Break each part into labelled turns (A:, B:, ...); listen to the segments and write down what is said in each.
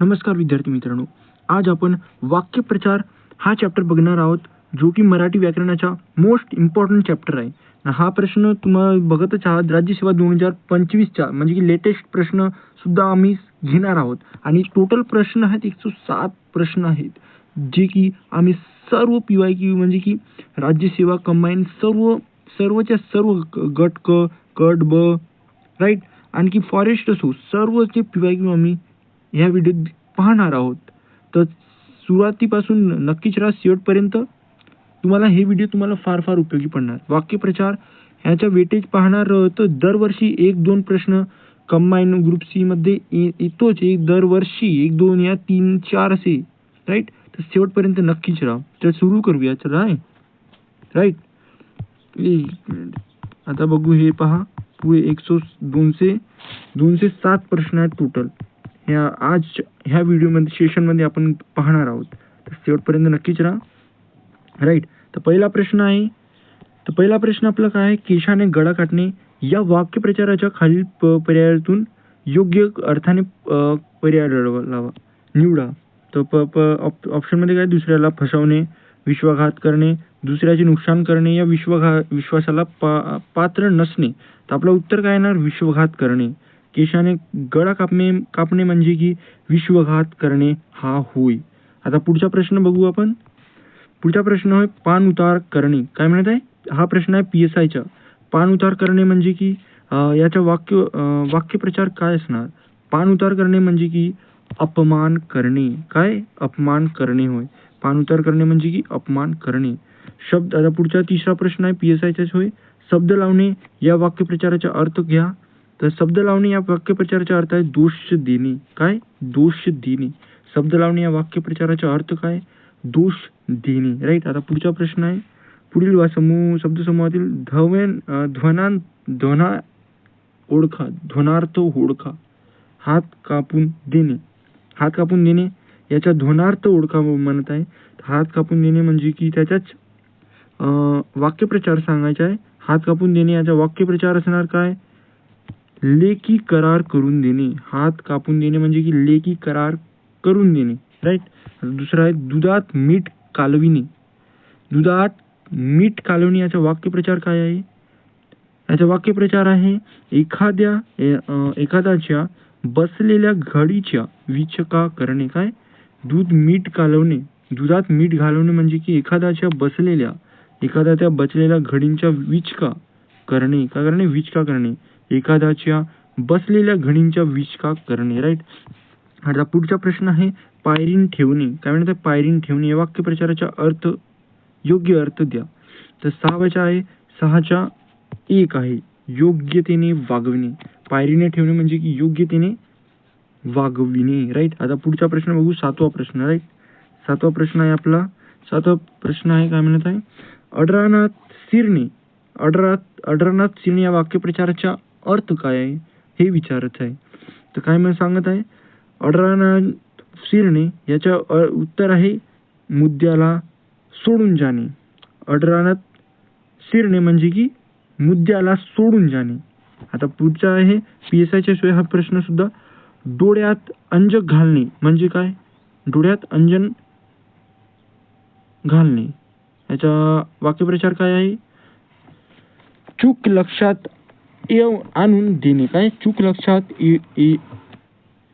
A: नमस्कार विद्यार्थी मित्रांनो, आज आपण वाक्यप्रचार हा चॅप्टर बघणार आहोत, जो की मराठी व्याकरणाचा मोस्ट इम्पॉर्टंट चॅप्टर आहे. हा प्रश्न तुम्हाला बघतच आहात, राज्यसेवा 2025चा म्हणजे की लेटेस्ट प्रश्न सुद्धा आम्ही घेणार आहोत. आणि टोटल प्रश्न आहेत 107 प्रश्न आहेत, जे की आम्ही सर्व PYQ म्हणजे की राज्यसेवा कंबाईन सर्वच्या सर्व गट क, गट ब, राईट, आणखी फॉरेस्ट असो, सर्वचे PYQ आम्ही ह्या व्हिडिओत पाहणार आहोत. तर सुरुवातीपासून नक्कीच राहा शेवटपर्यंत. तुम्हाला हे व्हिडिओ तुम्हाला फार फार उपयोगी पडणार. वाक्यप्रचार ह्याचा वेटेज पाहणार तर दरवर्षी 1-2 प्रश्न कंबाईन ग्रुप सी मध्ये येतोच. दरवर्षी 1-2 या 3-4 असे, राईट. तर शेवटपर्यंत नक्कीच राहा. तर सुरू करूया, चला. राईट, आता बघू. हे पहा, पुढे 207 प्रश्न आहेत टोटल. आज ह्या व्हिडिओमध्ये सेशनमध्ये आपण पाहणार आहोत. तर शेवटपर्यंत नक्कीच राहा. राईट. तर पहिला प्रश्न आपला काय आहे? केशाने गळा काटणे या वाक्यप्रचाराच्या खालील पर्यायातून योग्य अर्थाने पर्याय निवडा. तर ऑप्शनमध्ये काय? दुसऱ्याला फसवणे, विश्वासघात करणे, दुसऱ्याचे नुकसान करणे या विश्वासाला पात्र नसणे. तर आपलं उत्तर काय येणार? विश्वासघात करणे. केशाने गळा कापणे म्हणजे की विश्वासघात करणे हा होय. आता पुढचा प्रश्न बघू आपण. पुढचा प्रश्न आहे पान उतार करणे. काय म्हणत आहे? हा प्रश्न आहे PSIचा. पान उतार करणे म्हणजे की याचा वाक्यप्रचार काय असणार? पान उतार करणे म्हणजे की अपमान करणे. काय? अपमान करणे होय. पान उतार करणे म्हणजे की अपमान करणे. शब्द. आता पुढचा तिसरा प्रश्न आहे PSIचाच होय. शब्द लावणे या वाक्यप्रचाराचा अर्थ घ्या. तर शब्द लावणे या वाक्यप्रचाराचा अर्थ आहे दोष देणे. काय? दोष देणे. शब्द लावणे या वाक्यप्रचाराचा अर्थ काय? दोष देणे. राईट. आता पुढचा प्रश्न आहे, पुढील शब्दसमूहातील ध्वनार्थ ओळखा. हात कापून देणे. हात कापून देणे याचा ध्वनार्थ ओळखा म्हणत आहे. हात कापून देणे म्हणजे की त्याचाच वाक्यप्रचार सांगायचा आहे. हात कापून देणे याचा वाक्यप्रचार असणार काय? लेखी करार करून देणे. हात कापून देणे म्हणजे की लेखी करार करून देणे. राईट. दुसरा आहे दुधात मीठ कालविणे. दुधात मीठ कालवणे याचा वाक्यप्रचार काय आहे? याचा वाक्यप्रचार आहे एखाद्याच्या बसलेल्या घडीच्या विचका करणे. काय? दूध मीठ कालवणे. दुधात मीठ घालवणे म्हणजे की एखाद्या बसलेल्या घडींच्या विचका करणे. काय करणे? विचका करणे. एखाद्याच्या बसलेल्या घडींच्या विचका करणे. राईट. आता पुढचा प्रश्न आहे पायरीन ठेवणे. काय म्हणतात? पायरीन ठेवणे या वाक्यप्रचाराचा अर्थ, योग्य अर्थ द्या. तर 6चा 1 आहे योग्यतेने वागविणे. पायरीने ठेवणे म्हणजे की योग्यतेने वागविणे. राईट. आता पुढचा प्रश्न बघू. 7वा प्रश्न. राईट. 7वा प्रश्न आहे आपला. 7वा प्रश्न आहे काय म्हणत आहे? अडरानाथ शिरणे. अडरानाथ शिरणे या वाक्यप्रचाराचा अर्थ काय आहे हे विचारत आहे. तर काय म्हणून सांगत आहे? अडरानाथ शिरणे याच्या उत्तर आहे मुद्द्याला सोडून जाणे. अडरानाथ शिरणे म्हणजे की मुद्द्याला सोडून जाणे. आता पुढचा आहे PSIच्या शिवाय हा प्रश्न सुद्धा. डोळ्यात अंजन घालणे म्हणजे काय? डोळ्यात अंजन घालणे याचा वाक्यप्रचार काय आहे? चूक लक्षात आणून देणे. काय? चूक लक्षात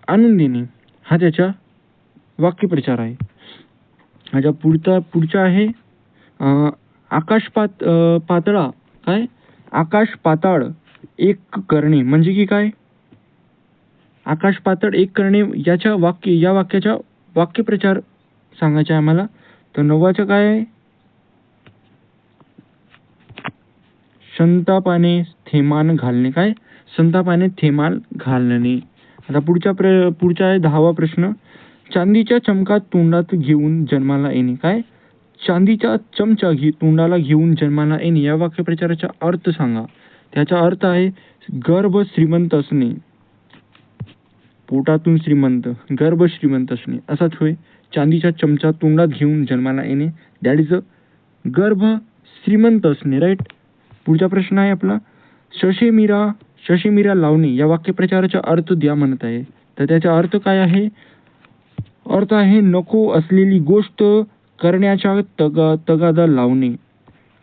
A: आणून देणे हा त्याचा वाक्यप्रचार आहे. ह्याच्या पुढचा आहे आकाश पातळा. काय? आकाश पाताळ एक करणे म्हणजे की काय? आकाश पातळ एक करणे या वाक्याचा वाक्यप्रचार सांगायचा आहे आम्हाला. तर 9चं काय आहे? संतापाने थैमान घालणे. काय? संतापाने थैमान घालणे. आता पुढचा आहे 10वा प्रश्न. चांदीच्या चमकात तोंडात घेऊन जन्माला येणे. काय? चांदीचा चमचा तोंडाला घेऊन जन्माला येणे या वाक्यप्रचाराचा अर्थ सांगा. त्याचा अर्थ आहे गर्भ श्रीमंत असणे. पोटातून श्रीमंत, गर्भ श्रीमंत असणे असाच होय. चांदीचा चमचा तोंडात घेऊन जन्माला येणे, दॅट इज अ गर्भ श्रीमंत असणे. राईट. पुढचा प्रश्न आहे आपला शशीमिरा लावणे या वाक्यप्रचाराचा अर्थ द्या म्हणत आहे. तर त्याचा अर्थ काय आहे? अर्थ आहे नको असलेली गोष्ट करण्याच्या तगादा लावणे.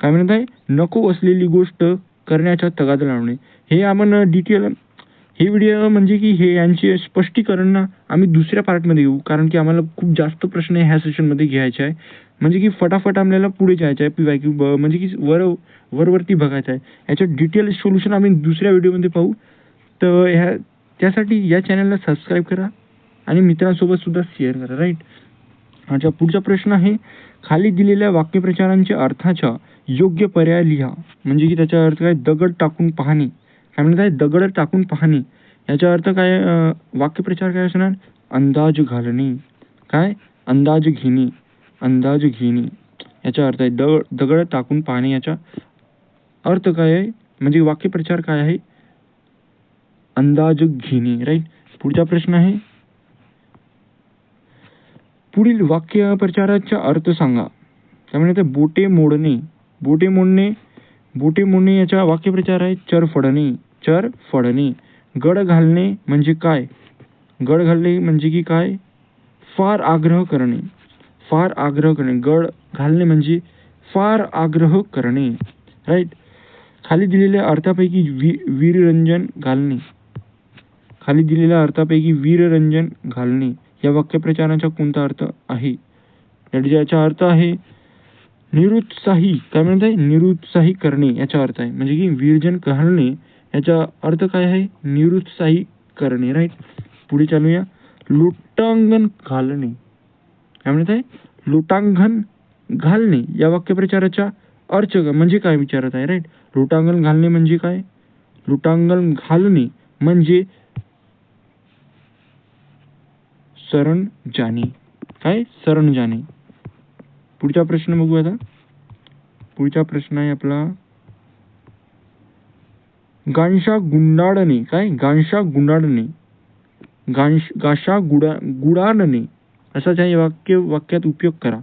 A: काय म्हणत आहे? नको असलेली गोष्ट करण्याच्या तगादा लावणे. हे आपण डिटेल हे व्हिडिओ म्हणजे की हे यांचे स्पष्टीकरण ना आम्ही दुसऱ्या पार्टमध्ये घेऊ, कारण की आम्हाला खूप जास्त प्रश्न ह्या सेशनमध्ये घ्यायचे आहे. म्हणजे की फटाफट आपल्याला पुढे जायचं आहे. PYQ म्हणजे की वरती बघायचं आहे. याचं डिटेल सोल्युशन आम्ही दुसऱ्या व्हिडिओमध्ये पाहू. तर त्यासाठी या चॅनलला सबस्क्राईब करा आणि मित्रांसोबत सुद्धा शेअर करा. राईट. अच्छा, पुढचा प्रश्न आहे खाली दिलेल्या वाक्यप्रचारांच्या अर्थाचा योग्य पर्याय लिहा. म्हणजे की त्याचा अर्थ काय? दगड टाकून पाहणे. काय म्हणत आहे? दगड टाकून पाहणे. याचा अर्थ काय? वाक्यप्रचार काय असणार? अंदाज घालणे. काय? अंदाज घेणे. अंदाज घेणे याचा अर्थ आहे दगड टाकून पाहणे. याचा अर्थ काय आहे? म्हणजे वाक्यप्रचार काय आहे? अंदाज घेणे. राईट. पुढचा प्रश्न आहे पुढील वाक्यप्रचाराचा अर्थ सांगा. काय म्हणते? बोटे मोडणे. बोटे मोडणे. बोटे मोडणे याचा वाक्यप्रचार आहे चरफडणे. चरफडणे. गड घालणे म्हणजे काय? गड घालणे म्हणजे की काय? फार आग्रह करणे. फार आग्रह करणे. गड घालणे म्हणजे फार आग्रह करणे. राईट. खाली दिलेल्या अर्थापैकी वीररंजन घालणे. खाली दिलेल्या अर्थापैकी वीररंजन घालणे या वाक्यप्रचाराचा कोणता अर्थ आहे? याचा अर्थ आहे निरुत्साही. काय म्हणत आहे? निरुत्साही करणे याचा अर्थ आहे. म्हणजे की वीरजन घालणे याचा अर्थ काय आहे? निरुत्साही करणे. राईट. पुढे चालूया. लोटांगण घालणे. काय म्हणत आहे? लोटांगण घालणे या वाक्यप्रचाराचा अर्थ म्हणजे काय विचारत आहे? राईट. लोटांगण घालणे म्हणजे काय? लोटांगण घालणे म्हणजे शरण जाणे. काय? शरण जाणे. पुढचा प्रश्न बघू आता. पुढचा प्रश्न आहे आपला गांशा गुंडाळणे. काय? गांशा गुंडाळणे. गाशा गुडाळणे असाच आहे वाक्यात उपयोग करा.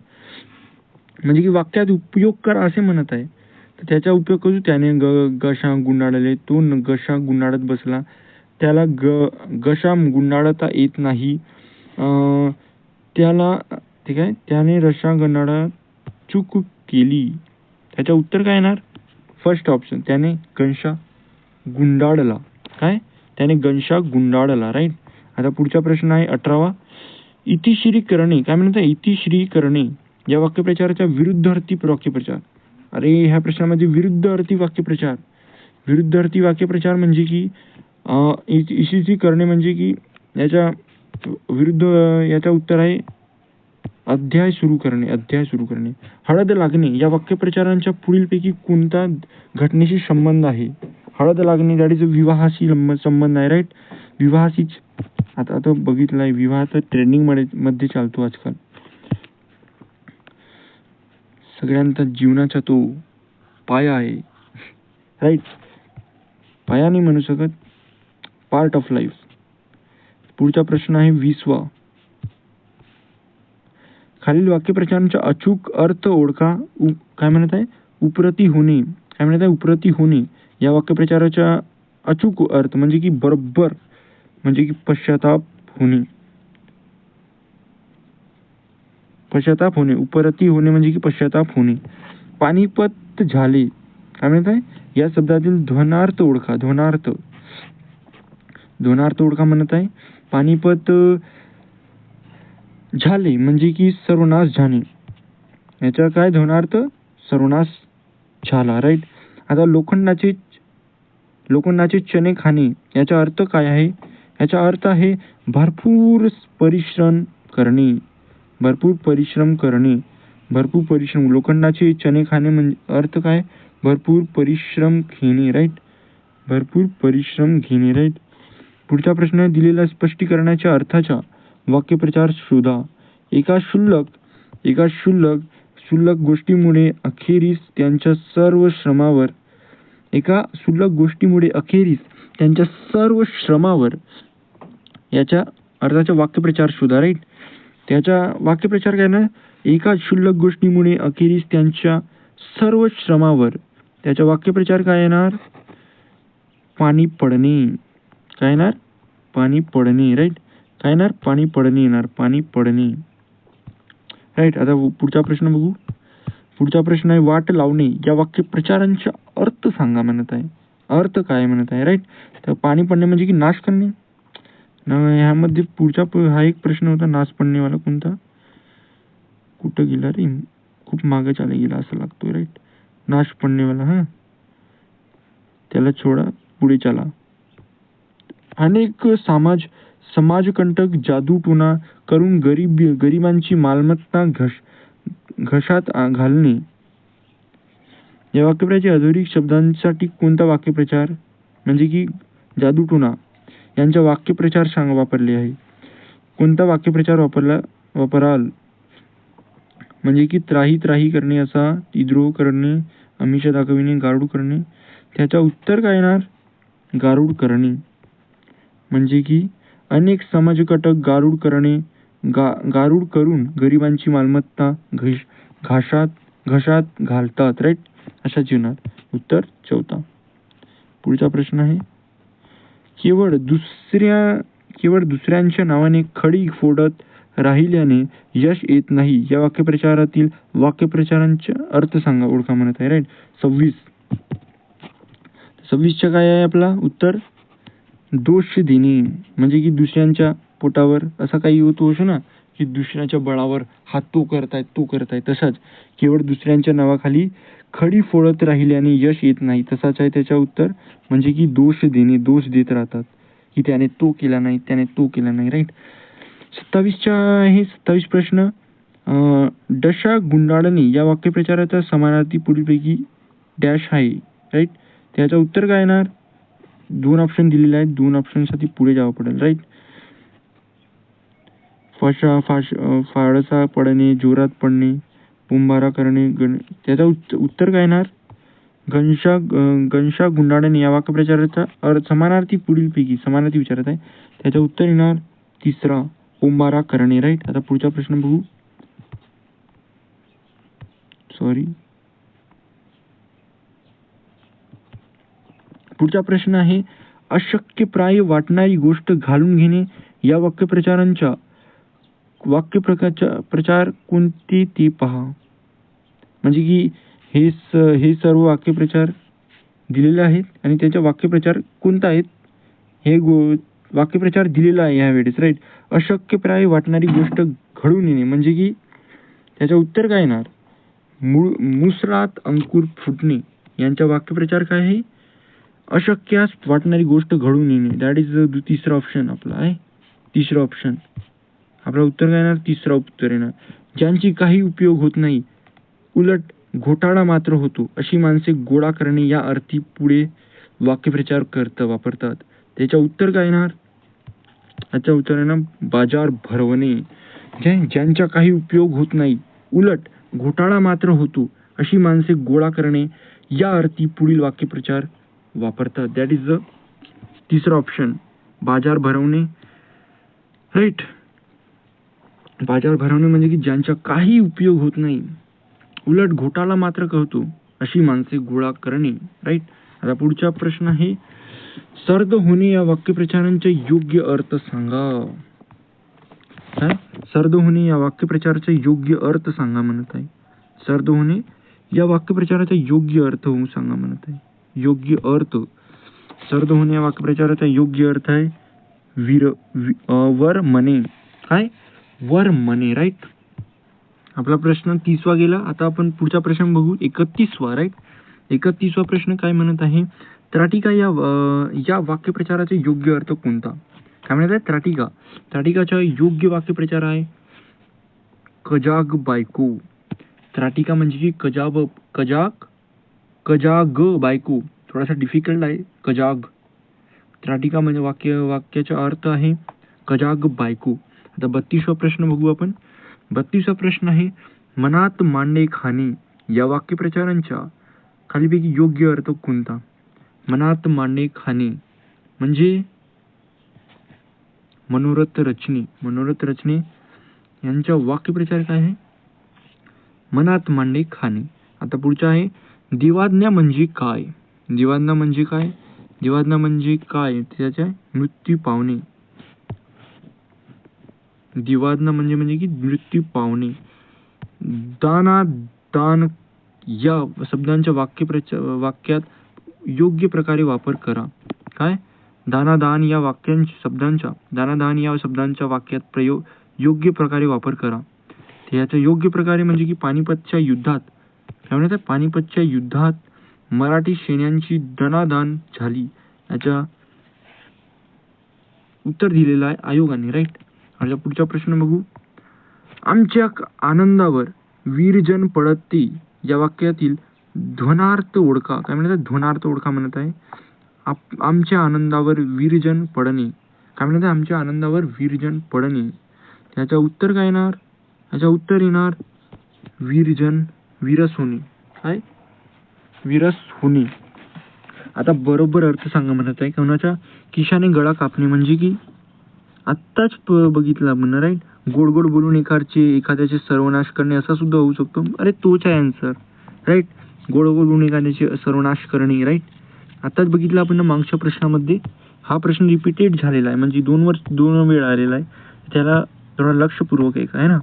A: म्हणजे की वाक्यात उपयोग करा असे म्हणत आहे. तर त्याचा उपयोग करू. त्याने गशा गुंडाळले. तो गशा गुंडाळत बसला. त्याला गशा गुंडाळता येत नाही. त्याला ठीक आहे. त्याने रशा गुंडाळा चूक केली. त्याचं उत्तर काय येणार? First option. त्याने गंशा गुंडाळला. काय? त्याने गंशा गुंडाळला. राईट. आता पुढचा प्रश्न आहे 18वा. इतिश्री करणे. काय म्हणत आहे? इतिश्री करणे या वाक्यप्रचाराचा विरुद्धार्थी वाक्यप्रचार. अरे ह्या प्रश्नामध्ये विरुद्धार्थी वाक्यप्रचार. विरुद्धार्थी वाक्यप्रचार म्हणजे की इतिश्री करणे म्हणजे की याच्या विरुद्ध याचा उत्तर आहे अध्याय सुरू करणे. अध्याय सुरू करणे. हळद लागणे या वाक्यप्रचारांच्या पुढीलपैकी कोणता घटनेशी संबंध आहे? हळद लागणे गाडीचं विवाहाशी संबंध आहे. राईट. विवाहाशी आता बघितलं आहे. विवाह तर ट्रेंडिंग मध्ये चालतो आजकाल. सगळ्यांचा जीवनाचा तो पाया आहे. राईट. पाया नाही म्हणू शकत, पार्ट ऑफ लाईफ. पुढचा प्रश्न आहे 20वा. खालील वाक्यप्रचारांचा अचूक अर्थ ओळखा. काय म्हणत आहे? उपरती होणे. काय म्हणत आहे? उपरती होणे या वाक्यप्रचाराचा अचूक अर्थ म्हणजे की बरोबर म्हणजे की पश्चाताप होणे. पश्चाताप होणे. उपरती होणे म्हणजे की पश्चाताप होणे. पानिपत झाले. काय म्हणत आहे? या शब्दातील ध्वनार्थ ओळखा. ध्वनार्थ. ध्वनार्थ ओळखा म्हणत आहे. पानिपत झाले म्हणजे की सर्वनाश झाणे. याचा काय ध्वनार्थ? सर्वनाश झाला. राईट. आता लोखंडाचे चणे खाणे याचा अर्थ काय आहे? याचा अर्थ आहे भरपूर परिश्रम करणे. भरपूर परिश्रम करणे. भरपूर परिश्रम. लोखंडाचे चणे खाणे म्हणजे अर्थ काय? भरपूर परिश्रम घेणे. राईट. भरपूर परिश्रम घेणे. राईट. पुढचा प्रश्न दिलेला स्पष्टीकरणाच्या अर्थाचा वाक्यप्रचार शोधा. एका क्षुल्लक गोष्टीमुळे अखेरीस त्यांच्या सर्व श्रमावर याच्या अर्थाचा वाक्यप्रचार शोधा. राईट. त्याचा वाक्यप्रचार काय ना? एका क्षुल्लक गोष्टीमुळे अखेरीस त्यांच्या सर्व श्रमावर. त्याचा वाक्यप्रचार काय येणार? पाणी पडणे. काय येणार? पाणी पडणे. राईट. काय येणार? पाणी पडणे येणार, पाणी पडणे. राईट. आता पुढचा प्रश्न बघू. पुढचा प्रश्न आहे वाट लावणे या वाक्यप्रचारांचा अर्थ सांगा म्हणत आहे. अर्थ काय म्हणत आहे? राईट. तर पाणी पडणे म्हणजे की नाश करणे. ह्यामध्ये पुढचा हा एक प्रश्न होता नाश पडणेवाला कोणता? कुठं गेला रे? खूप मागे चाले गेला असं लागतोय. राईट. नाश पडणेवाला. हा, त्याला छोडा, पुढे चला. अनेक समाजकंटक जादूटोणा करून गरिबांची मालमत्ता घशात घालणे या वाक्यप्रचाराचे अधोरेखित शब्दांसाठी कोणता वाक्यप्रचार म्हणजे की जादूटोणा यांचा वाक्यप्रचार वापरले आहे? कोणता वाक्यप्रचार वापराल? म्हणजे की त्राही करणे असा, विद्रोह करणे, आमिष दाखविणे, गारुड करणे. त्याचा उत्तर काय येणार? गारुड करणे. म्हणजे की अनेक समाजकटक गारुड करणे, गारुड करून गरिबांची मालमत्ता घशात घालतात. राईट. अशा जीवनात. उत्तर चौथा. पुढचा प्रश्न आहे केवळ दुसऱ्यांच्या नावाने खडी फोडत राहिल्याने यश येत नाही या वाक्यप्रचारातील वाक्यप्रचारांचा अर्थ सांगा, ओळखा म्हणत आहे. राईट. 26च्या काय आहे आपला उत्तर? दोष देणे. म्हणजे की दुसऱ्यांच्या पोटावर असा काही होतो ना की दुसऱ्याच्या बळावर हा तो करताय तसाच केवळ दुसऱ्यांच्या नावाखाली खडी फोडत राहिल्याने यश येत नाही तसाच आहे त्याच्या उत्तर. म्हणजे की दोष देणे, दोष देत राहतात की त्याने तो केला नाही. राईट. 27 प्रश्न डशा गुंडाळणे या वाक्यप्रचाराचा समानार्थी पुढीलपैकी डॅश आहे. राईट. त्याचं उत्तर काय येणार? 2 ऑप्शन दिलेले आहेत, 2 ऑप्शनसाठी पुढे जावं पडेल. राईट. फाळसा पडणे, जोरात पडणे, बोंबारा करणे. त्याचं उत्तर काय येणार? घनशा गुंडाळणे या वाक्यप्रचाराचा समानार्थी पुढीलपैकी समानार्थी विचारत आहे. त्याचं उत्तर येणार तिसरा, बोंबारा करणे. राईट. आता पुढचा प्रश्न बघू. पुढचा प्रश्न आहे अशक्यप्राय वाटणारी गोष्ट घालून घेणे या वाक्यप्रचार कोणते ते पहा. म्हणजे की हे सर्व वाक्यप्रचार दिलेले आहेत आणि त्याचा वाक्यप्रचार कोणता आहेत हे वाक्यप्रचार दिलेला आहे यावेळेस. राईट. अशक्यप्राय वाटणारी गोष्ट घडून येणे म्हणजे की त्याचं उत्तर काय येणार? मुसळात अंकुर फुटणे यांचा वाक्यप्रचार काय आहे? अशक्यास वाटणारी गोष्ट घडून येणे. दॅट इज तिसरा ऑप्शन आपला आहे. तिसरा ऑप्शन आपला उत्तर काय येणार? तिसरा उत्तर येणार. ज्यांची काही उपयोग होत नाही उलट घोटाळा मात्र होतो अशी माणसे गोळा करणे या अर्थी पुढे वाक्यप्रचार वापरतात. त्याच्या उत्तर काय येणार? याचा उत्तर येणार बाजार भरवणे. ज्यांचा काही उपयोग होत नाही उलट घोटाळा मात्र होतो अशी माणसे गोळा करणे या अर्थी पुढील वाक्यप्रचार वापरतात. दॅट इज द तिसरा ऑप्शन, बाजार भरवणे. राईट. बाजार भरवणे म्हणजे की ज्यांचा काही उपयोग होत नाही उलट घोटाळा मात्र करतो अशी माणसे गोळा करणे. राईट. आता पुढचा प्रश्न आहे सर्द होणे या वाक्यप्रचारांचा योग्य अर्थ सांगा. सर्द होणे या वाक्यप्रचाराचा योग्य अर्थ सांगा म्हणत आहे. सर्द होणे या वाक्यप्रचाराचा योग्य अर्थ सांगा म्हणत आहे. योग्य अर्थ. सर्द होणे या वाक्यप्रचाराचा योग्य अर्थ आहे वर म्हणे. काय? वर म्हणे. राईट. आपला प्रश्न 30वा गेला. आता आपण पुढचा प्रश्न बघू 31वा. राईट. 31वा प्रश्न काय म्हणत आहे त्राटिका या वाक्यप्रचाराचा योग्य अर्थ कोणता? काय म्हणत आहे? त्राटिकाचा योग्य वाक्यप्रचार आहे कजाग बायको. त्राटिका म्हणजे की कजाग बायको. थोडासा डिफिकल्ट आहे कजाग. त्राटिका म्हणजे वाक्याचा अर्थ आहे कजाग बायको. आता 32वा प्रश्न बघू आपण. 32वा प्रश्न आहे मनात मांडे खाणे या वाक्यप्रचारांच्या खालीपैकी योग्य अर्थ कोणता? मनात मांडे खाणे म्हणजे मनोरथ रचने यांचा वाक्यप्रचार काय आहे? मनात मांडे खाणे. आता पुढचा आहे दिवाज्ञा म्हणजे काय? दिवाज्ञा म्हणजे काय? त्याच्या मृत्यू पावणे. दिवादना म्हणजे की मृत्यू पावणे. दाना दान या शब्दांच्या वाक्यात योग्य प्रकारे वापर करा. काय? दानादान या दानादान या शब्दांच्या वाक्यात प्रयोग योग्य प्रकारे वापर करा. याचा योग्य प्रकारे म्हणजे की पानिपतच्या युद्धात काय म्हणतात, पानिपतच्या युद्धात मराठी सैन्यांची दानादान झाली. याचा उत्तर दिलेलं आहे आयोगाने. राईट. आता पुढचा प्रश्न बघू. आमच्या आनंदावर वीरजन पडते या वाक्यातील ध्वनार्थ ओळखा. काय म्हणतात? ध्वनार्थ ओळखा म्हणत आहे. आमच्या आनंदावर वीरजन पडणे. काय म्हणतात? आमच्या आनंदावर वीरजन पडणे. त्याचा उत्तर काय येणार? याचा उत्तर येणार वीरजन, वीरस होणे. काय? वीरस होणे. आता बरोबर अर्थ सांगा म्हणत आहे. कोणाच्या किशाने गळा कापणे म्हणजे की आत्ताच बघितलं आपण. राईट. गोड गोड बोलून एखाद्याचे सर्वनाश करणे असा सुद्धा होऊ शकतो. अरे तोच आहे आन्सर. राईट. गोड गोड बोलून एखाद्याचे सर्वनाश करणे. राईट. आताच बघितलं आपण मागच्या प्रश्नामध्ये. हा प्रश्न रिपीटेड झालेला आहे म्हणजे 2 वेळा आलेला आहे. त्याला थोडा लक्षपूर्वक आहे ना.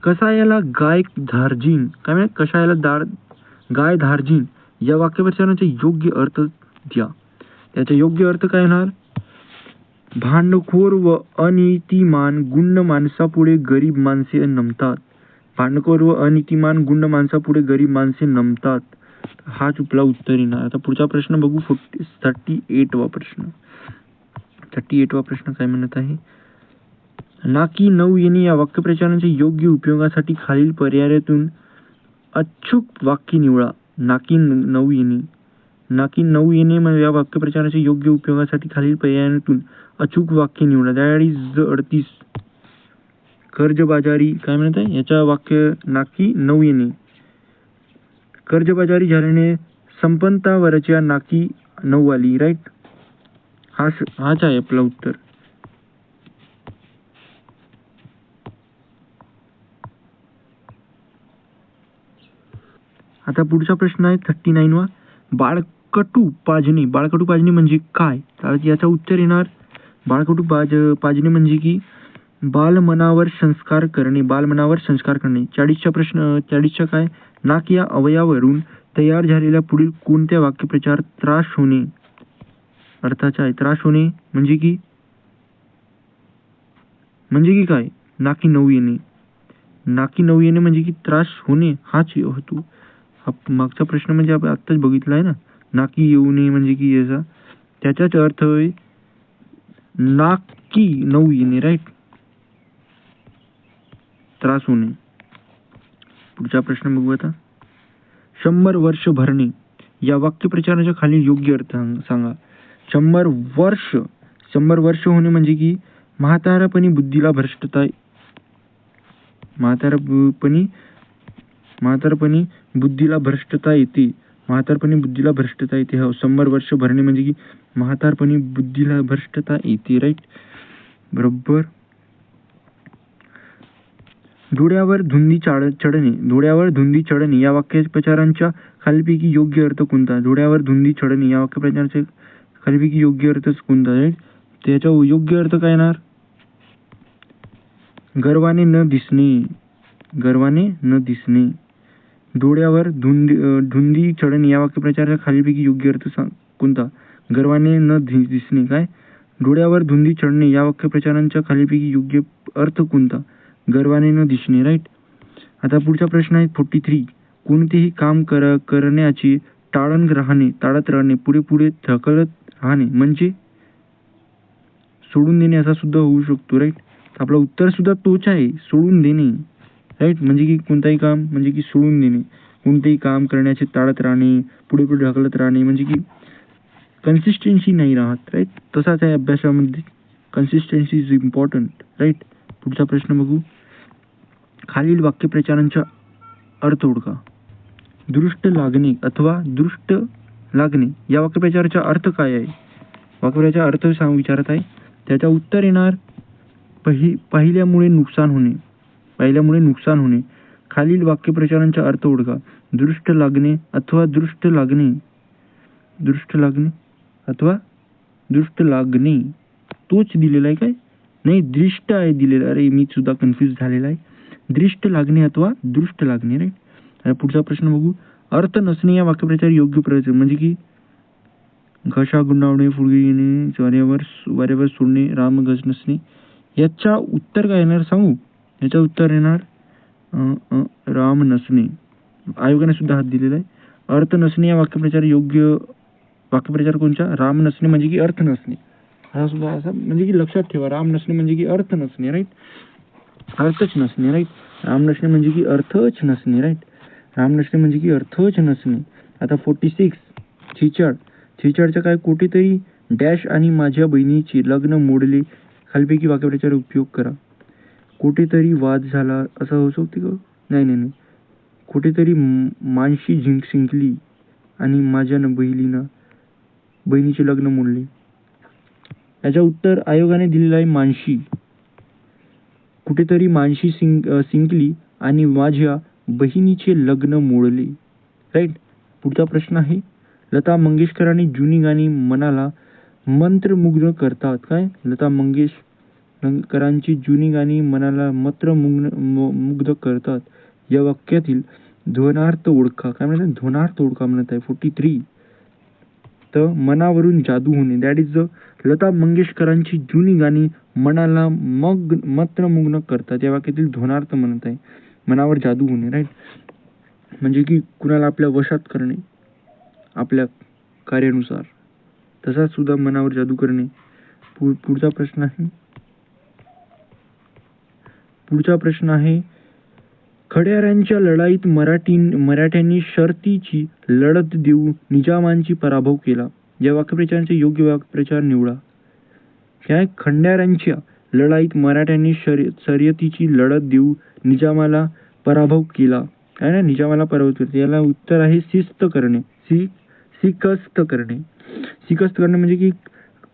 A: कसा याला गाय धार्जिन. काय म्हणजे कशा याला गाय धार्जिन या वाक्यप्रचाराचा योग्य अर्थ द्या. त्याचा योग्य अर्थ काय येणार? भांडखोर व अनितिमान गुंड माणसापुढे गरीब माणसे नमतात. भांडखोर व अनितिमान गुंड माणसापुढे गरीब माणसे नमतात. हा चुकला उत्तर येणार. आता पुढचा प्रश्न बघू. 38वा प्रश्न. 38वा प्रश्न काय म्हणत आहे? नाकी नऊ येणे या वाक्यप्रचारांच्या योग्य उपयोगासाठी खालील पर्यायातून अचूक वाक्य निवडा. नाकी नऊ येणे. नाकी नऊ येणे या वाक्यप्रचाराच्या योग्य उपयोगासाठी खालील पर्यायातून अचूक वाक्य निवडा. त्यावेळी 38 कर्जबाजारी. काय म्हणत आहे? याच्या वाक्य नाकी नऊ येणे. कर्जबाजारी झाल्याने संपन्नावरच्या नाकी नऊ आली. राईट. हाच आहे आपलं उत्तर. आता पुढचा प्रश्न आहे 39वा. बाळकटू पाजणे. बाळकटू पाजणे म्हणजे काय? तर याचा उत्तर येणार बाळकटू पाजणे म्हणजे की बालमनावर संस्कार करणे. बालमनावर संस्कार करणे. 40चा काय? नाक या अवयवावरून तयार झालेल्या पुढील कोणत्या वाक्यप्रचार त्रास होणे अर्थाचा आहे. त्रास होणे म्हणजे की काय? नाकी नऊ येणे. नाकी नऊ येणे म्हणजे की त्रास होणे हाच होतो. मागचा प्रश्न म्हणजे आपण आत्ताच बघितला आहे ना. नाकी येऊ नये म्हणजे की याचा त्याचाच अर्थ होय नाकी नऊ येणे. राईट. त्रास होणे. पुढचा प्रश्न बघू आता. 100 वर्ष भरणे या वाक्यप्रचाराच्या खाली योग्य अर्थ सांगा. 100 वर्ष होणे म्हणजे की म्हातारपणी बुद्धीला भ्रष्टता म्हातारपणी बुद्धीला भ्रष्टता येते. म्हातारपणी बुद्धीला भ्रष्टता येते. 100 वर्ष भरणे म्हणजे की म्हातारपणी बुद्धीला भ्रष्टता येते. राईट. बरोबर. डोळ्यावर धुंदी चढणे. डोळ्यावर धुंदी चढणे या वाक्यप्रचारांच्या खालीपैकी योग्य अर्थ कोणता? डोळ्यावर धुंदी चढणे या वाक्यप्रचारांच्या खालीपैकी योग्य अर्थ कोणता? राईट. त्याचा योग्य अर्थ काय येणार? गर्वाने न दिसणे. गर्वाने न दिसणे. डोळ्यावर धुंदी चढणे या वाक्यप्रचाराच्या खालीपैकी योग्य अर्थ कोणता? गर्वाने न दिसणे. काय? डोळ्यावर धुंदी चढणे या वाक्यप्रचारांच्या खालीपैकी योग्य अर्थ कोणता? गर्वाने न दिसणे. राईट. आता पुढचा प्रश्न आहे 43. कोणतेही काम करण्याची टाळत राहणे पुढे ढकलत राहणे म्हणजे सोडून देणे असा सुद्धा होऊ शकतो. राईट. आपलं उत्तर सुद्धा तोच आहे. सोडून देणे. राईट. म्हणजे की कोणताही काम म्हणजे की सोडून देणे. कोणतेही काम करण्याचे टाळत राहणे पुढे ढकलत राहणे म्हणजे की कन्सिस्टन्सी नाही राहत. राईट. तसाच आहे अभ्यासामध्ये. Consistency is important. राईट. पुढचा प्रश्न बघू. खालील वाक्यप्रचारांचा अर्थ ओळखा. दृष्ट लागणे अथवा दृष्ट लागणे या वाक्यप्रचाराचा अर्थ काय आहे? वाक्यप्रचाराचा अर्थ विचारत आहे. त्याचा उत्तर येणार पाहिल्यामुळे नुकसान होणे. पाहिल्यामुळे नुकसान होणे. खालील वाक्यप्रचारांचा अर्थ ओळखा. दृष्ट लागणे अथवा दृष्ट लागणे. दृष्ट लागणे अथवा दृष्ट लागणे तोच दिलेला आहे. काय? नाही दृष्ट आहे दिलेलं, अरे मी सुद्धा कन्फ्यूज झालेला आहे. दृष्ट लागणे अथवा दृष्ट लागणे, राईट. आता पुढचा प्रश्न बघू. अर्थ नसणे या वाक्यप्रचार योग्य प्रयोग म्हणजे की घशा गुंडावणे, फुलगी येणे, वाऱ्यावर सोडणे, राम गज नसणे. याच्या उत्तर काय येणार सांगू? याचं उत्तर येणार राम नसणे. आयोगाने सुद्धा हात दिलेला आहे. अर्थ नसणे या वाक्यप्रचार योग्य वाक्यप्रचार कोणचा? राम नसणे म्हणजे की अर्थ नसणे. हा सुद्धा असा म्हणजे की लक्षात ठेवा, राम नसणे म्हणजे की अर्थ नसणे, राईट. अर्थच नसणे, राईट. राम नसणे म्हणजे की अर्थच नसणे, राईट. राम नसणे म्हणजे की अर्थच नसणे. आता 46 छेचाळ. छेचाळचं काय? कुठेतरी डॅश आणि माझ्या बहिणीचे लग्न मोडले, खालीपैकी वाक्यप्रचार उपयोग करा. कुठेतरी वाद झाला असं होऊ शकते का? नाही नाही नाही. कुठेतरी मानशी जिंकली आणि माझ्या बहिणीचे लग्न मोडले. याच्या उत्तर आयोगाने दिलेलं आहे मानशी. कुठेतरी मानशी सिंकली आणि माझ्या बहिणीचे लग्न मोडले, राईट. पुढचा प्रश्न आहे. लता मंगेशकरांनी जुनी गाणी मनाला मंत्रमुग्ध करतात. काय? लता मंगेशकरांची जुनी गाणी मनाला मुग्ध करतात या वाक्यातील ध्वनार्थ ओळखा. काय म्हणतात? ध्वनार्थ ओळखा म्हणत आहे. 43 तर मनावरून जादू होणे, दॅट इज द लता मंगेशकरांची जुनी गाणी मनाला मंत्रमुग्ध करतात या वाक्यातील ध्वनार्थ म्हणत आहे मनावर जादू होणे, राईट. म्हणजे की कुणाला आपल्या वशात करणे आपल्या कार्यानुसार, तसाच सुद्धा मनावर जादू करणे. पुढचा प्रश्न आहे. खड्यारांच्या लढाईत मराठ्यांनी शर्तीची लढत देऊन निजामांची पराभव केला. या वाक्यप्रचारांचे योग्य वाक्यप्रचार निवडा. काय? खंड्यारांच्या लढाईत मराठ्यांनी शर्यतीची लढत देऊन निजामाला पराभव केला. काय ना? निजामाला पराभव केला. याला उत्तर आहे शिस्त करणे. शिकस्त करणे. शिकस्त करणे म्हणजे की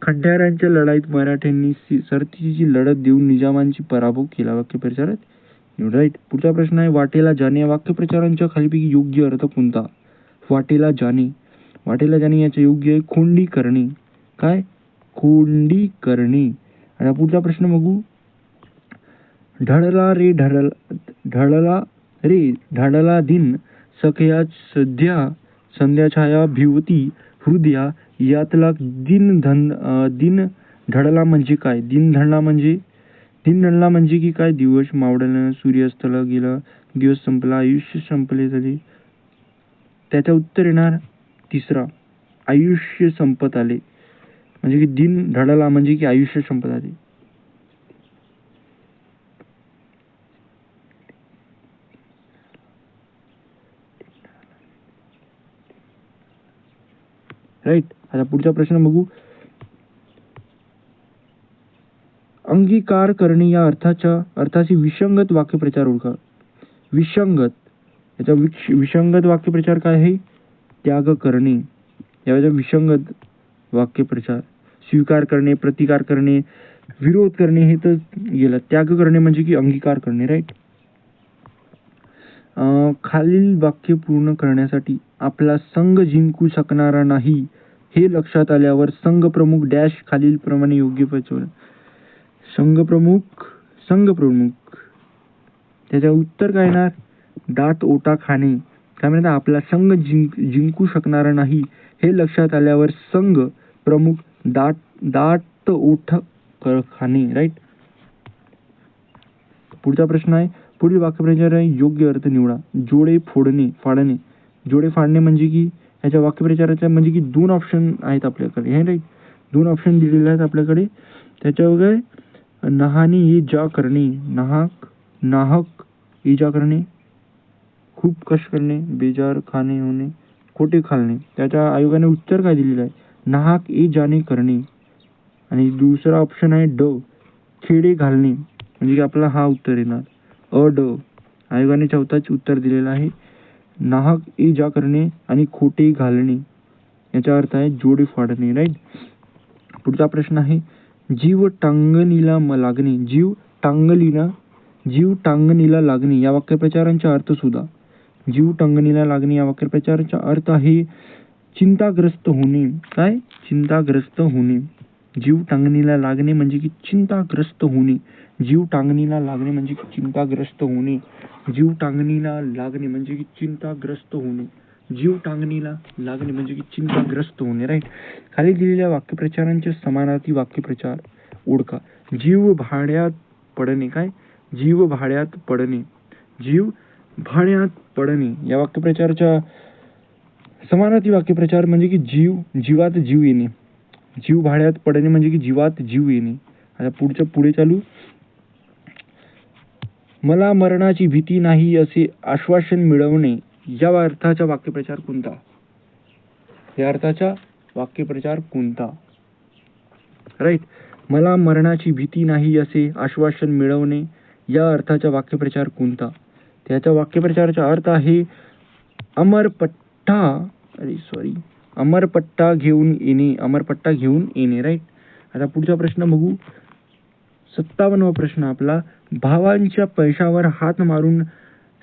A: खंड्यारांच्या लढाईत मराठ्यांनी शर्यतीची लढत देऊन निजामांची पराभव केला. वाक्यप्रचारात राईट. पुढचा प्रश्न आहे. वाटेला जाणे या वाक्यप्रचारांच्या खालीपैकी योग्य अर्थ कोणता? वाटेला जाणे. वाटेला जाणे याचे योग्य आहे खोंडी करणे. काय? खोंडी करणे. आणि पुढचा प्रश्न बघू. ढळला ढळला दिन सखया सध्या संध्याछाया भिवती हृदया यातला दिन ढळला म्हणजे काय? दिन ढळला म्हणजे की काय? दिवस मावळला, सूर्यास्ताला गेला, दिवस संपला, आयुष्य संपले झाले. त्याच्या उत्तर येणार तिसरा, आयुष्य संपत आले. म्हणजे की दिन ढळला म्हणजे की आयुष्य संपत आले. राईट. आता पुढचा प्रश्न बघू. अंगीकार करणे या अर्थाची विसंगत वाक्यप्रचार ओळखा. विसंगत. याचा विसंगत वाक्यप्रचार काय आहे? त्याग करणे. याचा विसंगत वाक्यप्रचार. स्वीकार करणे, प्रतिकार करणे, विरोध करणे हे तर गेलं. त्याग करणे म्हणजे की अंगीकार करणे, राईट. खालील वाक्य पूर्ण करण्यासाठी आपला संघ जिंकू शकणारा नाही हे लक्षात आल्यावर संघ प्रमुख डॅश खालील प्रमाणे योग्य पचवलं. संघ प्रमुख त्याच्या उत्तर काय येणार? दात ओटा खाणे. काय म्हणतात? आपला संघ जिंकू शकणारा नाही हे लक्षात आल्यावर संघ प्रमुख दात ओठ खाणे, राईट. पुढचा प्रश्न आहे. पुढील वाक्यप्रचार योग्य अर्थ निवडा. जोडे फाडणे. जोडे फाडणे म्हणजे की ह्याच्या वाक्यप्रचाराच्या म्हणजे की 2 ऑप्शन आहेत आपल्याकडे, हे राईट. 2 ऑप्शन दिलेले आहेत आपल्याकडे. त्याच्यावर नहाने इजा करणे, नाहक इजा करणे, खूप कष्ट करणे, बेजार खाणे होणे, खोटे खाल्णे. त्याच्या आयोगाने उत्तर काय दिलेलं आहे? नाहक इजाने करणे. आणि दुसरा ऑप्शन आहे ड, खेडे घालणे. म्हणजे की आपला हा उत्तर येणार ड. आयोगाने चौथाच उत्तर दिलेला आहे. नाहक इजा करणे आणि खोटे घालणे याचा अर्थ आहे जोडे फाडणे, राईट. पुढचा प्रश्न आहे. जीव टांगणीला लागणे. जीव टांगणीला लागणे या वाक्यप्रचारांचा अर्थ सुद्धा. जीव टांगणीला लागणे या वाक्यप्रचाराचा अर्थ आहे चिंताग्रस्त होणे. काय? चिंताग्रस्त होणे. जीव टांगणीला लागणे म्हणजे की चिंताग्रस्त होणे. जीव टांगणीला लागणे म्हणजे की चिंताग्रस्त होणे. जीव टांगणीला लागणे म्हणजे की चिंताग्रस्त होणे. जीव टांगणीला लागणे म्हणजे की चिंताग्रस्त होणे. राईट. खाली दिलेल्या वाक्यप्रचारांचे समानार्थी वाक्यप्रचार ओळखा. जीव भाड्यात पडणे. काय? जीव भाड्यात पडणे. जीव भाड्यात पडणे या वाक्यप्रचाराच्या समानार्थी वाक्यप्रचार म्हणजे की जीवात जीव येणे. जीव भाड्यात पडणे म्हणजे की जीवात जीव येणे. आता पुढे चालू. मला मरणाची भीती नाही असे आश्वासन मिळवणे या अर्थाचा वाक्यप्रचार कोणता? या अर्थाचा वाक्यप्रचार कोणता? राईट. मला मरणाची भीती नाही असे आश्वासन मिळवणे या अर्थाचा वाक्यप्रचार कोणता? त्याच्या वाक्यप्रचाराचा अर्थ आहे अमरपट्टा घेऊन येणे. अमरपट्टा घेऊन येणे. राईट. आता पुढचा प्रश्न बघू. 57वा प्रश्न आपला. भावांच्या पैशावर हात मारून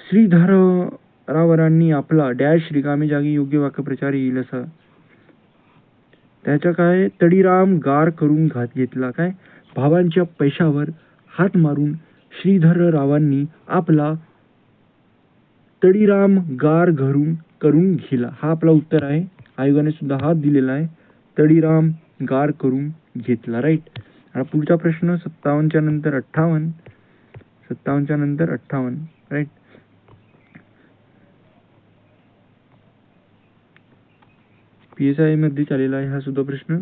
A: श्रीधररावांनी आपला डॅश रिकामी जागी योग्य वाक्यप्रचार येईल असा. त्याच्या काय? तडीराम गार करून घेतला. काय? भावांच्या पैशावर हात मारून श्रीधररावांनी आपला तडीराम गार करून घेला. हा आपला उत्तर आहे. आयोगाने सुद्धा हात दिलेला आहे. तडीराम गार करून घेतला. राईट. आता पुढचा प्रश्न 57च्या नंतर 58. राईट. PSI मध्ये चालेला आहे हा सुद्धा प्रश्न.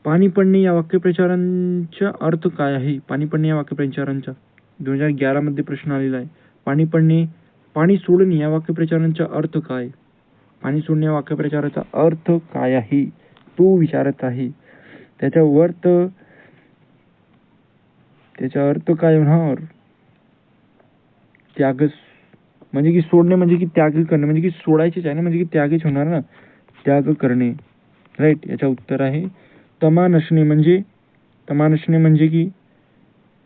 A: पाणी पडणे या वाक्यप्रचारांचा अर्थ काय आहे? पाणी पडणे या वाक्यप्रचारांचा 2011 मध्ये प्रश्न आलेला आहे. पाणी पडणे, पाणी सोडणे या वाक्यप्रचारांचा अर्थ काय? पाणी सोडणे या वाक्यप्रचाराचा अर्थ काय आहे तो विचारत आहे. त्याचा अर्थ काय होणार? त्यागच म्हणजे की सोडणे म्हणजे की त्याग करणे म्हणजे की सोडायचेच आहे ना, म्हणजे की त्यागच होणार ना, त्याग करणे. राईट. याचा उत्तर आहे तमा नसणे म्हणजे की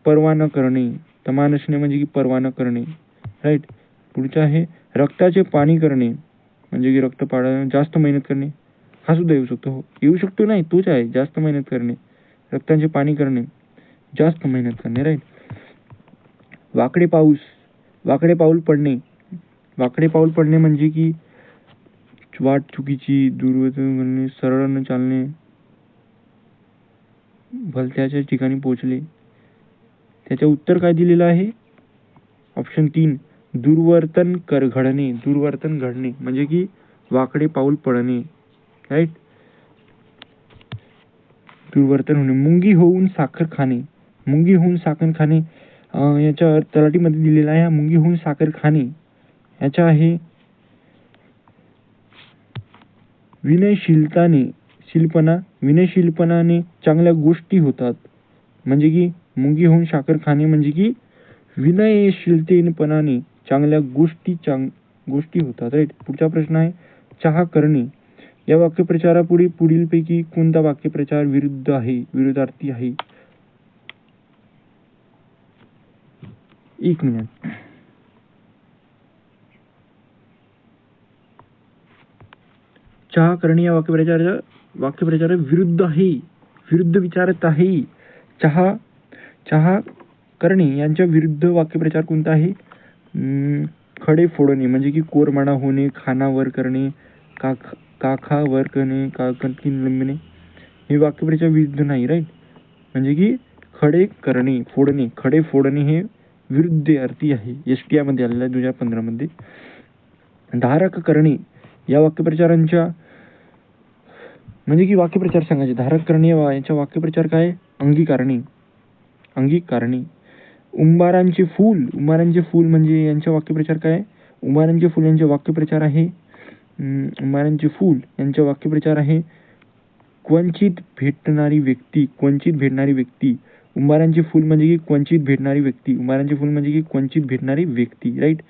A: परवा न करणे. तमा नसणे म्हणजे की परवा न करणे. राईट. पुढचं आहे रक्ताचे पाणी करणे म्हणजे की रक्त पाडा जास्त मेहनत करणे. हा सुद्धा येऊ शकतो. हो येऊ शकतो, नाही तोच आहे. जास्त मेहनत करणे. रक्ताचे पाणी करणे, जास्त मेहनत करणे. राईट. वाकडे पाऊल पडणे. वाकडे पाऊल पडणे म्हणजे की वाट चुकीची, दुर्वर्तन करणे, सरळ न चालणे, भलत्याच्या ठिकाणी पोहोचले. त्याचे उत्तर काय दिलेलं आहे? ऑप्शन 3 दुर्वर्तन घडणे म्हणजे की वाकडे पाऊल पडणे. राईट. दुर्वर्तन होणे. मुंगी होऊन साखर खाणे याच्या तलाठीमध्ये दिलेला आहे. मुंगी होऊन साखर खाणे याचा आहे विनयशीलपणाने चांगल्या गोष्टी होतात. म्हणजे की मुंगी होऊन साखर खाणे म्हणजे की विनयशीलतेपणाने चांगल्या गोष्टी होतात. राईट. पुढचा प्रश्न आहे चहा करणे या वाक्यप्रचारापुढे पुढीलपैकी कोणता वाक्यप्रचार विरुद्धार्थी आहे? 1 मिनिट. चहा करणे या वाक्यप्रचार विरुद्ध विचारत आहे. चहा करणे यांच्या विरुद्ध वाक्यप्रचार कोणता आहे? खडे फोडणे म्हणजे की कोरमाडा होणे, खाना वर करणे, काखा वर करणे, काखीन लंबणे हे वाक्यप्रचार विरुद्ध नाही. राईट. म्हणजे की खडे फोडणे हे विरुद्ध अर्थी आहे. STI मध्ये आलेला आहे 2015 मध्ये. धारक करणे या वाक्यप्रचारांच्या म्हणजे की वाक्यप्रचार सांगायचे. धारक करणे याचा वाक्यप्रचार काय? अंगीकारणे. उंबारांचे फूल म्हणजे यांचा वाक्यप्रचार काय? उंबारांचे फूल यांचे वाक्यप्रचार आहे क्वचित भेटणारी व्यक्ती. उंबारांचे फूल म्हणजे की क्वचित भेटणारी व्यक्ती. राईट.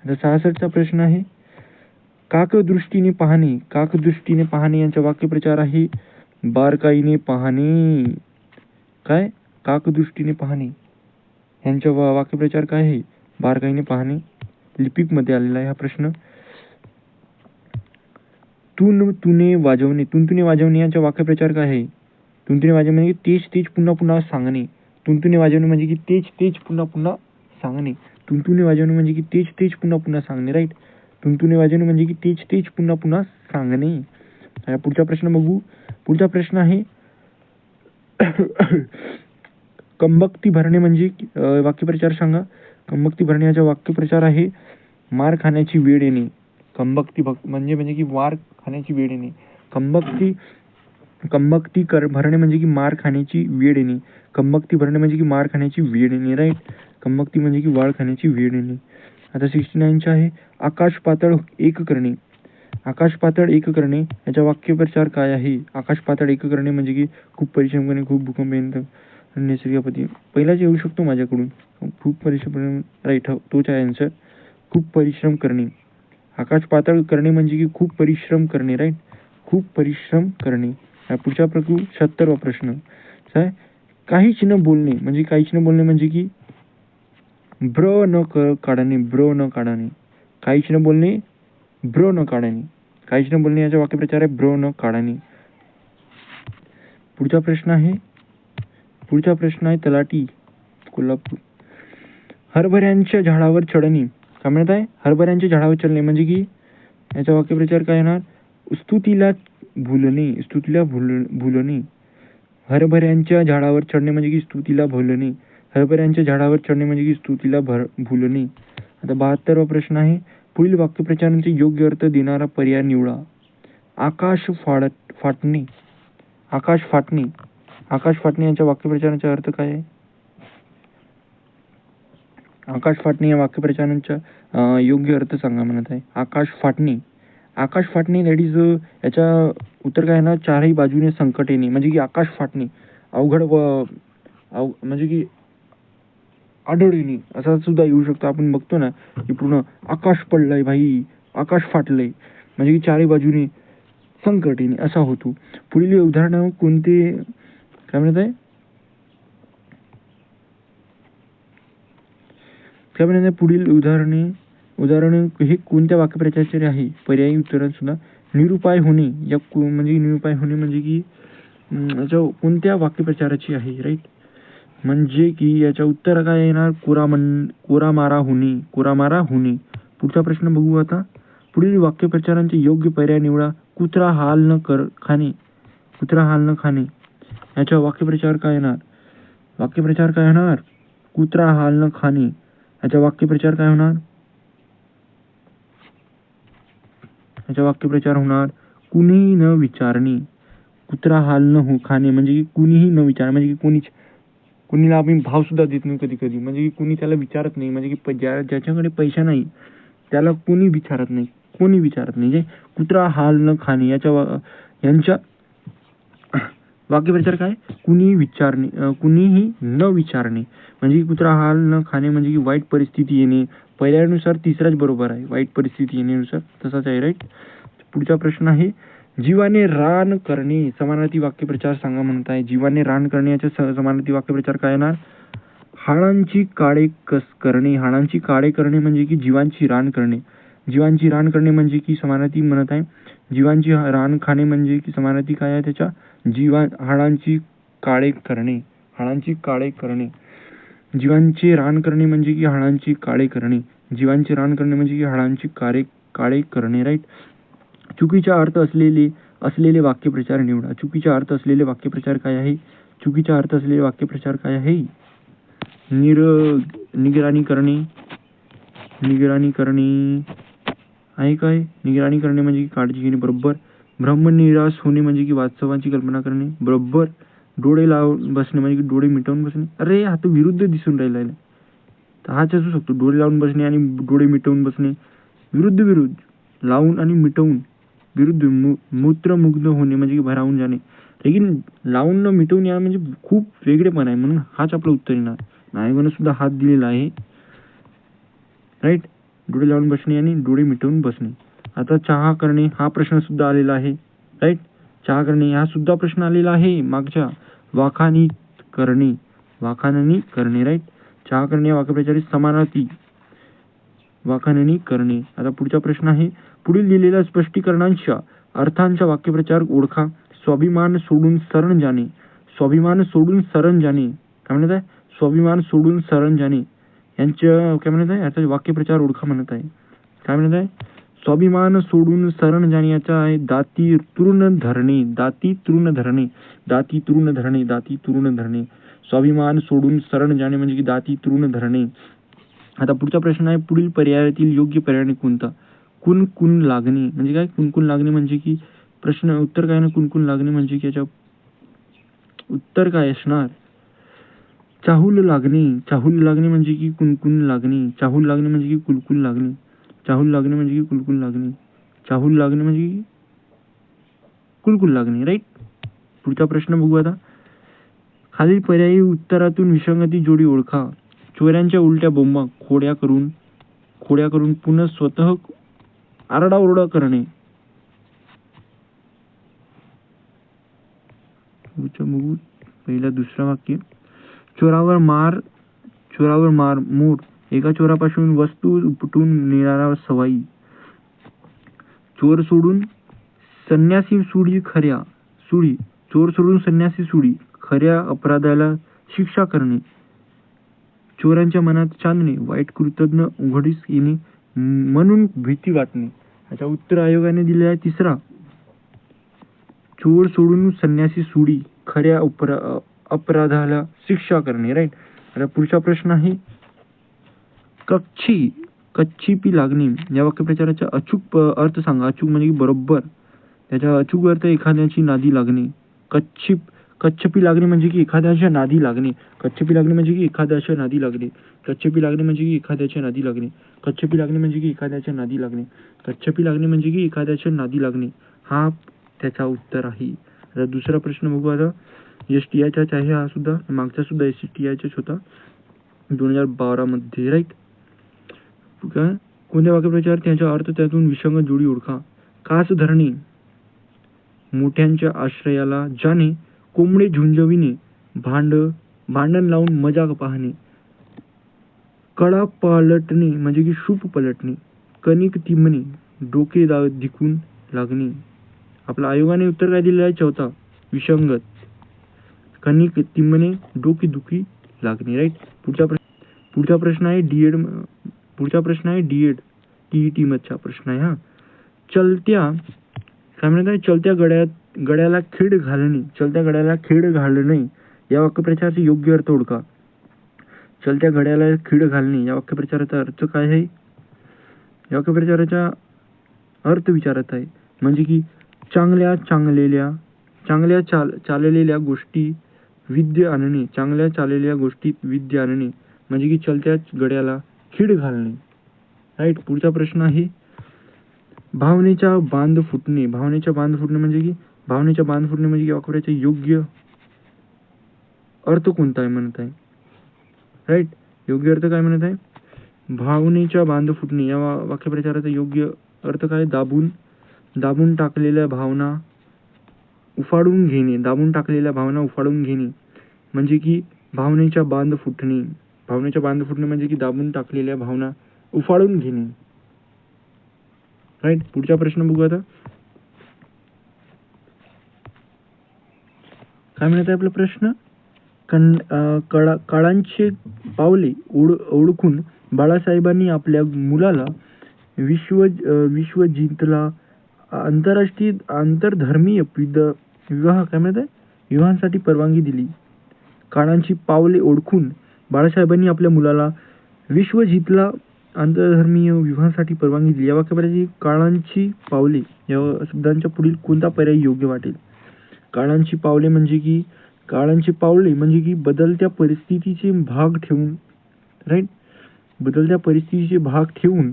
A: आता 66चा प्रश्न आहे काकदृष्टीने पाहणे यांचा वाक्यप्रचार आहे बारकाईने पाहणे. काय? काकदृष्टीने पाहणे यांचा वाक्यप्रचार काय आहे? बारकाईने पाहणे. लिपिक मध्ये आलेला आहे हा प्रश्न. तुने वाजवणे. तुणतुणे वाजवणे याचा वाक्यप्रचार काय आहे? तुणतुणे वाजवणे म्हणजे तेच तेच पुन्हा पुन्हा सांगणे. तुणतुणे वाजवणे म्हणजे की तेच तेच पुन्हा पुन्हा सांगणे. तुणतुणे वाजवणे म्हणजे की तेच तेच पुन्हा पुन्हा सांगणे. राईट. तुणतुणे वाजवणे म्हणजे की तेच तेच पुन्हा पुन्हा सांगणे. पुढचा प्रश्न बघू. पुढचा प्रश्न आहे कंबक्ती भरणे म्हणजे वाक्यप्रचार सांगा. कंबक्ती भरणे याचा वाक्यप्रचार आहे मार खाण्याची वेळ येणे. म्हणजे की मार खाण्याची वेळ येणे. भरणे म्हणजे की मार खाण्याची वेळ येणे. कंबक्ती भरणे म्हणजे की मार खाण्याची वेळ येणे. राईट. कंबक्ती म्हणजे की वाळ खाण्याची वेळ येणे. आता 69 आहे आकाश पातळ एक करणे. आकाश पातळ एक करणे याचा वाक्यप्रचार काय आहे? आकाश पातळ एक करणे म्हणजे की खूप परिश्रम करणे, खूप भूकंप येणे, नैसर्गिक आपत्ती. पहिलाच येऊ शकतो माझ्याकडून. खूप परिश्रम. राईट. तोच आहे आन्सर. खूप परिश्रम करणे. आकाश पातळ करणे म्हणजे की खूप परिश्रम करणे. राईट. खूप परिश्रम करणे. पुढच्या 76वा प्रश्न काय? काहीच न बोलणे म्हणजे काहीच न बोलणे म्हणजे की ब्र न काढणे. ब्र न काढणे. काहीच न बोलणे, ब्र न काढणे. काहीच न बोलणे याचा वाक्यप्रचार आहे ब्र न काढणे. पुढचा प्रश्न आहे तलाठी कोल्हापूर. हरभऱ्यांच्या झाडावर चढणे. काय म्हणत आहे? हरभऱ्यांच्या झाडावर चढणे म्हणजे की याचा वाक्यप्रचार काय येणार? स्तुतीला भुलणे. हरभऱ्यांच्या झाडावर चढणे म्हणजे की स्तुतीला भुलणे. हरभऱ्यांच्या झाडावर चढणे म्हणजे की स्तुतीला भुलणे. आता 72वा प्रश्न आहे पुढील वाक्यप्रचारांचे योग्य अर्थ देणारा पर्याय निवडा. आकाश फाटणे. आकाश फाटणे. आकाश फाटणे यांच्या वाक्यप्रचारांचा अर्थ काय आहे? आकाश फाटणे या वाक्यप्रचारांचा योग्य अर्थ सांगा म्हणत आहे. आकाश फाटणे. आकाश फाटणे दॅट इज याचा उत्तर काय ना चारही बाजूने संकट येणे म्हणजे की आकाश फाटणे अवघड म्हणजे की आढळ येणे असा सुद्धा येऊ शकतो. आपण बघतो ना की पूर्ण आकाश पडलंय भाई, आकाश फाटलंय म्हणजे की चारही बाजूने संकट येणे असा होतो. पुढील उदाहरण कोणते? काय म्हणत आहे? पुढील उदाहरण हे कोणत्या वाक्यप्रचाराचे आहे? पर्यायी उत्तर सुद्धा निरुपाय होणे या म्हणजे निरुपाय होणे म्हणजे की याच्या कोणत्या वाक्यप्रचाराची आहे? राईट. म्हणजे की याच्या उत्तर काय येणार? कोरामारा होणे. पुढचा प्रश्न बघू आता. पुढील वाक्यप्रचारांचे योग्य पर्याय निवडा. कुत्रा हाल न खाणे. कुत्रा हाल न खाणे याचा वाक्यप्रचार काय येणार? कुत्रा हाल न खाणे याचा वाक्यप्रचार काय होणार? याचा वाक्यप्रचार होणार कुणीही न विचारणे. कुत्रा हाल न खाणे म्हणजे की कुणीही न विचार म्हणजे की कुणीला आपण भाव सुद्धा देत नाही कधी कधी म्हणजे की कुणी त्याला विचारत नाही म्हणजे की ज्याच्याकडे पैसा नाही त्याला कोणी विचारत नाही म्हणजे कुत्रा हाल न खाणे यांच्या वाक्यप्रचार काय? कुणीही न विचारणे म्हणजे की कुत्रा हाल न खाणे म्हणजे की वाईट परिस्थिती येणे. पर्यायानुसार तिसराच बरोबर आहे. वाईट परिस्थिती येण्यानुसार तसाच आहे. राईट. पुढचा प्रश्न आहे जीवाने रान करणे. समानार्थी वाक्यप्रचार सांगा म्हणत आहे. जीवाने रान करणे याचा समानार्थी वाक्यप्रचार काय येणार? हाडांची काळे करणे. हाडांची काळे करणे म्हणजे की जीवांची रान करणे. जीवांची रान करणे म्हणजे की समानार्थी म्हणत आहे. जीवांची रान खाणे म्हणजे की समानार्थी काय आहे त्याच्या? हाडांची काळे करणे. जीवांचे रान करणे म्हणजे की हाडांची काळे करणे. जीवांचे रान करणे म्हणजे की हाडांची काळे करणे. राईट. चुकीचा अर्थ असलेले वाक्यप्रचार निवडा. चुकीचा अर्थ असलेले वाक्यप्रचार काय आहे? निगराणी करणे आहे काय? निगराणी करणे म्हणजे की काळजी घेणे. बरोबर. ब्रह्मनिरास होणे म्हणजे की वास्तवाची कल्पना करणे. बरोबर. डोळे लावून बसणे म्हणजे की डोळे मिटवून बसणे. अरे हा तर विरुद्ध दिसून राहिला. हाच असू शकतो. डोळे लावून बसणे आणि डोळे मिटवून बसणे विरुद्ध. लावून आणि मिटवून विरुद्ध. मूत्रमुग्ध होणे म्हणजे की भरावून जाणे. लेकिन लावून न मिटवून या म्हणजे खूप वेगळेपण आहे म्हणून हाच आपलं उत्तर येणार. नायकानं सुद्धा हात दिलेला आहे. राईट. डोळे लावून बसणे आणि डोळे मिटवून बसणे. आता चहा करणे हा प्रश्न सुद्धा आलेला आहे. राईट. चहा करणे हा सुद्धा प्रश्न आलेला आहे मागच्या. वाखाणणी करणे. राईट. चहा करणे या वाक्यप्रचाराची समानार्थी वाखाणणी करणे. आता पुढचा प्रश्न आहे पुढील दिलेल्या स्पष्टीकरणांच्या अर्थांचा वाक्यप्रचार ओळखा. स्वाभिमान सोडून शरण जाणे. स्वाभिमान सोडून शरण जाणे काय म्हणत आहे? स्वाभिमान सोडून शरण जाणे यांच्या काय म्हणत आहे? याचा वाक्यप्रचार ओळखा म्हणत आहे. काय म्हणत आहे? स्वाभिमान सोडून शरण जाणे याचा आहे दाती तृण धरणे. दाती तृण धरणे. दाती तृण धरणे. दाती तृण धरणे. स्वाभिमान सोडून शरण जाणे म्हणजे की दाती तृण धरणे. आता पुढचा प्रश्न आहे, पुढील पर्यायातील योग्य पर्याय कोणता? कुणकुण लागणे म्हणजे काय? कुणकुण लागणे म्हणजे की प्रश्न उत्तर काय ना? कुणकुण लागणे म्हणजे की याच्या उत्तर काय असणार? चाहूल लागणे. चाहूल लागणे म्हणजे की कुणकुण लागणे. चाहूल लागणे म्हणजे की कुलकुल लागणे. चाहूल लागणे म्हणजे की कुलकुल लागणे. चाहूल लागणे म्हणजे की कुलकुल लागणे. राईट. पुढचा प्रश्न बघू आता. खालील पर्यायी उत्तरातून विसंगती जोडी ओळखा. चोऱ्यांच्या उलट्या बोंबा खोड्या करून पुन्हा स्वतः आरडाओरडा करणे. बघू पहिला दुसरा वाक्य. चोरावर मार मोर. एका चोरापासून वस्तू उपटून नेणारा सवाई. चोर सोडून संन्यासी सुडी खऱ्या सुडी. चोर सोडून संन्यासी सुडी. खऱ्या अपराधाला शिक्षा करणे. चोरांच्या मनात चांदणे. वाईट कृतज्ञ उघडीस येणे म्हणून भीती वाटणे. याचा उत्तर आयोगाने दिलेला आहे तिसरा. चोर सोडून संन्यासी सुडी. खऱ्या अपराधाला शिक्षा करणे. राईट. आता पुढचा प्रश्न आहे, कच्छिपी लागणे या वाक्यप्रचाराचा अचूक अर्थ सांगा. अचूक म्हणजे बरोबर. त्याचा अचूक अर्थ एखाद्याची नादी लागणे. कच्छपी लागणे म्हणजे की एखाद्याच्या नादी लागणे. कच्छपी लागणे म्हणजे की एखाद्याच्या नादी लागणे. कच्छपी लागणे म्हणजे की एखाद्याच्या नादी लागणे. कच्छपी लागणे म्हणजे की एखाद्याच्या नादी लागणे. कच्छपी लागणे म्हणजे की एखाद्याच्या नादी लागणे हा त्याचा उत्तर आहे. आता दुसरा प्रश्न बघू. आता STIचाच आहे हा सुद्धा. मागचा सुद्धा STIचाच होता 2012 मध्ये. राईट. कोणत्या वाक्यप्रचार त्याचा अर्थ त्यातून विसंगत जोडी ओळखा. कास धरणे. मोठ्यांच्या आश्रयाला जाणे. कोंबडे झुंजविणे. भांडण लावून मजाक पाहणे. कडा पालटणे म्हणजे की सूप पलटणे. कणिक तिंबणे. डोके दिकून लागणे. आपल्या आयोगाने उत्तर काय दिलेलं आहे? चौथा विसंगत. कणिक तिंबणे डोके दुखी लागणे. राईट. पुढचा प्रश्न आहे डीएड TET मधचा प्रश्न आहे हा. चलत्या काय म्हणत आहे? चलत्या गड्याला खेड घालणे. चलत्या गड्याला खेड घालणे या वाक्यप्रचाराचा योग्य अर्थ ओळखा. चलत्या गड्याला खेड घालणे या वाक्यप्रचाराचा अर्थ काय आहे? या वाक्यप्रचाराचा अर्थ विचारत आहे म्हणजे की चाललेल्या गोष्टी विद्य आणणे. चांगल्या चाललेल्या गोष्टीत विद्य आणणे म्हणजे की चलत्या गड्याला खीड घालणे. राईट. पुढचा प्रश्न आहे, भावनेचा बांध फुटणे. भावनेचा बांध फुटणे म्हणजे की वाक्याचा योग्य अर्थ कोणता आहे म्हणत आहे? राईट. योग्य अर्थ काय म्हणत आहे? भावनेचा बांध फुटणे या वाक्यप्रचाराचा योग्य अर्थ काय? दाबून टाकलेल्या भावना उफाडून घेणे. दाबून टाकलेल्या भावना उफाडून घेणे म्हणजे की भावनेचा बांध फुटणे. भावनेचा बांध फुटणे म्हणजे की दाबून टाकलेल्या भावना उफाडून घेणे. राईट. पुढचा प्रश्न बघू आता. काय म्हणत आहे आपला प्रश्न? काळांचे पावले ओळखून बाळासाहेबांनी आपल्या मुलाला विश्वजितला आंतरराष्ट्रीय आंतरधर्मीय विवाह काय म्हणत आहे? विवाहासाठी परवानगी दिली. काळांची पावले ओळखून बाळासाहेबांनी आपल्या मुलाला विश्वजितला आंतरधर्मीय विवाहासाठी परवानगी दिली. या वाक्याप्रमाणे काळांची पावले या शब्दांच्या पुढील कोणता पर्याय योग्य वाटेल? काळांची पावले म्हणजे की बदलत्या परिस्थितीचे भाग ठेवून. राईट. बदलत्या परिस्थितीचे भाग ठेवून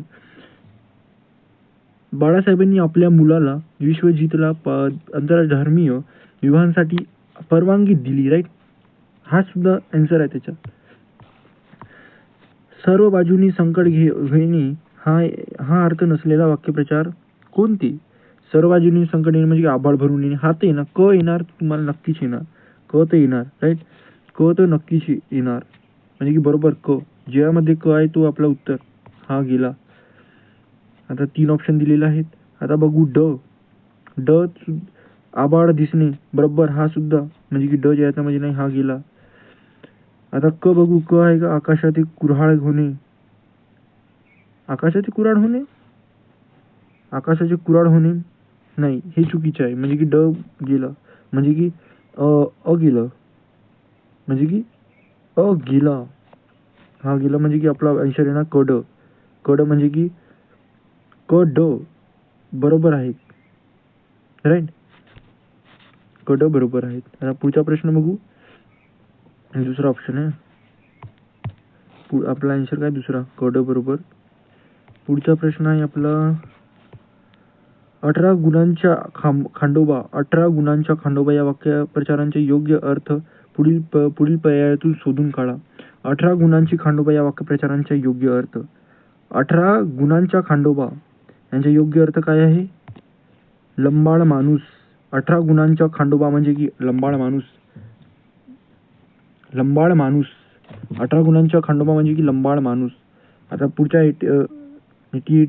A: बाळासाहेबांनी आपल्या मुलाला विश्वजितला आंतरधर्मीय विवाहासाठी परवानगी दिली. राईट. हा सुद्धा आन्सर आहे त्याचा. सर्व बाजूनी संकट घेणे हा अर्थ नसलेला वाक्यप्रचार कोणते? सर्व बाजूनी संकट येणे म्हणजे आभाळ भरून येणे हा तर येणार. क येणार तुम्हाला नक्कीच येणार. क तर येणार. राईट. क तर नक्कीच येणार म्हणजे की बरोबर क. ज्यामध्ये क आहे तो आपला उत्तर हा गेला. आता 3 ऑप्शन दिलेले आहेत. आता बघू ड. ड आबाळ दिसणे बरोबर, हा सुद्धा म्हणजे की ड याचा म्हणजे नाही, हा गेला. आता क बघू, क आहे का, आकाशात कुऱ्हाड होणे. आकाशाची कुऱ्हाड होणे, आकाशाचे कुऱ्हाड होणे नाही, हे चुकीचे आहे. म्हणजे की ड गेलं, म्हणजे की अ गेलं, म्हणजे की अ गेला, हा गेला, म्हणजे की आपला आन्सर आहे ना कड. कड म्हणजे की क ड बरोबर आहे, राईट. कड बरोबर आहे. आता पुढचा प्रश्न बघू, दुसरा ऑप्शन आहे आपला आन्सर काय, दुसरा कड बरोबर. पुढचा प्रश्न आहे आपला 18 गुणांच्या खांडोबा. 18 गुणांच्या खांडोबा या वाक्यप्रचारांचे योग्य अर्थ पुढील पर्यायातून शोधून काढा. 18 गुणांची खांडोबा या वाक्यप्रचारांचा योग्य अर्थ. 18 गुणांच्या खांडोबा यांचा योग्य अर्थ काय आहे? लंबाळ माणूस. 18 गुणांच्या खांडोबा म्हणजे की लंबाळ माणूस. लंबाळ माणूस. 18 गुणांच्या खांडोबा म्हणजे की लंबाळ माणूस. आता पुढच्या 88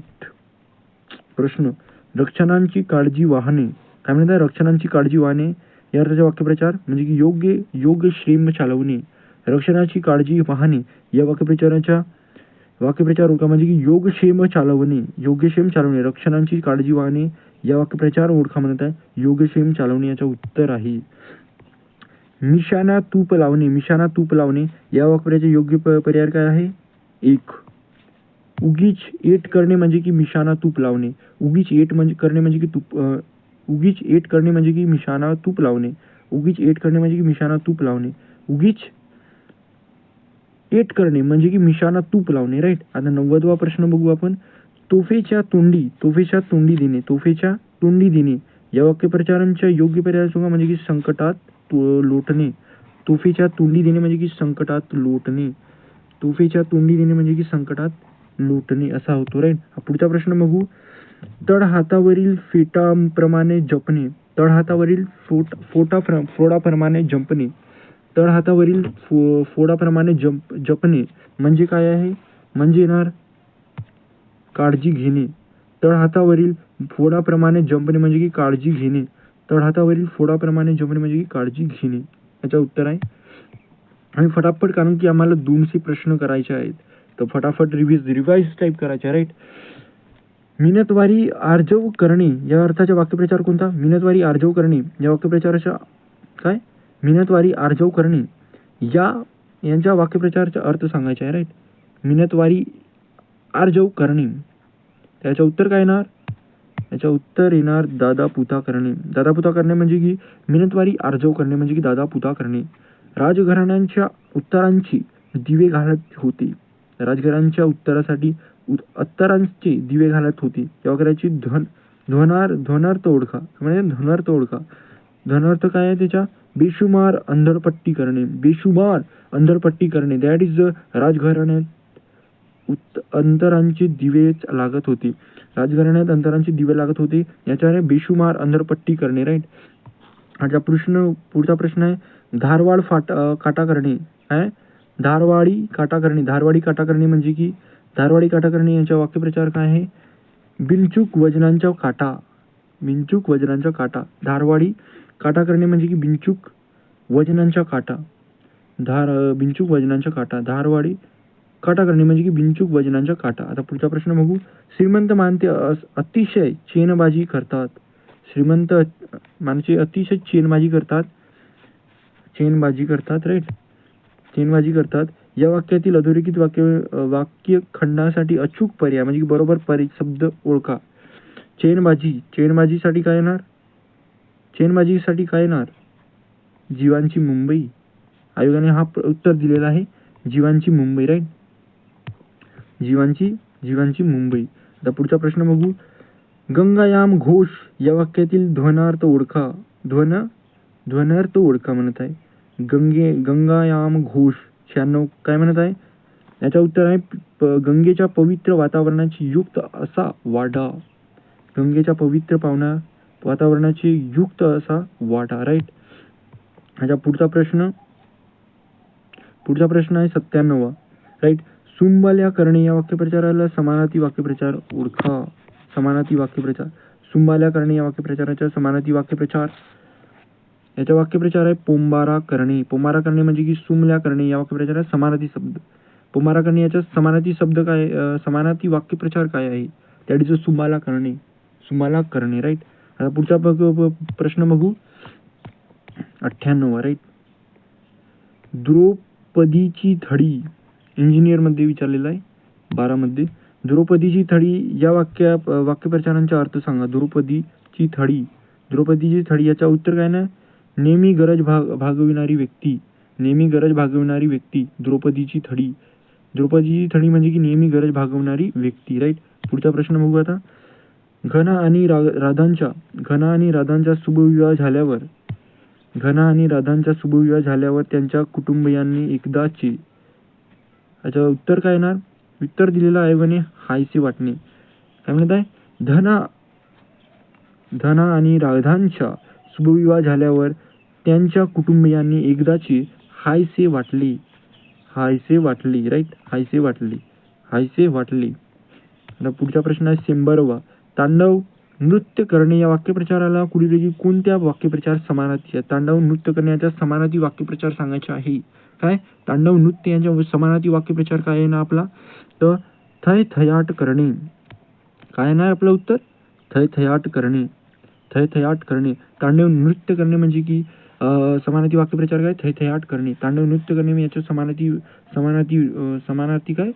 A: प्रश्न. रक्षणांची काळजी वाहने. काय म्हणतात? रक्षणांची काळजी वाहने या अर्थाचा वाक्यप्रचार म्हणजे की योग्य श्रेम चालवणे. रक्षणाची काळजी वाहने या वाक्यप्रचार ओळखा म्हणजे की योगक्षेम चालवणे. योगक्षेम चालवणे. रक्षणांची काळजी वाहने या वाक्यप्रचार ओळखा म्हणत आहे. योगक्षेम चालवणे याचं उत्तर आहे. मिशाना तूप लावणे. मिशाना तूप लावणे या वाक्यप्रचाराचे योग्य पर्याय काय आहे? 1. उगीच एट करणे म्हणजे की मिशाना तूप लावणे. उगीच एट म्हणजे करणे म्हणजे की उगीच एट करणे म्हणजे की मिशाना तूप लावणे. उगीच एट करणे म्हणजे की मिशाना तूप लावणे. उगीच एट करणे म्हणजे की मिशाना तूप लावणे, राईट. आता 90वा प्रश्न बघू आपण. तोफेच्या तोंडी देणे. तोफेच्या तोंडी देणे या वाक्यप्रचारांच्या योग्य पर्याय सांगा म्हणजे की संकटात लोटणे. तोफेच्या तोंडी देणे म्हणजे की संकटात लोटणे. तोफेच्या तोंडी देणे म्हणजे की संकटात लोटणे असा होतो, राईट. पुढचा प्रश्न बघू. तळहातावरील फेटाप्रमाणे जपणे. तळहातावरील फोडाप्रमाणे जपणे. तळहातावरील फोडाप्रमाणे जपणे म्हणजे काय आहे? म्हणजे येणार काळजी घेणे. तळहातावरील फोडाप्रमाणे जपणे म्हणजे की काळजी घेणे. तळहातावरील फोडाप्रमाणे जपणे म्हणजे की काळजी घेणे याचं उत्तर आहे. आणि फटाफट, कारण की आम्हाला 200 प्रश्न करायचे आहेत, तर फटाफट रिवाइज टाईप करायचे, राईट. मिनतवारी आर्जव करणे या अर्थाचा वाक्यप्रचार कोणता? मिनतवारी आर्जव करणे या वाक्यप्रचाराचा काय? मिनतवारी आर्जव करणे यांच्या वाक्यप्रचाराचा अर्थ सांगायचा आहे, राईट. मिनतवारी आर्जव करणे त्याचं उत्तर काय येणार? याचं उत्तर येणार दादापुता करणे. दादापुता करणे म्हणजे की मिनतवारी आर्जव करणे म्हणजे की दादापुता करणे. राजघराण्यांच्या उत्तरांची दिवे घालत होते. राजघराण्यांच्या उत्तरांचे दिवे घालत होते या वाक्याची ध्वनार्थ ओळखा. म्हणजे ध्वनार्थ ओळखा. ध्वनार्थ काय आहे त्याच्या? बेशुमार अंधरपट्टी करणे. बेशुमार अंधरपट्टी करणे. दॅट इज राजघराण्यात अंतरांचे दिवे लागत होते. राजघराण्यात अंतरांचे दिवे लागत होते याच्याने बेशुमार अंधरपट्टी करणे, राईट. पुढचा प्रश्न आहे धारवाड काटा करणे. काय? धारवाडी काटा करणे. धारवाडी काटा करणे म्हणजे की धारवाडी काटा करणे यांचा वाक्यप्रचार काय आहे? बिनचूक वजनांचा काटा. बिनचूक वजनांचा काटा. धारवाडी काटा करणे म्हणजे की बिनचूक वजनांचा काटा. बिनचूक वजनांचा काटा. धारवाडी काटा करणे म्हणजे की बिनचूक वजनांचा काटा. आता पुढचा प्रश्न बघू. श्रीमंत माणसे अतिशय चेनबाजी करतात. श्रीमंत माणसे अतिशय चेनबाजी करतात, राईट. चेनबाजी करतात या वाक्यातील अधोरेखित वाक्य खंडासाठी अचूक पर्याय म्हणजे बरोबर शब्द ओळखा. चेनबाजीसाठी काय येणार? चेनबाजीसाठी काय येणार? जीवांची मुंबई. आयोगाने हा उत्तर दिलेला आहे. जीवांची मुंबई, राईट. जीवांची मुंबई. आता पुढचा प्रश्न बघू. गंगायाम घोष या वाक्यातील ध्वनार्थ ओळखा. ध्वनार्थ ओळखा म्हणत आहे. गंगायाम घोष 96 काय म्हणत आहे? याचं उत्तर आहे गंगेच्या पवित्र वातावरणाची युक्त असा वाडा. गंगेच्या पवित्र वातावरणाची युक्त असा वाडा, राईट. याचा पुढचा प्रश्न आहे 97वा, राईट. सुंबल्या करणे या वाक्यप्रचाराला समानार्थी वाक्यप्रचार ओळखा. समानार्थी वाक्यप्रचार. सुंबाल्या करणे या वाक्यप्रचाराचा समानार्थी वाक्यप्रचार. याचा वाक्यप्रचार आहे पोंबारा करणे. पोंबारा करणे म्हणजे की सुमल्या करणे या वाक्यप्रचारात समानार्थी शब्द. पोंबारा करणे याचा समानार्थी शब्द काय, समानार्थी वाक्यप्रचार काय आहे, दॅट इज सुंबाला करणे. सुंबाला करणे, राईट. आता पुढचा प्रश्न बघू 98, राईट. द्रौपदीची थडी इंजिनियर मध्ये विचारलेला आहे 12 मध्ये. द्रौपदीची थडी या वाक्यप्रचारांचा अर्थ सांगा. द्रौपदीची थडी. द्रौपदीची थडी याचा उत्तर काय ना, नेहमी गरज भागविणारी व्यक्ती. नेहमी गरज भागविणारी व्यक्ती द्रौपदीची थडी. द्रौपदीची थडी म्हणजे की नेहमी गरज भागवणारी व्यक्ती, राईट. पुढचा प्रश्न बघू आता. घना आणि राधांचा शुभविवाह झाल्यावर, घना आणि राधांचा शुभविवाह झाल्यावर त्यांच्या कुटुंबियांनी एकदाची, याचं उत्तर काय येणार, उत्तर दिलेलं आहे म्हणे हायसे वाटणे. काय म्हणत आहे, धना आणि राधांच्या शुभविवाह झाल्यावर त्यांच्या कुटुंबियांनी एकदाची हायसे वाटली. हायसे वाटली, राईट. हायसे वाटली, हायसे वाटली. आता पुढचा प्रश्न आहे 100वा. तांडव नृत्य करणे या वाक्यप्रचाराला पुढीलपैकी कोणत्या वाक्यप्रचार समानार्थी आहे. तांडव नृत्य करण्याचा समानार्थी वाक्यप्रचार सांगायचा आहे. काय, तांडव नृत्य यांच्या समानार्थी वाक्यप्रचार काय आहे ना आपला, तर थयथयाट करणे. काय ना आपलं उत्तर, थयथयाट करणे. थयथयाट करणे. तांडव नृत्य करणे म्हणजे की समानार्थी वाक्यप्रचार काय, थयथयाट करणे. तांडव नृत्य करणे याच्या समानार्थी काय,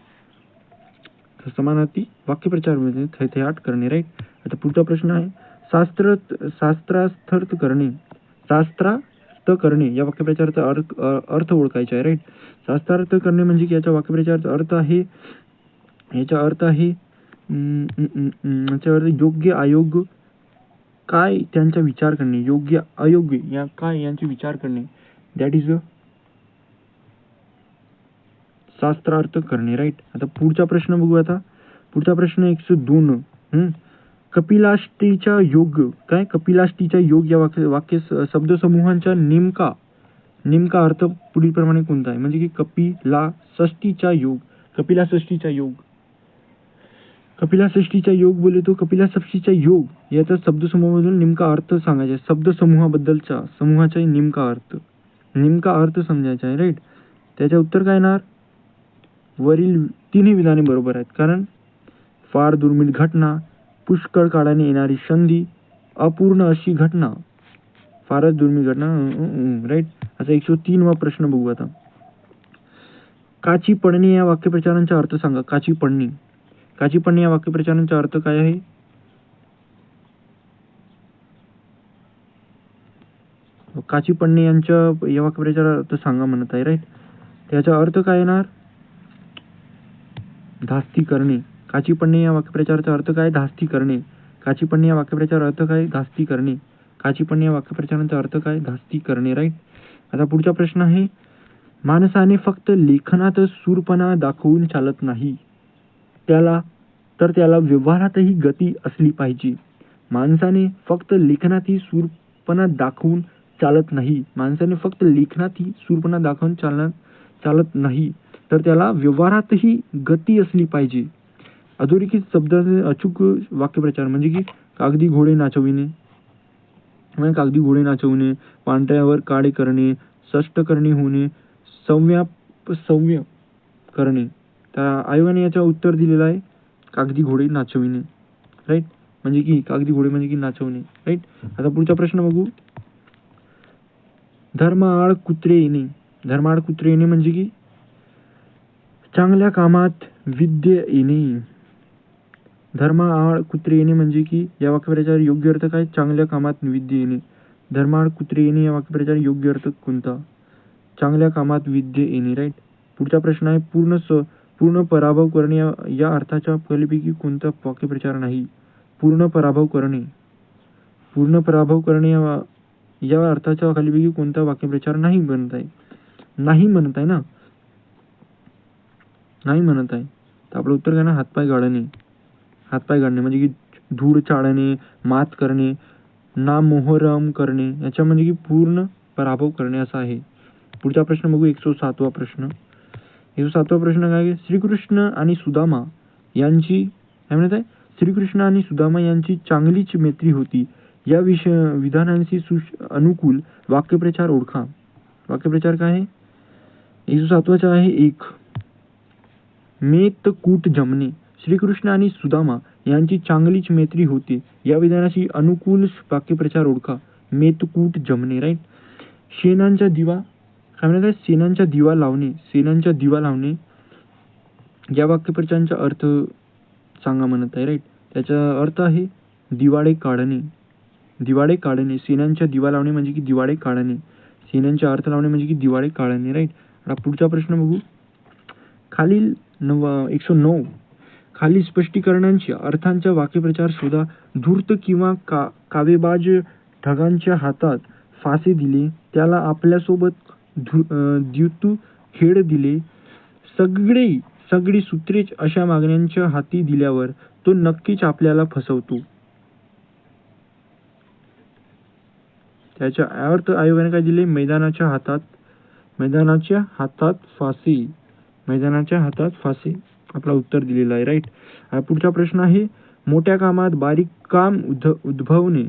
A: समानार्थी वाक्यप्रचार म्हणजे थयथयाट करणे, राईट. आता पुढचा प्रश्न आहे शास्त्रार्थ करणे. शास्त्रार्थ करणे या वाक्यप्रचाराचा अर्थ ओळखायचा आहे, राईट. शास्त्रार्थ करणे म्हणजे की याच्या वाक्यप्रचाराचा अर्थ आहे, याचा अर्थ आहे याचा अर्थ योग्य अयोग्य काय त्यांचा विचार करणे. योग्य अयोग्य या काय यांचे विचार करणे, दॅट इज शास्त्रार्थ करणे, राईट. आता पुढचा प्रश्न बघू. आता पुढचा प्रश्न 102. कपिलाष्टीच्या योग. काय, कपिलाष्टीच्या योग या वाक्य शब्दसमूहांचा नेमका अर्थ पुढील प्रमाणे कोणता आहे. म्हणजे की कपिलाष्टीचा योग. कपिलाष्टीचा योग. कपिलाष्टीचा योग बोले तो कपिलाष्टीचा योग याचा शब्दसमूहामधून नेमका अर्थ सांगायचा. शब्दसमूहाबद्दलचा समूहाचा नेमका अर्थ समजायचा आहे, राईट. त्याचे उत्तर काय येणार, वरील तिन्ही विधाने बरोबर आहेत. कारण फार दुर्मिळ घटना, पुष्कळ काळाने येणारी संधी, अपूर्ण अशी घटना. फारच दुर्मिळ घटना, राईट. आता 103वा प्रश्न बघू. आता काची पडणे या वाक्यप्रचारांचा अर्थ सांगा. काची पडणे. काची पडणे या वाक्यप्रचारांचा अर्थ काय आहे. काची पडणे यांच्या या वाक्यप्रचाराचा अर्थ सांगा म्हणत आहे, राईट. त्याचा अर्थ काय येणार, धास्ती करणे. काची पडणे या वाक्यप्रचाराचा अर्थ काय, धास्ती करणे. काची पडणे या वाक्यप्रचाराचा अर्थ काय, धास्ती करणे. काची पडणे या वाक्यप्रचाराचा अर्थ काय, धास्ती करणे, राईट. आता पुढचा प्रश्न आहे माणसाने फक्त लेखनात सूरपणा दाखवून चालत नाही, त्याला व्यवहारातही गती असली पाहिजे. माणसाने फक्त लेखनातही सूरपणा दाखवून चालत नाही. माणसाने फक्त लेखनातही सूरपणा दाखवून चालत नाही, तर त्याला व्यवहारातही गती असली पाहिजे. अधोरेखित शब्दाचे अचूक वाक्यप्रचार म्हणजे की कागदी घोडे नाचविणे. कागदी घोडे नाचवणे, पांढऱ्यावर काळे करणे, षष्ट करणे होणे, सव्य करणे. त्या आयोगाने याचं उत्तर दिलेलं आहे कागदी घोडे नाचविणे, राईट. म्हणजे की कागदी घोडे म्हणजे की नाचवणे, राईट. आता पुढचा प्रश्न बघू. धर्माआड कुत्रे येणे. धर्माआड कुत्रे येणे म्हणजे की चांगल्या कामात विद्य येणे. धर्माआड कुत्रे येणे म्हणजे की या वाक्यप्रचार योग्य अर्थ काय, चांगल्या कामात विद्य येणे. धर्माआड कुत्रे येणे या वाक्यप्रचार योग्य अर्थ कोणता, चांगल्या कामात विद्य येणे, राईट. पुढचा प्रश्न आहे पूर्ण पराभव करणे या अर्थाच्या पहिल्यापैकी कोणता वाक्यप्रचार नाही. पूर्ण पराभव करणे. पूर्ण पराभव करणे या अर्थाच्या खालीपैकी कोणता वाक्यप्रचार नाही म्हणत आहे. नाही म्हणत आहे ना, नाही म्हणत आहे. तर आपलं उत्तर काय ना, हातपाय गाळणे. हातपाय गाळणे म्हणजे की धूळ चाळणे, मात करणे, नामोहरम करणे, याच्या म्हणजे की पूर्ण पराभव करणे असं आहे. पुढचा प्रश्न बघू. 107वा प्रश्न. 107वा प्रश्न काय, श्रीकृष्ण आणि सुदामा यांची काय म्हणत आहे, श्रीकृष्ण आणि सुदामा यांची चांगलीच मैत्री होती. या विधानांशी अनुकूल वाक्यप्रचार ओळखा. वाक्यप्रचार काय आहे? 107 आहे 1. मेत कूट जमणे. श्रीकृष्ण आणि सुदामा यांची चांगलीच मैत्री होती. या विधानाशी अनुकूल वाक्यप्रचार ओळखा. मेतकूट जमणे. राईट. शेणांचा दिवा काय म्हणतात? शेणांचा दिवा लावणे. शेणांचा दिवा लावणे या वाक्यप्रचारांचा अर्थ सांगा म्हणत आहे. राईट. त्याचा अर्थ आहे दिवाळे काढणे. दिवाळे काढणे. शेणांचा दिवा लावणे म्हणजे की दिवाळे काढणे. शेणांचा अर्थ लावणे म्हणजे की दिवाळे काढणे. राईट. आता पुढचा प्रश्न बघू. खालील 109 खालील स्पष्टीकरणांच्या अर्थांचा वाक्यप्रचार शोधा. धूर्त किंवा कावेबाज ढगांच्या हातात फासे दिले, त्याला आपल्यासोबत द्यूतू खेळ दिले, सगळी सूत्रेच अशा मागण्यांच्या हाती दिल्यावर तो नक्कीच आपल्याला फसवतो. त्याचा अर्थ आयोगाने काय दिले? मैदानाच्या हातात फासे. मैदानाच्या हातात फासे आपला उत्तर दिलेला आहे. राईट. पुढचा प्रश्न आहे मोठ्या कामात बारीक काम उद्भवणे.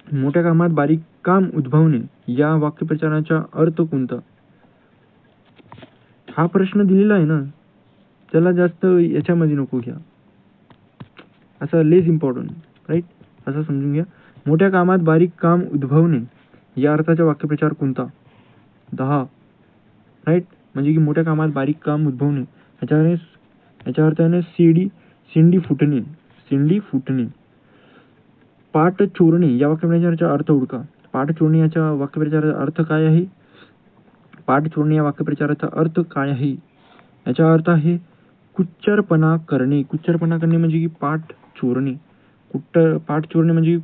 A: मोठ्या कामात बारीक काम उद्भवणे या वाक्यप्रचाराचा अर्थ कोणता? हा प्रश्न दिलेला आहे ना, त्याला जास्त याच्यामध्ये नको घ्या, असं लेस इम्पॉर्टंट. राईट. असं समजून घ्या. मोठ्या कामात बारीक काम उद्भवणे या अर्थाचा वाक्यप्रचार कोणता? 10. राईट. म्हणजे की मोठ्या कामात बारीक काम उद्भवणे याच्या अर्थाने शेंडी फुटणे. शेंडी फुटणे. पाट चोरणे या वाक्यप्रचाराचा अर्थ ओळखा. पाट चोरणे याच्या वाक्यप्रचाराचा अर्थ काय आहे? पाट चोरणे या वाक्यप्रचाराचा अर्थ काय आहे? याचा अर्थ आहे कुच्चरपणा करणे. कुच्चरपणा करणे म्हणजे की पाट चोरणे. पाट चोरणे म्हणजे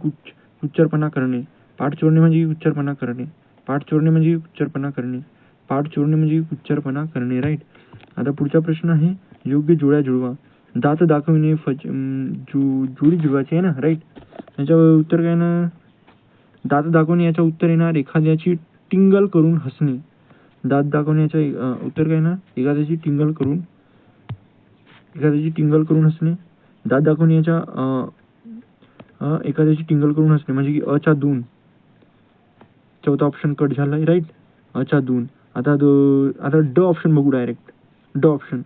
A: कुच्चरपणा करणे. पाट चोरणे म्हणजे कुच्चरपणा करणे. पाट चोरणे म्हणजे कुच्चरपणा करणे. पाट चोरणे म्हणजे कुच्चरपणा करणे. राईट. आता पुढचा प्रश्न आहे योग्य जोड्या जुळवा. दात दाखवणे जोडी जुळवायची आहे ना. राईट. याच्यावर उत्तर काय ना? दात दाखवणे याचं उत्तर येणार एखाद्याची टिंगल करून हसणे. दात दाखवण्याचं उत्तर काय ना? एखाद्याची टिंगल करून हसणे. दात दाखवणे याच्या एखाद्याची टिंगल करून हसणे म्हणजे की अचा 2. चौथा ऑप्शन कट झालाय. राईट. अचा 2. आता ड ऑप्शन बघू डायरेक्ट. ड ऑप्शन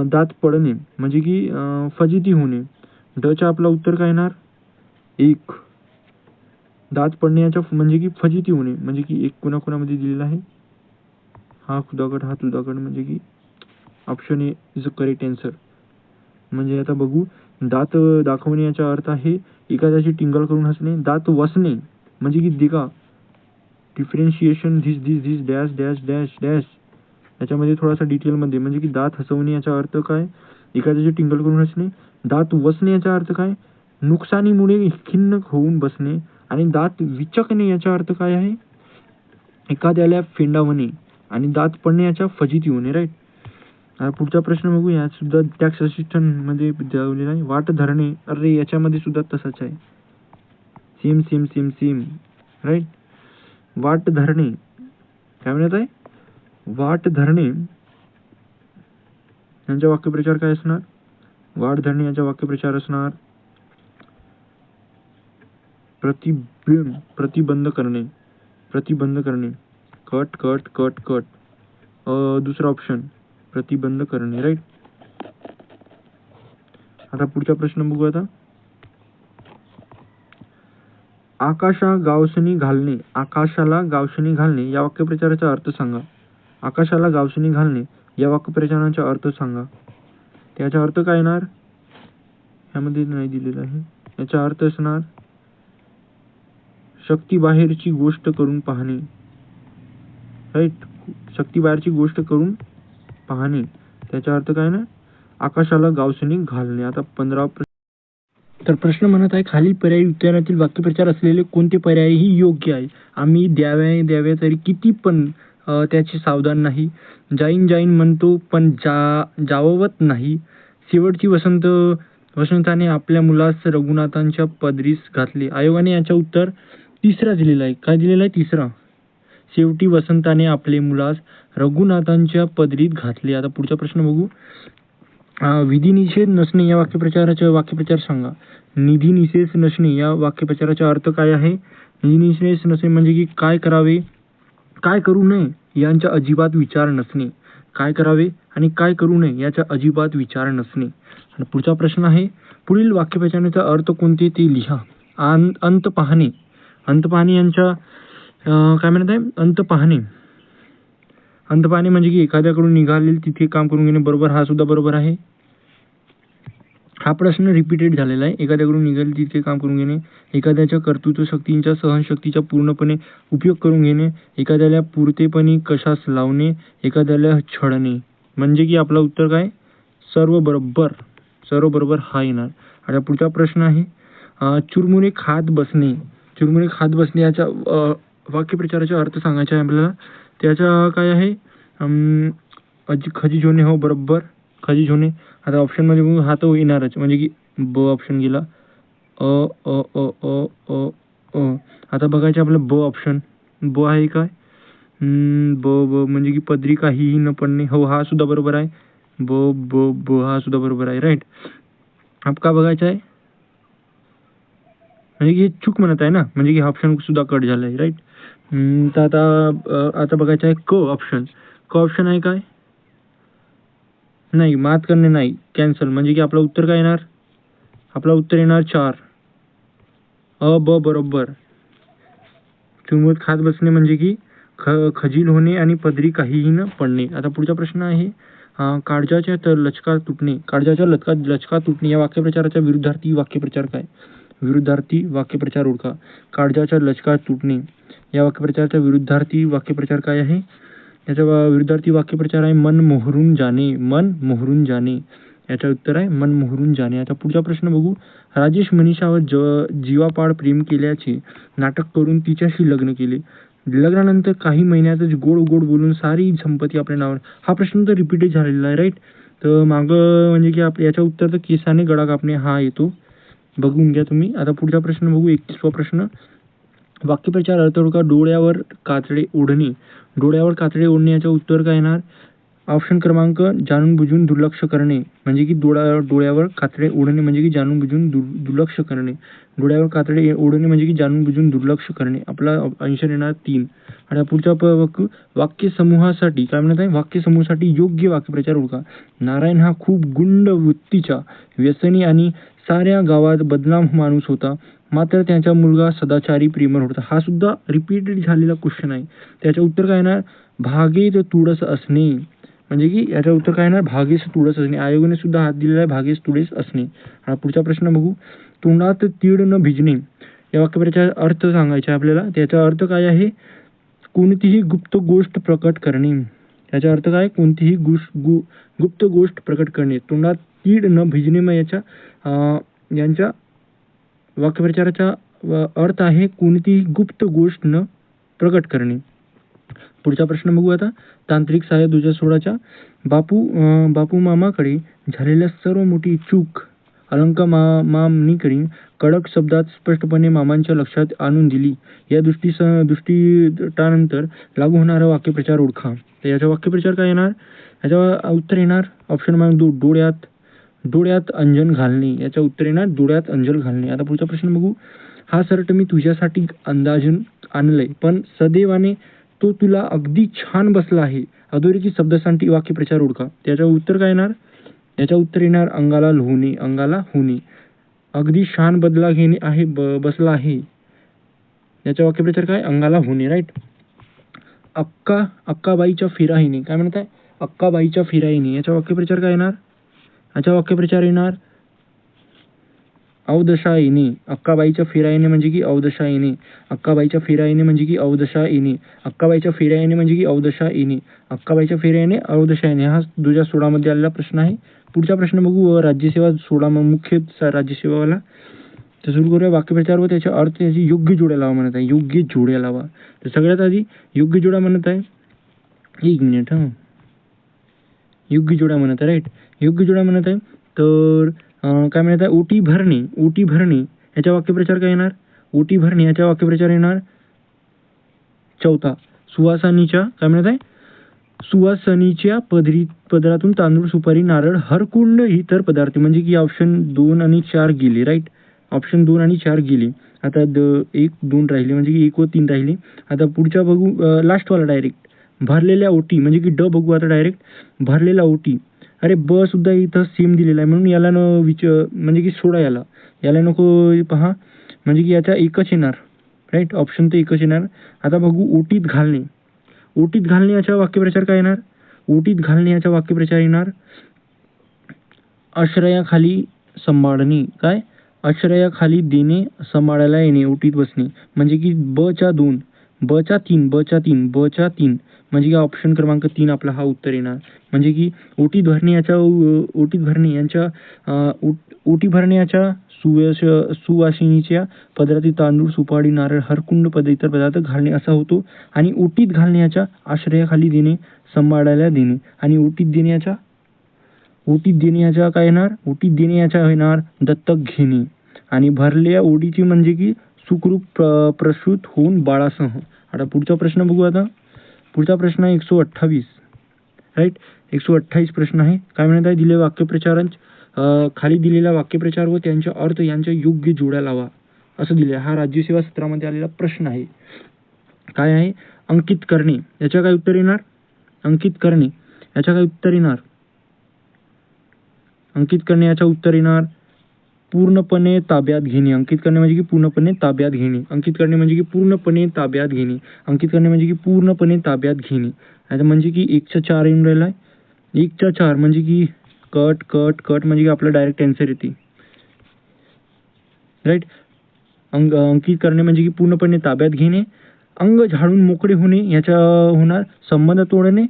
A: दात पडणे म्हणजे की फजिती होणे. डचा आपला उत्तर काय येणार? 1. दात पडणे याच्या म्हणजे की फजिती होणे म्हणजे की 1 कोणाकोणामध्ये दिलेला आहे? हा खुदागड हा तुदागड म्हणजे की option A is a correct answer. म्हणजे आता बघू. दात दाखवणे याचा अर्थ आहे एखाद्याची टिंगल करून हसणे. दात वसणे म्हणजे की दिगा differentiation this dash dash dash dash याच्यामध्ये थोडासा डिटेलमध्ये म्हणजे की दात हसवणे याचा अर्थ काय? एखाद्याची टिंगल करून हसणे. दात वसणे याचा अर्थ काय? नुकसानीमुळे खिन्न होऊन बसणे. आणि दात विचकणे याचा अर्थ काय आहे? एखाद्याला फेंडावणे. आणि दात पडणे याच्या फजिती होणे. राईट. पुढचा प्रश्न बघू. यात सुद्धा टॅक्स असिस्टंट मध्ये दिलेला आहे. वाट धरणे. अरे याच्यामध्ये सुद्धा तसंच आहे. सेम. राईट. वाट धरणे काय म्हणत आहे? वाट धरणे यांचा वाक्यप्रचार काय असणार? वाट धरणे याचा वाक्यप्रचार असणार प्रतिबंध करणे. कट. दुसरा ऑप्शन प्रतिबंध करणे. राईट. आता पुढचा प्रश्न बघू. आता आकाशाला गावसनी घालणे या वाक्यप्रचाराचा अर्थ सांगा. आकाशाला गावसनी घालणे या वाक्यप्रचाराचा अर्थ सांगा. त्याचा अर्थ काय येणार? ह्यामध्ये नाही दिलेला आहे. याचा अर्थ असणार शक्तीबाहेरची गोष्ट करून पाहणे. राईट. शक्तीबाहेरची गोष्ट करून पाहणे त्याचा अर्थ काय ना? आकाशाला गावसनी घालणे. आता 15 तर प्रश्न म्हणत आहे खालील पर्यायी उत्तरातील वाक्यप्रचार असलेले कोणते पर्यायही योग्य आहे? आम्ही द्याव्या तरी किती पण त्याची सावधान नाही. जाईन म्हणतो पण जाववत नाही. शेवटची वसंताने आपल्या मुलास रघुनाथांच्या पदरीस घातले. आयोगाने याच्या उत्तर 3 दिलेला आहे. काय दिलेला आहे? 3. शेवटी वसंताने आपले मुलास रघुनाथांच्या पदरीत घातले. आता पुढचा प्रश्न बघू. विधिनिषेध नसणे या वाक्यप्रचार सांगा. निधिनिषेध नसणे या वाक्यप्रचाराचा अर्थ काय आहे? निधिनिषेध नसणे म्हणजे की काय करावे, काय करू नये यांचा अजिबात विचार नसणे. काय करावे आणि काय करू नये याचा अजिबात विचार नसणे. आणि पुढचा प्रश्न आहे, पुढील वाक्यप्रचाराचा अर्थ कोणते ते लिहा. अंत पाहणे. अंत पाहणे यांच्या काय म्हणत आहे? अंत पाहणे. अंत पाहणे म्हणजे की एखाद्याकडून निघालेले तिथे काम करून घेणे. बरोबर, हा सुद्धा बरोबर आहे. हा प्रश्न रिपीटेड झालेला आहे. एखाद्याकडून निघाले तिथे काम करून घेणे, एखाद्याच्या कर्तृत्व शक्तींच्या सहनशक्तीचा पूर्णपणे उपयोग करून घेणे, एखाद्याला पुरतेपणी कशास लावणे, एखाद्याला छळणे. म्हणजे की आपलं उत्तर काय? सर्व बरोबर. सर्व बरोबर हा येणार. आता पुढचा प्रश्न आहे, चुरमुरे खात बसणे. चुरमुरे खात बसणे याचा वाक्यप्रचाराचा अर्थ सांगायचा आहे आपल्याला. त्याचा काय आहे? खजीज होणे. हो बरोबर, खजीज होणे. आता ऑप्शनमध्ये बघू, हा तो येणारच म्हणजे की ब ऑप्शन गेला. अ अ अ अ अ अ आता बघायचं आपलं ब ऑप्शन. ब आहे काय? ब ब म्हणजे की पदरी काहीही न पडणे. हो, हा सुद्धा बरोबर आहे. ब ब ब हा सुद्धा बरोबर आहे. राईट. आप का बघायचं आहे म्हणजे की चूक म्हणत आहे ना, म्हणजे की हा ऑप्शन सुद्धा कट झाला आहे. राईट. तर आता बघायचं आहे क ऑप्शन. क ऑप्शन आहे काय? नाही, मात करणे नाही, कॅन्सल. म्हणजे की आपलं उत्तर काय येणार? आपलं उत्तर येणार 4. अ ब बरोबर. चुरमुरे खात बसणे म्हणजे की खजील होणे आणि पदरी काहीही न पडणे. आता पुढचा प्रश्न आहे, काळजाच्या लचका तुटणे. काळजाच्या लचका तुटणे या वाक्यप्रचाराचा विरुद्धार्थी वाक्यप्रचार काय? विरुद्धार्थी वाक्यप्रचार ओळखा. काळजाच्या लचका तुटणे या वाक्यप्रचाराचा विरुद्धार्थी वाक्यप्रचार काय आहे? याचा विरुद्धार्थी वाक्यप्रचार आहे मन मोहरून जाणे. मन मोहरून जाणे याचं उत्तर आहे मन मोहरून जाणे. आता पुढचा प्रश्न बघू. राजेश मनीषावर जीवापाड प्रेम केल्याचे नाटक करून तिच्याशी लग्न केले. लग्नानंतर काही महिन्यातच गोड गोड बोलून सारी संपत्ती आपल्या नावावर. हा प्रश्न तर रिपीटेड झालेला आहे. राईट. तर मागं म्हणजे की याचं उत्तर तर केसाने गळा कापणे हा येतो. बघून घ्या तुम्ही. आता पुढचा प्रश्न बघू. 31वा प्रश्न. वाक्यप्रचार अर्थ ओळखा. डोळ्यावर कातडे ओढणे. डोळ्यावर कातडे ओढणे याचं उत्तर काय येणार? ऑप्शन क्रमांक जाणून बुजून दुर्लक्ष करणे. म्हणजे की डोळ्यावर कातडे ओढणे म्हणजे की जाणून बुजून दुर्लक्ष करणे. डोळ्यावर कातडे ओढणे म्हणजे की जाणून बुजून दुर्लक्ष करणे. आपला आन्सर येणार 3. आणि पुढचा वाक्यसमूहासाठी काय म्हणत आहे? वाक्यसमूहासाठी योग्य वाक्यप्रचार ओळखा. नारायण हा खूप गुंड वृत्तीचा, व्यसनी आणि साऱ्या गावात बदनाम माणूस होता. मात्र त्याचा मुलगा सदाचारी प्रेमळ होता. हा सुद्धा रिपीटेड झालेला क्वेश्चन आहे. त्याचं उत्तर काय येणार? भागेत तुळस असणे. म्हणजे की याचं उत्तर काय येणार? भागेस तुळस असणे. आयोगाने सुद्धा हात दिलेला आहे भागेस तुळस असणे. हा पुढचा प्रश्न बघू. तोंडात तीळ न भिजणे या वाक्यप्रचाराचा अर्थ सांगायचा आपल्याला. त्याचा अर्थ काय आहे? कोणतीही गुप्त गोष्ट प्रकट करणे. याचा अर्थ काय? कोणतीही गुप्त गोष्ट प्रकट करणे. तोंडात तीळ न भिजणे मग यांच्या वाक्यप्रचाराचा अर्थ आहे कोणतीही गुप्त गोष्ट न प्रकट करणे. पुढचा प्रश्न बघू आता. तांत्रिक सहाय्य 2016च्या बापू मामाकडे झालेल्या सर्व मोठी चूक अलंका मामनीकडे कडक शब्दात स्पष्टपणे मामांच्या लक्षात आणून दिली. या दृष्टिटानंतर लागू होणारा वाक्यप्रचार ओळखा. तर याचा वाक्यप्रचार काय येणार? याचा उत्तर येणार ऑप्शन क्रमांक 2. डोळ्यात अंजन घालणे. याचं उत्तर येणार डोळ्यात अंजन घालणे. आता पुढचा प्रश्न बघू. हा शर्ट मी तुझ्यासाठी अंदाजून आणलंय, पण सदैवाने तो तुला अगदी छान बसला आहे. अधोरेखित शब्दासाठी वाक्यप्रचार ओळखा. त्याचं उत्तर काय येणार? याचं उत्तर येणार अंगाला होणे. अंगाला होणे. अगदी छान बदला घेणे आहे बसला आहे. याचा वाक्यप्रचार काय? अंगाला होणे. राईट. अक्काबाईच्या फिराईने. काय म्हणत आहे? अक्काबाईच्या फिराईने. याचा वाक्यप्रचार काय येणार? याचा वाक्यप्रचार येणार अवदशा येणे. अक्काबाईच्या फिराईने म्हणजे की अवदशा येणे. अक्काबाईच्या फिराईने म्हणजे की अवदशा येणे. अक्काबाईच्या फिराईने म्हणजे की अवदशा येणे. अक्काबाईच्या फिराईने अवदशा येणे. हा 2016 मध्ये आलेला प्रश्न आहे. पुढचा प्रश्न बघू. राज्यसेवा 16 मुख्य राज्यसेवावाला. तर सुरू करूया. वाक्यप्रचार व त्याचा अर्थ त्याची योग्य जोड्या लावा म्हणत आहे. योग्य जोड्या लावा. तर सगळ्यात आधी योग्य जोड्या म्हणत आहे. 1 मिनिट. योग्य जोड्या म्हणत आहे. राईट. योग्य जोड्या म्हणत आहे. तर काय म्हणत आहे? ओटी भरणे. ओटी भरणे याचा वाक्यप्रचार काय येणार? ओटी भरणे याचा वाक्यप्रचार येणार 4. सुवासानीच्या काय म्हणत आहे? सुवासनीच्या पदरातून तांदूळ, सुपारी, नारळ, हरकुंड इतर पदार्थ, म्हणजे की ऑप्शन 2 आणि 4 गेले, राईट. ऑप्शन 2 आणि 4 गेले. आता 1, 2 राहिले, म्हणजे की 1 व 3 राहिले. आता पुढच्या बघू, लास्टवाला डायरेक्ट भरलेल्या ओटी, म्हणजे की ड बघू आता डायरेक्ट. भरलेला ओटी, अरे ब सुद्धा इथं सेम दिलेला आहे, म्हणून याला म्हणजे की सोडा, याला नको पहा, म्हणजे की याचा एकच येणार, राईट. ऑप्शन तर एकच येणार. आता बघू ओटीत घालणे. ओटीत घालणे याचा वाक्यप्रचार काय येणार? ओटीत घालणे याचा वाक्यप्रचार येणार आश्रयाखाली सांभाळणे. काय? आश्रयाखाली देणे, सांभाळायला येणे, ओटीत बसणे, म्हणजे की बच्या 2, बच्या 3, बच्या 3, बच्या 3, म्हणजे की ऑप्शन क्रमांक 3 आपला हा उत्तर येणार. म्हणजे की ओटीत भरणे याच्या ओटी भरणे याच्या सुवासिनीच्या पदरातील तांदूळ, सुपारी, नारळ, हरकुंड इतर पदार्थ घालणे असा होतो. आणि ओटीत घालणे याच्या आश्रयाखाली देणे, सांभाळायला देणे. आणि ओटीत देण्याच्या काय येणार? ओटीत देण्याच्या येणार दत्तक घेणे. आणि भरलेल्या ओढीची म्हणजे की सुखरूप प्रसूत होऊन बाळासह. आता पुढचा प्रश्न बघू. आता पुढचा प्रश्न आहे 128, राईट. 128 प्रश्न आहे. काय म्हणत आहे? दिलेल्या खाली दिलेला वाक्यप्रचार व त्यांचा अर्थ यांच्या योग्य जोड्या लावा असं दिले. हा राज्यसेवा सत्रामध्ये आलेला प्रश्न आहे. काय आहे? अंकित करणे याच्या काय उत्तर येणार? अंकित करणे याच्या काय उत्तर येणार? अंकित करणे याच्या उत्तर येणार पूर्णपणे ताब्यात घेणे. अंकित करणे म्हणजे की पूर्णपणे ताब्यात घेणे. अंकित करणे म्हणजे की पूर्णपणे ताब्यात घेणे. अंकित करणे म्हणजे की पूर्णपणे ताब्यात घेणे. आता म्हणजे की 1च्या 4 येऊन राहिला आहे. 1च्या 4 म्हणजे की कट म्हणजे की आपलं डायरेक्ट आन्सर येते, राईट. अंकित करणे म्हणजे की पूर्णपणे ताब्यात घेणे. अंग झाडून मोकळे होणे याच्या होणार संबंध तोडणे.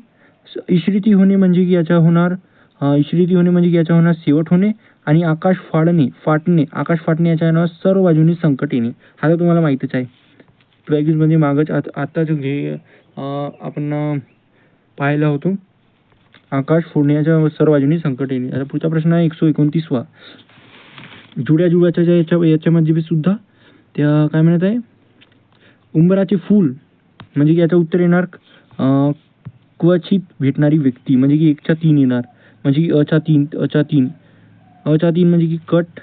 A: इश्रिती होणे म्हणजे की याच्या होणार शेवट होणे. आणि आकाश फाटणे याच्या नाव सर्व बाजूनी संकट येणे. हा तर तुम्हाला माहितच आहे. म्हणजे मागच आता जो आपण पाहिला होतो, आकाश फोडण्याच्या सर्व बाजूनी संकट येणे. आता पुढचा प्रश्न आहे 129वा. जुळ्याच्या याच्यामध्ये सुद्धा त्या काय म्हणत आहे? उंबराचे फूल, म्हणजे की याचं उत्तर येणार क्वचित भेटणारी व्यक्ती, म्हणजे की 1च्या 3 येणार. म्हणजे की अच्या 3 म्हणजे की कट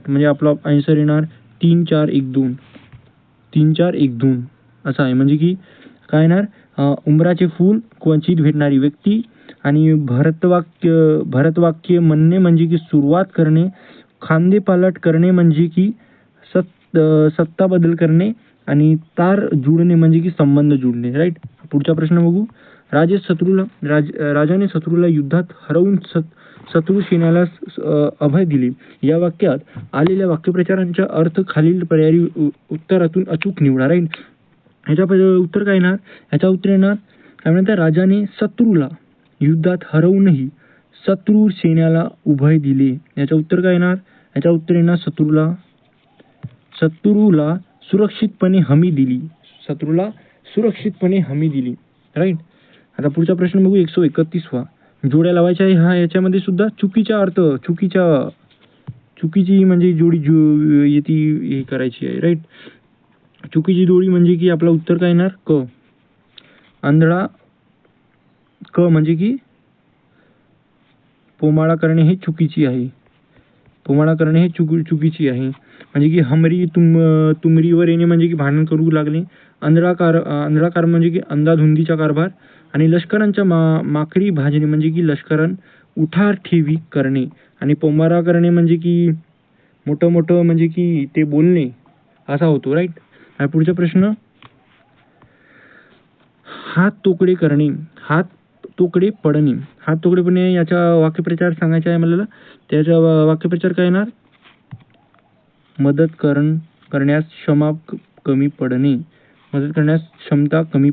A: म्हणजे आपला आन्सर येणार 3, 4, 1, 2, 3, 4, 1, 2 असं आहे. म्हणजे की काय येणार? उंबराचे फूल, क्वचित भेटणारी व्यक्ती. आणि भरतवाक्य म्हणणे म्हणजे की सुरुवात करणे. खांदेपालट करणे म्हणजे की सत्ता बदल करणे. आणि तार जुळणे म्हणजे की संबंध जुळणे, राईट. पुढचा प्रश्न बघू. राजाने शत्रूला युद्धात हरवून शत्रू सैन्याला अभय दिले. या वाक्यात आलेल्या वाक्यप्रचारांचा अर्थ खालील पर्यायी उत्तरातून अचूक निवडा, राईट. ह्याच्या उत्तर काय येणार? ह्याचा उत्तर येणार काय म्हणतात? राजाने शत्रूला युद्धात हरवूनही शत्रू सैन्याला उभय दिले. याचं उत्तर काय येणार? याचं उत्तर येणार शत्रूला सुरक्षितपणे हमी दिली. राईट. आता पुढचा प्रश्न बघू 131वा. जोड्या लावायच्या आहे. हा याच्यामध्ये सुद्धा चुकीचा अर्थ चुकीची म्हणजे जोडी येते हे करायची आहे, राईट. चुकीची जोडी म्हणजे की आपला उत्तर काय येणार? आंधळा म्हणजे की पोमाळा करणे हे चुकीची आहे. चुकीची आहे. म्हणजे की हमरी तुमरीवर येणे म्हणजे की भांडण करू लागणे. अंधळा म्हणजे की अंधाधुंदीचा कारभार. आणि लष्करांच्या माकडी भाजणे म्हणजे की लष्करान उठार ठेवी करणे. आणि पोमारा करणे म्हणजे की मोठं म्हणजे की ते बोलणे असा होतो, राईट. आणि पुढचा प्रश्न हात तोकडे पडणे याचा वाक्यप्रचार सांगायचा आहे मला. त्याचा वाक्यप्रचार काय येणार? मदत करण्यास क्षमता कमी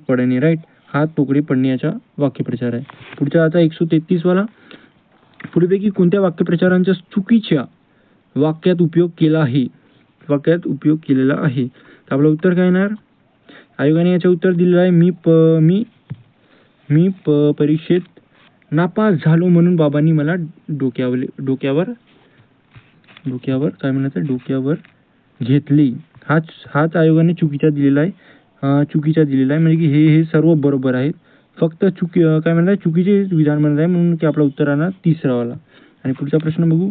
A: पडणे, राईट. हात तोकडे पडणे याचा वाक्यप्रचार आहे. पुढचा आता 133वाला. पुढेपैकी कोणत्या वाक्यप्रचारांचा चुकीच्या वाक्यात उपयोग केलेला आहे? तर आपलं उत्तर काय येणार? आयोगाने याचं उत्तर दिलेलं आहे मी परीक्षेत नापास झालो म्हणून बाबांनी मला डोक्यावर काय म्हणायचं? डोक्यावर घेतले. हाच आयोगाने चुकीचा दिलेला आहे. म्हणजे की हे सर्व बरोबर आहेत. फक्त काय म्हणतात चुकीचे विधान म्हणत आहे, म्हणून की आपला उत्तर राहणार तिसरा वाला. आणि पुढचा प्रश्न बघू.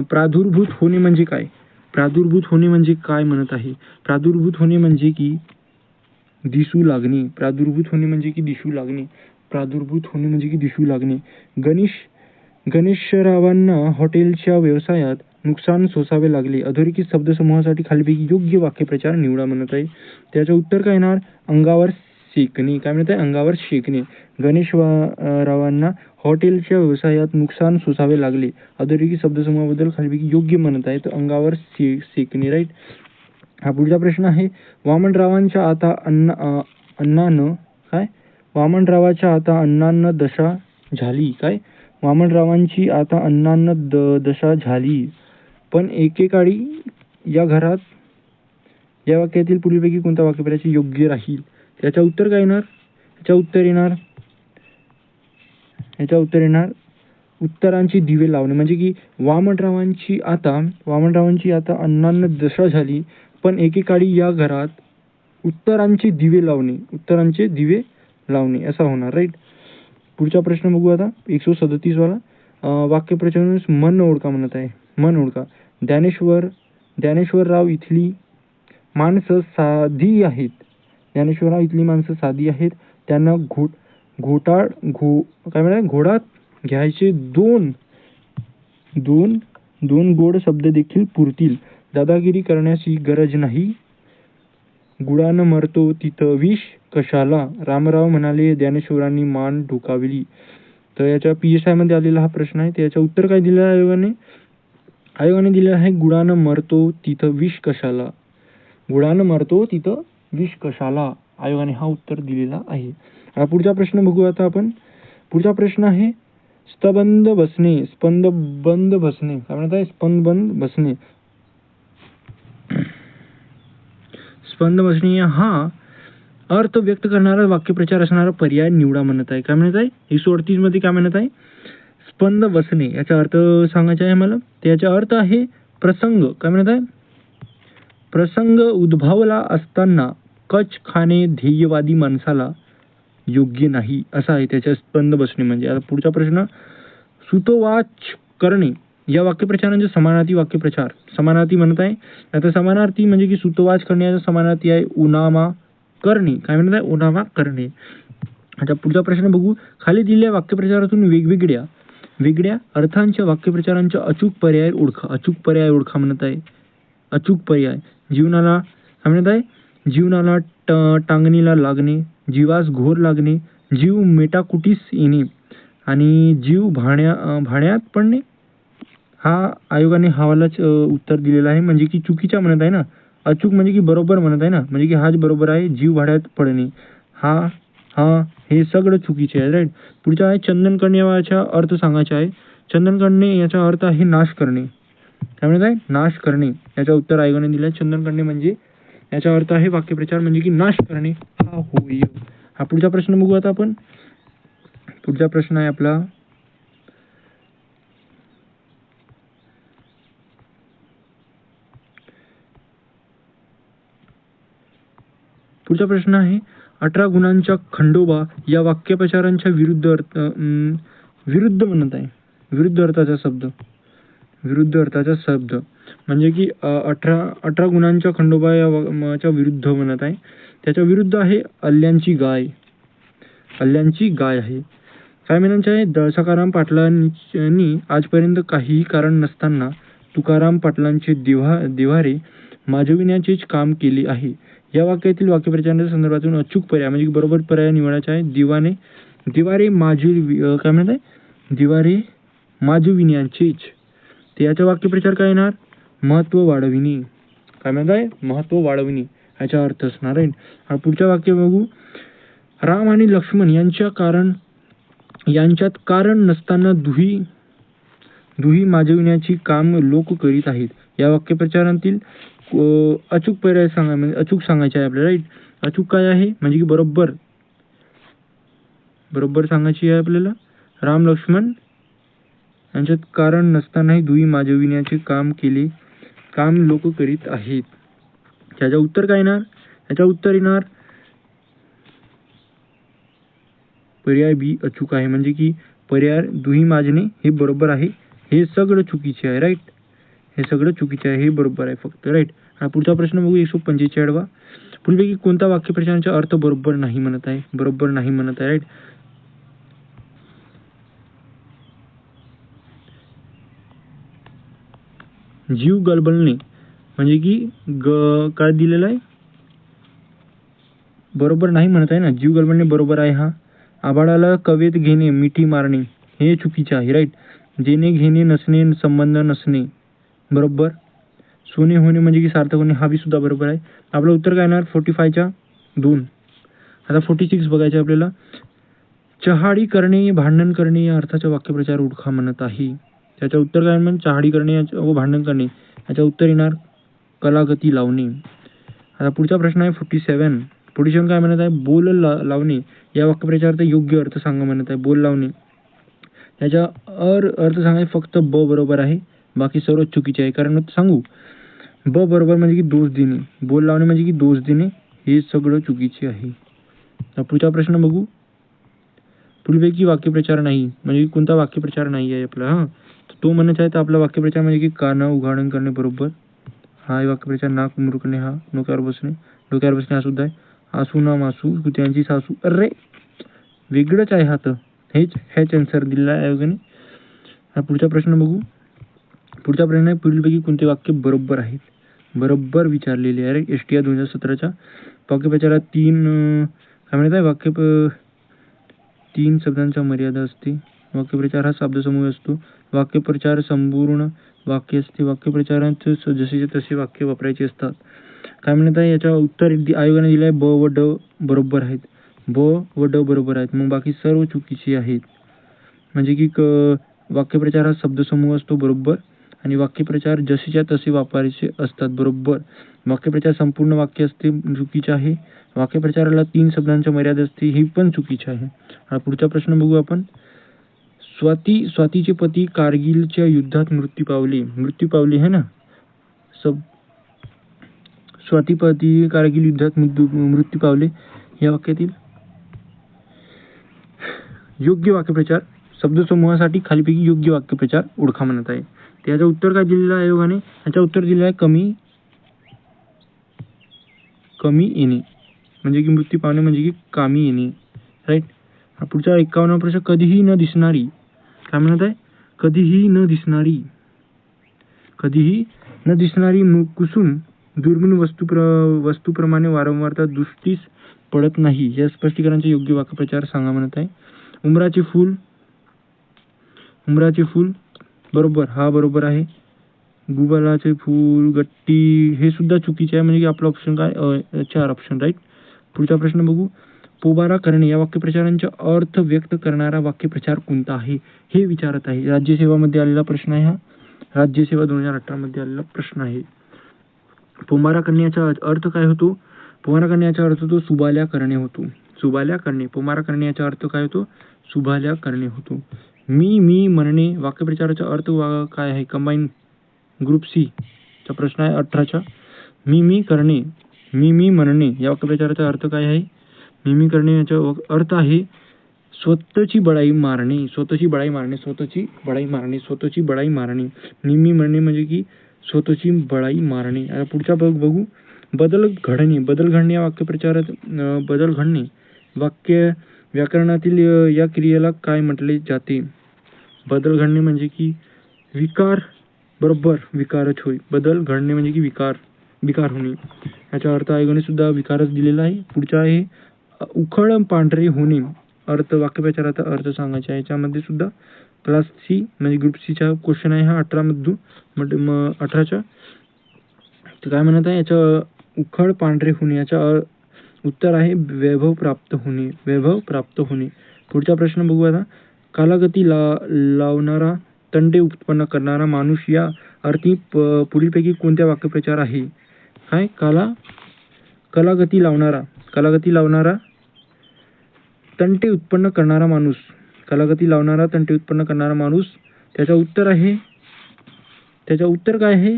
A: प्रादुर्भूत होणे म्हणजे काय? प्रादुर्भूत होणे म्हणजे काय म्हणत आहे? प्रादुर्भूत होणे म्हणजे की दिसू लागणे. प्रादुर्भूत होणे म्हणजे की दिसू लागणे. प्रादुर्भूत होणे म्हणजे की दिसू लागणे. गणेशरावांना हॉटेलच्या व्यवसायात नुकसान सोसावे लागले. अधोरेखित शब्दसमूहासाठी खालीलपैकी योग्य वाक्यप्रचार निवडा म्हणत आहे. त्याचं उत्तर काय येणार? अंगावर शेकणे. काय म्हणत आहे? अंगावर शेकणे. गणेशरावांना हॉटेलच्या व्यवसायात नुकसान सोसावे लागले. अधोरेखित शब्दसमूहाबद्दल खालीलपैकी योग्य म्हणत आहे तर अंगावर शेकणे. राईट. हा पुढचा प्रश्न आहे. वामनरावांच्या आता अन्नानं काय? वामनरावाच्या आता अन्नान्न दशा झाली. काय? वामनरावांची आता अन्नान्न दशा झाली. पण एकेकाळी या घरात या वाक्यातील पुढीलपैकी कोणत्या वाक्यप्रचाराचे योग्य राहील? त्याचं उत्तर काय येणार? याचं उत्तर येणार उत्तरांची दिवे लावणे. म्हणजे की वामनरावांची आता अन्नान्न दशा झाली, पण एकेकाळी या घरात उत्तरांचे दिवे लावणे असा होणार. राईट. पुढचा प्रश्न बघू आता. 137 वाला. वाक्यप्रचार मन ओळखा म्हणत आहे. मन ओळखा. ज्ञानेश्वरराव इथली माणसं साधी आहेत. ज्ञानेश्वरराव इथली माणसं साधी आहेत. त्यांना घोडात घ्यायचे दोन गोड शब्द देखील पुरतील. दादागिरी करण्याची गरज नाही. गुळानं मरतो तिथं विष कशाला? रामराव म्हणाले. ज्ञानेश्वरांनी मान डोकावली. तर याच्या PSI मध्ये आलेला हा प्रश्न आहे. त्याचं उत्तर काय दिलं आहे आयोगाने दिलेलं आहे गुळानं मरतो तिथं विष कशाला? गुळानं मरतो तिथं विष कशाला? आयोगाने हा उत्तर दिलेला आहे. पुढचा प्रश्न बघू आता आपण. पुढचा प्रश्न आहे स्तबंद बसणे. काय म्हणत आहे? स्पंद बसणे हा अर्थ व्यक्त करणारा वाक्यप्रचार असणारा पर्याय निवडा म्हणत आहे. काय म्हणत आहे? 138 मध्ये काय म्हणत आहे? स्पंद बसणे. याचा अर्थ सांगायचा आहे मला. त्याचा अर्थ आहे प्रसंग. काय म्हणत आहे? प्रसंग उद्भवला असताना कच खाणे ध्येयवादी माणसाला योग्य नाही असा आहे त्याच्या स्पंद बसणे म्हणजे. आता पुढचा प्रश्न. सुतोवाच करणे या वाक्यप्रचारांचे समानार्थी वाक्यप्रचार. समानार्थी म्हणत आहे. आता समानार्थी म्हणजे की सुतोवाच करणे याचा समानार्थी आहे उनामा करणे. काय म्हणत आहे? उनामा करणे. आता पुढचा प्रश्न बघू. खाली दिलेल्या वाक्यप्रचारातून वेगवेगळ्या अर्थांच्या वाक्यप्रचारांचा अचूक पर्याय ओळखा. अचूक पर्याय ओळखा म्हणत आहे. अचूक पर्याय. जीवनाला काय म्हणत आहे? जीवनाला टांगणीला लागणे, जीवास घोर लागणे, जीव मेटाकुटीस येणे आणि जीव भाण्यात पडणे. हा आयोगाने हवालाच उत्तर दिलेला आहे. म्हणजे की चुकीच्या म्हणत आहे ना. अचूक म्हणजे की बरोबर म्हणत आहे ना. म्हणजे की हाच बरोबर आहे. जीव भाड्यात पडणे हा हे सगळं चुकीचे आहे. राईट. पुढचा आहे चंदन करणे याचा अर्थ सांगायचा आहे. चंदन करणे याचा अर्थ आहे नाश करणे. काय म्हणत आहे? नाश करणे. याचा उत्तर आयोगाने दिला. चंदन करणे म्हणजे याचा अर्थ आहे वाक्यप्रचार म्हणजे की नाश करणे हा होय. हा पुढचा प्रश्न बघू आता आपण. पुढचा प्रश्न आहे आपला पुढचा प्रश्न आहे 18 गुणांच्या खंडोबा या वाक्यप्रचारांच्या विरुद्ध म्हणत आहे. विरुद्ध अर्थाचा शब्द म्हणजे की 18 गुणांच्या खंडोबा याच्या विरुद्ध म्हणत आहे. त्याच्या विरुद्ध आहे अल्ल्यांची गाय आहे. काय म्हणायचे आहे? सखाराम पाटलांनी आजपर्यंत काहीही कारण नसताना तुकाराम पाटलांचे देव्हारे माजविण्याचेच काम केले आहे. या वाक्यातील वाक्यप्रचारांच्या संदर्भातून अचूक पर्याय म्हणजे बरोबर पर्याय निवडायचा आहे. दिवारे काय म्हणत आहे? दिवारे माजविण्याचेच. याचा वाक्यप्रचार काय येणार? महत्व वाढविणे. काय म्हणत आहे? महत्व वाढविणे याचा अर्थ असणार आहे. पुढच्या वाक्य बघू. राम आणि लक्ष्मण यांच्यात कारण नसताना दुही माजविण्याची काम लोक करीत आहेत. या वाक्यप्रचारांतील अचूक पर्याय सांगा. म्हणजे अचूक सांगायचे आहे आपल्याला. राईट. अचूक काय आहे? म्हणजे की बरोबर सांगायची आहे आपल्याला. राम लक्ष्मण यांच्यात कारण नसतानाही दुही माजविण्याचे काम लोक करीत आहेत. त्याचं उत्तर काय येणार? याचं उत्तर येणार पर्याय बी अचूक आहे. म्हणजे की पर्याय दुही माजणे हे बरोबर आहे, हे सगळं चुकीचे आहे. राईट, हे सगळं चुकीचे आहे, हे बरोबर आहे फक्त. राईट. हा पुढचा प्रश्न बघू 145 पुढीलपैकी कोणता वाक्यप्रचारांचा अर्थ बरोबर नाही म्हणत आहे? बरोबर नाही म्हणत आहे. राईट. जीव गलबलणे म्हणजे की काय दिलेलं आहे? बरोबर नाही म्हणत आहे ना. जीव गलबलणे बरोबर आहे. हा आभाळाला कवेत घेणे मिठी मारणे हे चुकीचे आहे. राईट. देणे घेणे नसणे संबंध नसणे बरोबर. सोने होणे म्हणजे की सार्थक होणे हा बी सुद्धा बरोबर आहे. आपलं उत्तर काय येणार 45च्या 2. आता 46 बघायचं आपल्याला. चहाडी करणे भांडण करणे या अर्थाचा वाक्यप्रचार ओळखा म्हणत आहे. त्याचं उत्तर काय म्हणून चहाडी करणे व भांडण करणे याचं उत्तर येणार कलागती लावणे. आता पुढचा प्रश्न आहे 47. 47 काय म्हणत आहे? बोल लावणे या वाक्यप्रचाराचा योग्य अर्थ सांगा म्हणत आहे. बोल लावणे याचा अर्थ सांगाय फक्त ब बरोबर आहे, बाकी सर्व चुकीचे आहे. कारण सांगू ब बरोबर म्हणजे की दोष देणे, बोल लावणे म्हणजे की दोष देणे हे सगळं चुकीचे आहे. पुढचा प्रश्न बघू. पुढीलपैकी वाक्यप्रचार नाही म्हणजे कोणता वाक्यप्रचार नाही आहे आपला. हां, तो म्हणत आहे तर आपला वाक्यप्रचार म्हणजे की काना उघाडण करणे बरोबर. हा वाक्यप्रचार नाक मुरकणे, हा डोक्यावर बसणे हा सुद्धा आहे. आसू ना मासू कुत्यांची सासू. अरे वेगळंच आहे हा तर. हेच आन्सर दिलेला आहे आयोगाने. हा पुढचा प्रश्न बघू. पुढचा प्रश्न आहे पुढीलपैकी कोणते वाक्य बरोबर आहेत? बरोबर विचारलेले आहे. STR 2017च्या वाक्यप्रचारात 3 काय म्हणत आहे वाक्य 3 शब्दांच्या मर्यादा असते. वाक्यप्रचार हा शब्दसमूह असतो. वाक्यप्रचार संपूर्ण वाक्य असते. वाक्यप्रचारात जसेचे तसे वाक्य वापरायचे असतात. काय म्हणत आहे याच्या उत्तर आयोगाने दिलं आहे ब व ड बरोबर आहेत. ब व ड बरोबर आहेत, मग बाकी सर्व चुकीचे आहेत. म्हणजे की वाक्यप्रचार हा शब्दसमूह असतो बरोबर, आणि वाक्यप्रचार जसेच्या तसे वापरायचे असतात बरोबर. वाक्यप्रचार संपूर्ण वाक्य असते चुकीचे आहे. वाक्यप्रचाराला 3 शब्दांच्या मर्यादा असते ही पण चुकीचे आहे. हा पुढचा प्रश्न बघू आपण. स्वातीचे पती कारगिलच्या युद्धात मृत्यू पावले है ना. स्वातीपती कारगिल युद्धात मृत्यू पावले या वाक्यातील योग्य वाक्यप्रचार शब्दसमूहासाठी खालीपैकी योग्य वाक्यप्रचार ओळखा म्हणत आहे. त्याचं उत्तर काय दिलेलं आहे आयोगाने? याचं उत्तर दिलेलं आहे कमी येणे म्हणजे की मृत्यू पावणे म्हणजे की कामी येणे. राईट. हा पुढचा 51 प्रश्न. कधीही न दिसणारी काय म्हणत आहे? कधीही न दिसणारी कुसून दुर्मिळ वस्तूप्रमाणे वारंवारता दृष्टीस पडत नाही या स्पष्टीकरणाचे योग्य वाक्यप्रचार सांगा म्हणत आहे. उमराचे फूल बरोबर, हा बरोबर आहे. गुलाबाचे फूल गट्टी हे सुद्धा चुकीचे आहे. म्हणजे की आपला ऑप्शन काय 4 ऑप्शन. राईट. पुढचा प्रश्न बघू. पोबारा करणे या वाक्यप्रचारांचा अर्थ व्यक्त करणारा वाक्यप्रचार कोणता आहे हे विचारत आहे. राज्यसेवामध्ये आलेला प्रश्न आहे हा. राज्यसेवा 2018 मध्ये आलेला प्रश्न आहे. पोबारा करण्याचा अर्थ काय होतो? पोबारा करण्याचा अर्थ होतो सुबाल्या करणे होतो. पोबारा करणे याचा अर्थ काय होतो? सुबाल्या करणे होतो. मी म्हणणे वाक्यप्रचाराचा अर्थ काय आहे? कंबाईन ग्रुप सी चा प्रश्न आहे 18चा. मी म्हणणे या वाक्यप्रचाराचा अर्थ काय आहे? मी करणे याचा अर्थ आहे स्वतःची बळाई मारणे. मी म्हणणे म्हणजे की स्वतःची बळाई मारणे. आता पुढचा बघू. बदल घडणे या वाक्यप्रचारात बदल घडणे वाक्य व्याकरणातील या क्रियेला काय म्हटले जाते? बदल घडणे म्हणजे की विकार बरोबर, विकारच होय. बदल घडणे म्हणजे की विकार होणे. याचा अर्थ आयोगाने सुद्धा विकारच दिलेला आहे. पुढचा आहे उखळ पांढरे होणे. अर्थ वाक्यप्रचाराचा अर्थ सांगायचा आहे. याच्यामध्ये सुद्धा क्लास सी म्हणजे ग्रुप सीचा क्वेश्चन आहे हा 18च्या. तर काय म्हणत आहे याचं उखळ पांढरे होणे याचा उत्तर आहे वैभव प्राप्त होणे. पुढचा प्रश्न बघू आता. कालागती लावणारा तंटे उत्पन्न करणारा माणूस या अर्थी पुढीलपैकी कोणत्या वाक्यप्रचार आहे? काय? कालागती लावणारा तंटे उत्पन्न करणारा माणूस. त्याचा उत्तर काय आहे?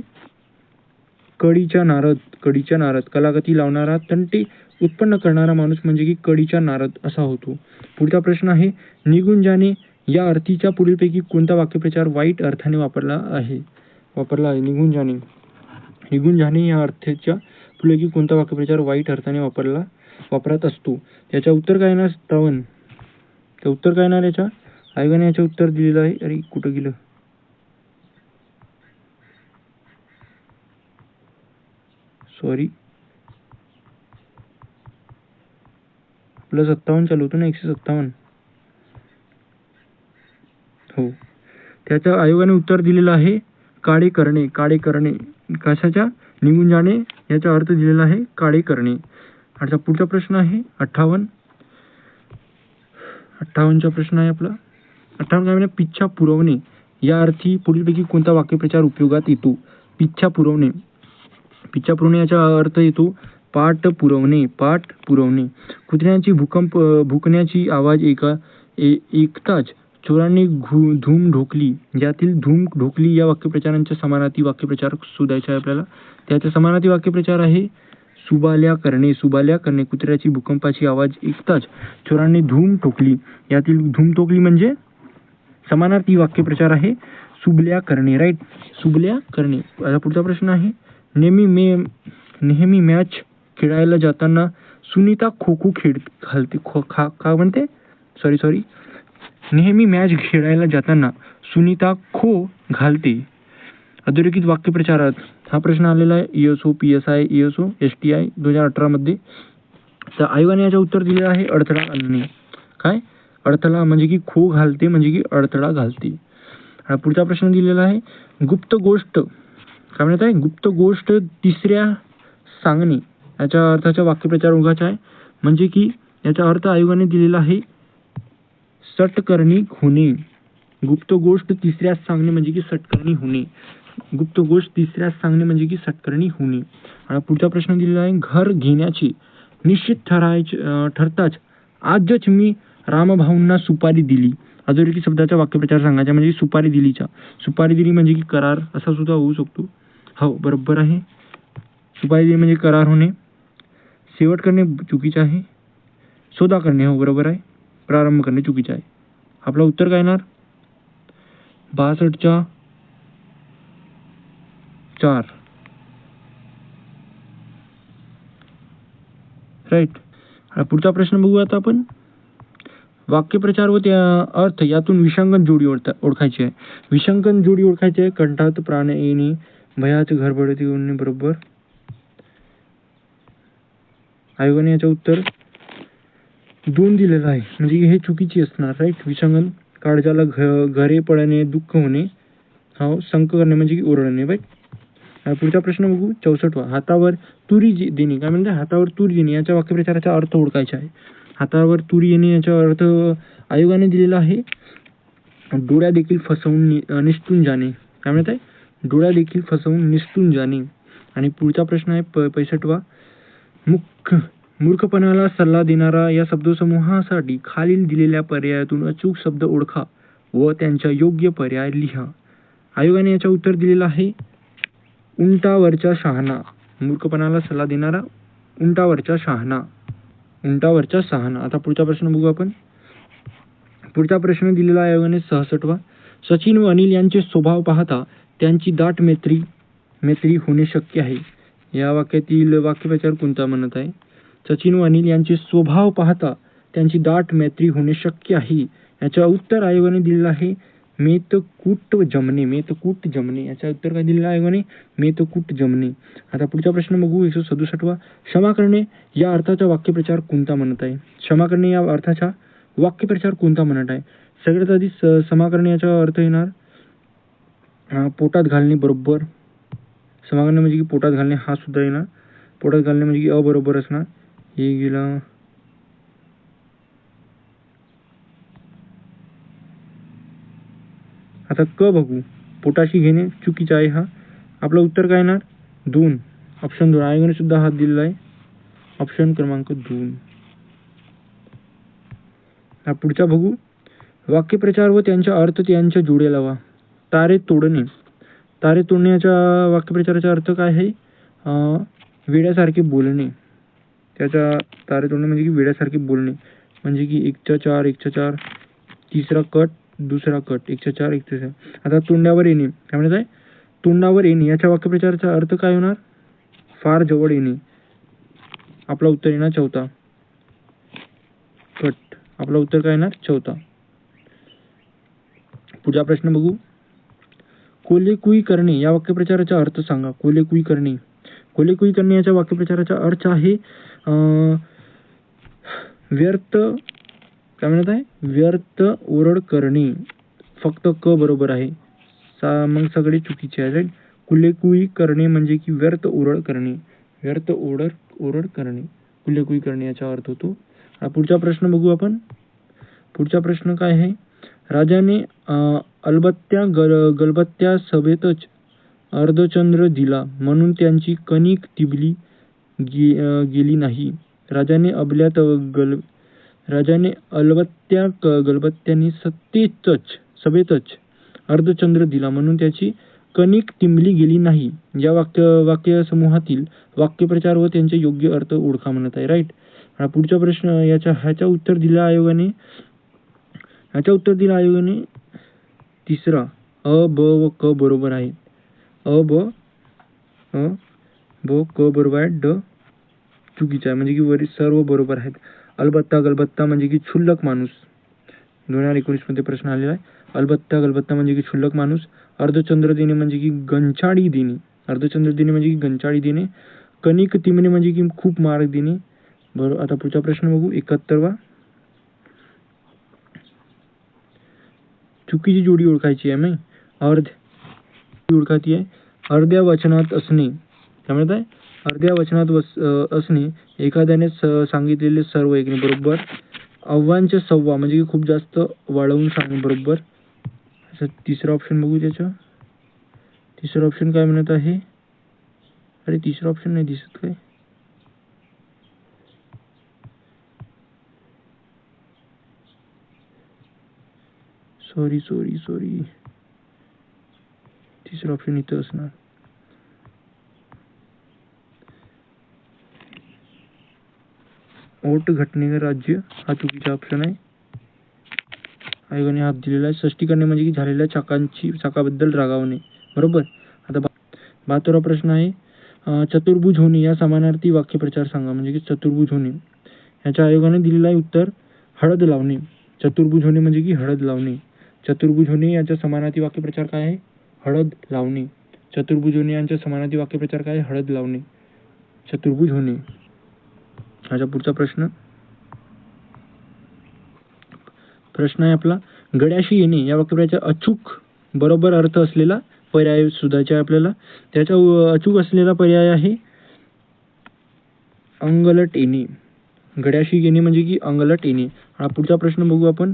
A: कडीच्या नारद. कालागती लावणारा तंटे उत्पन्न करणारा माणूस म्हणजे की कळीच्या नारद असा होतो. पुढचा प्रश्न आहे, निघून जाणे या अर्थीच्या पुढीलपैकी कोणता वाक्यप्रचार वाईट अर्थाने वापरला आहे? निघून जाणे. निघून जाणे या अर्थाच्या पुढीलपैकी कोणता वाक्यप्रचार वाईट अर्थाने वापरात असतो? याच्या उत्तर काय येणार? 57. तर उत्तर काय येणार याच्या? आयोगाने याचे उत्तर दिलेलं आहे. अरे कुठं गेलं? सॉरी, आपलं 57 चालू होतं ना, 157. हो, त्याच्या आयोगाने उत्तर दिलेलं आहे काळे करणे. काळे करणे कशाच्या? निघून जाणे याचा अर्थ दिलेला आहे काळे करणे. आता पुढचा प्रश्न आहे 58. 58चा प्रश्न आहे आपला. 58 काय म्हणजे पिच्छा पुरवणे या अर्थी पुढीलपैकी कोणता वाक्यप्रचार उपयोगात येतो? पिच्छा पुरवणे. पिच्छा पुरवणे याचा अर्थ येतो पाठ पुरवणे. पाठ पुरवणे. कुत्र्यांची भुंकण्याची आवाज ऐकताच चोरांनी धूम ढोकली. यातील धूम ढोकली या वाक्यप्रचारांच्या समानार्थी वाक्यप्रचार शोधायचे आहे आपल्याला. त्याचा समानार्थी वाक्यप्रचार आहे सुबाल्या करणे. सुबाल्या करणे. कुत्र्याची भूकंपाची आवाज ऐकताच चोरांनी धूम ठोकली. यातील धूम ठोकली म्हणजे समानार्थी वाक्यप्रचार आहे सुबल्या करणे. राईट, सुबल्या करणे. आता पुढचा प्रश्न आहे, नेहमी मॅच खेळायला जाताना सुनीता खो खो घालते. का म्हणते? सॉरी, नेहमी मॅच खेळायला जाताना सुनीता खो घालते. अधोरेखित वाक्यप्रचारात हा प्रश्न आलेला आहे ESO PSI ESO STI 2018 मध्ये. तर आयोगाने याचं उत्तर दिलेलं आहे अडथळा आणणे. काय? अडथळा म्हणजे की खो घालते म्हणजे की अडथळा घालते. पुढचा प्रश्न दिलेला आहे गुप्त गोष्ट. काय म्हणत आहे? गुप्त गोष्ट तिसऱ्या सांगणे याच्या अर्थाचा वाक्यप्रचार उगाच आहे म्हणजे की याचा अर्थ आयोगाने दिलेला आहे सटकर्णी होणे. गुप्त गोष्ट तिसऱ्यास सांगणे म्हणजे की सटकर्णी होणे. गुप्त गोष्ट तिसऱ्यास सांगणे म्हणजे की सटकर्णी होणे. आणि पुढचा प्रश्न दिलेला आहे घर घेण्याचे निश्चित ठरताच आजच मी रामभाऊंना सुपारी दिली. अधोरेखित शब्दाचा वाक्यप्रचार सांगायचा म्हणजे सुपारी दिलीचा. सुपारी दिली म्हणजे की करार असा सुद्धा होऊ शकतो. हो, बरोबर आहे. सुपारी दिली म्हणजे करार होणे. शेवट करणे चुकीचे आहे. सौदा करणे हो बरोबर आहे. प्रारंभ करणे चुकीचे आहे. आपला उत्तर काय येणार? 62च्या 4. राईट. पुढचा प्रश्न बघू आता आपण. वाक्यप्रचार व त्या अर्थ यातून विसंगत जोडी ओळखायची आहे. विसंगत जोडी ओळखायची आहे. कंठात प्राण येणे, भयाचे घरबडती होणे. बरोबर. आयोगाने याचं उत्तर 2 दिलेलं आहे म्हणजे हे चुकीची असणार. राईट. विसंगत. काळजाला घरे पडणे, दुःख होणे. हो, संक करणे म्हणजे की ओरडणे. राईट. पुढचा प्रश्न बघू 64वा. हातावर तुरी देणे. काय म्हणते? हातावर तुरी देणे याच्या वाक्यप्रचाराचा अर्थ ओळखायचा आहे. हातावर तुरी येणे याचा अर्थ आयोगाने दिलेला आहे डोळ्या देखील फसवून निसटून जाणे. काय म्हणत आहे? डोळ्या देखील फसवून निसटून जाणे. आणि पुढचा प्रश्न आहे 65वा. मूर्खपणाला सल्ला देणारा या शब्दसमूहासाठी खालील दिलेल्या पर्यायातून अचूक शब्द ओळखा व त्यांचा योग्य पर्याय लिहा. आयोगाने याचं उत्तर दिलेलं आहे उंटावरचा शहाणा. मूर्खपणाला सल्ला देणारा उंटावरचा शहाणा. उंटावरचा शहाणा. आता पुढचा प्रश्न बघू आपण. पुढचा प्रश्न दिलेला आहे आयोगाने 66वा. सचिन व अनिल यांचे स्वभाव पाहता त्यांची दाट मैत्री होणे शक्य आहे. या वाक्यातील वाक्यप्रचार कोणता म्हणत आहे? सचिन व अनिल यांचे स्वभाव पाहता त्यांची दाट मैत्री होणे शक्य आहे. याचं उत्तर आयोगाने दिलेलं आहे मेतकूट जमणे. मेतकूट जमणे. याचं उत्तर काय दिलेलं आहे आयोगाने? मेतकूट जमणे. आता पुढचा प्रश्न बघू 167वा. क्षमा करणे या अर्थाचा वाक्यप्रचार कोणता म्हणत आहे? क्षमा करणे या अर्थाचा वाक्यप्रचार कोणता म्हणत आहे? सगळ्यात आधी क्षमा करणे याचा अर्थ येणार पोटात घालणे. बरोबर. क्षमा करणे म्हणजे की पोटात घालणे हा सुद्धा येणार. पोटात घालणे म्हणजे की अबरोबर असणार. हे गेला. आता क बघू. पोटाशी घेणे चुकीचं आहे. हा आपलं उत्तर काय येणार? 2. ऑप्शन 2. आयोगाने सुद्धा हात दिलेला आहे. ऑप्शन क्रमांक 2. पुढचा बघू. वाक्यप्रचार व त्यांचा अर्थ त्यांच्या जोड्या लावा. तारे तोडणे. तारे तोडण्याच्या वाक्यप्रचाराचा अर्थ काय आहे? वेड्यासारखे बोलणे. त्याच्या तारे तोडणे म्हणजे की वेड्यासारखे बोलणे, म्हणजे की 1च्या 4 1च्या 4, तिसरा कट दुसरा कट 1च्या 4 1च्या 4. आता तोंडावर येणे काय म्हणत आहे, तोंडावर येणे याच्या वाक्यप्रचाराचा अर्थ काय होणार, फार जवळ येणे. आपला उत्तर येणार चौथा कट. आपला उत्तर काय येणार चौथा. पुढचा प्रश्न बघू. कोलेकुई करणे या वाक्यप्रचाराचा अर्थ सांगा. कोलेकुई करणे, कोलेकुई करणे याच्या वाक्यप्रचाराचा अर्थ आहे व्यर्थ काय म्हणत आहे, व्यर्थ ओरड करणे. फक्त क बरोबर आहे, मग सगळे चुकीचे आहे. राईट. कुलेकुई करणे म्हणजे की व्यर्थ ओरड करणे, व्यर्थ ओरड करणे, कुलेकुई करणे याचा अर्थ होतो. पुढचा प्रश्न बघू आपण. पुढचा प्रश्न काय आहे, राजाने गलबत्त्या सभेतच अर्धचंद्र दिला म्हणून त्यांची कणिक तिबली गेली नाही. राजाने गलबत्त्याने सभेतच अर्धचंद्र दिला म्हणून त्याची कणिक तिंबली गेली नाही. या वाक्य समूहातील वाक्यप्रचार व त्यांचे योग्य अर्थ ओळखा म्हणत आहे. राईट. पुढचा प्रश्न ह्याच्या उत्तर दिला आयोगाने तिसरा अ ब व क बरोबर आहे. अ ब क बरोबर आहे, ड चुकीचा आहे, म्हणजे की वरील सर्व बरोबर आहेत. अलबत्ता गलबत्ता म्हणजे की क्षुल्लक माणूस, 2019 मध्ये प्रश्न आलेला आहे. अलबत्ता गलबत्ता म्हणजे की क्षुल्लक माणूस. अर्धचंद्र देणे म्हणजे की गंचाळी देणे, अर्धचंद्र देणे म्हणजे की गंचाळी देणे. कणिक तिंबणे म्हणजे की खूप मार्क देणे. बरोबर. आता पुढचा प्रश्न बघू. 71वा. चुकीची जोडी ओळखायची आहे. ओळखायची आहे. अर्ध्या वचनात असणे काय म्हणत आहे, अर्ध्या वचनात असणे, एखाद्याने सांगितलेले सर्व ऐकणे बरोबर. अव्वांचे सव्वा म्हणजे की खूप जास्त वाढवून सांगणे बरोबर. तिसरा ऑप्शन बघू. त्याचा तिसरा ऑप्शन काय म्हणत आहे, अरे तिसरा ऑप्शन नाही दिसत काय, सॉरी. तिसरा ऑप्शन इथं असणार. ओट घटनेचे राज्य हा चुकीचा ऑप्शन आहे. आयोगाने हात दिलेला आहे. षष्टी करणे म्हणजे की झालेल्या चाकाबद्दल रागावणे बरोबर. आता 72वा प्रश्न आहे, चतुर्भुज होणे या समानार्थी वाक्यप्रचार सांगा. म्हणजे की चतुर्भुज होणे याच्या आयोगाने दिलेला आहे उत्तर हळद लावणे. चतुर्भुज होणे म्हणजे की हळद लावणे. चतुर्भुज होणे याचा समानार्थी वाक्यप्रचार काय आहे, हळद लावणे. चतुर्भुज होणे यांच्या समानार्थी वाक्यप्रचार काय आहे, हळद लावणे. चतुर्भुज होणे. याचा पुढचा प्रश्न आहे आपला, गड्याशी येणे या वाक्यप्रचाराचा अचूक बरोबर अर्थ असलेला पर्याय शोधायचा आहे आपल्याला. त्याचा अचूक असलेला पर्याय आहे अंगलट येणे. गड्याशी येणे म्हणजे की अंगलट येणे. हा पुढचा प्रश्न बघू आपण.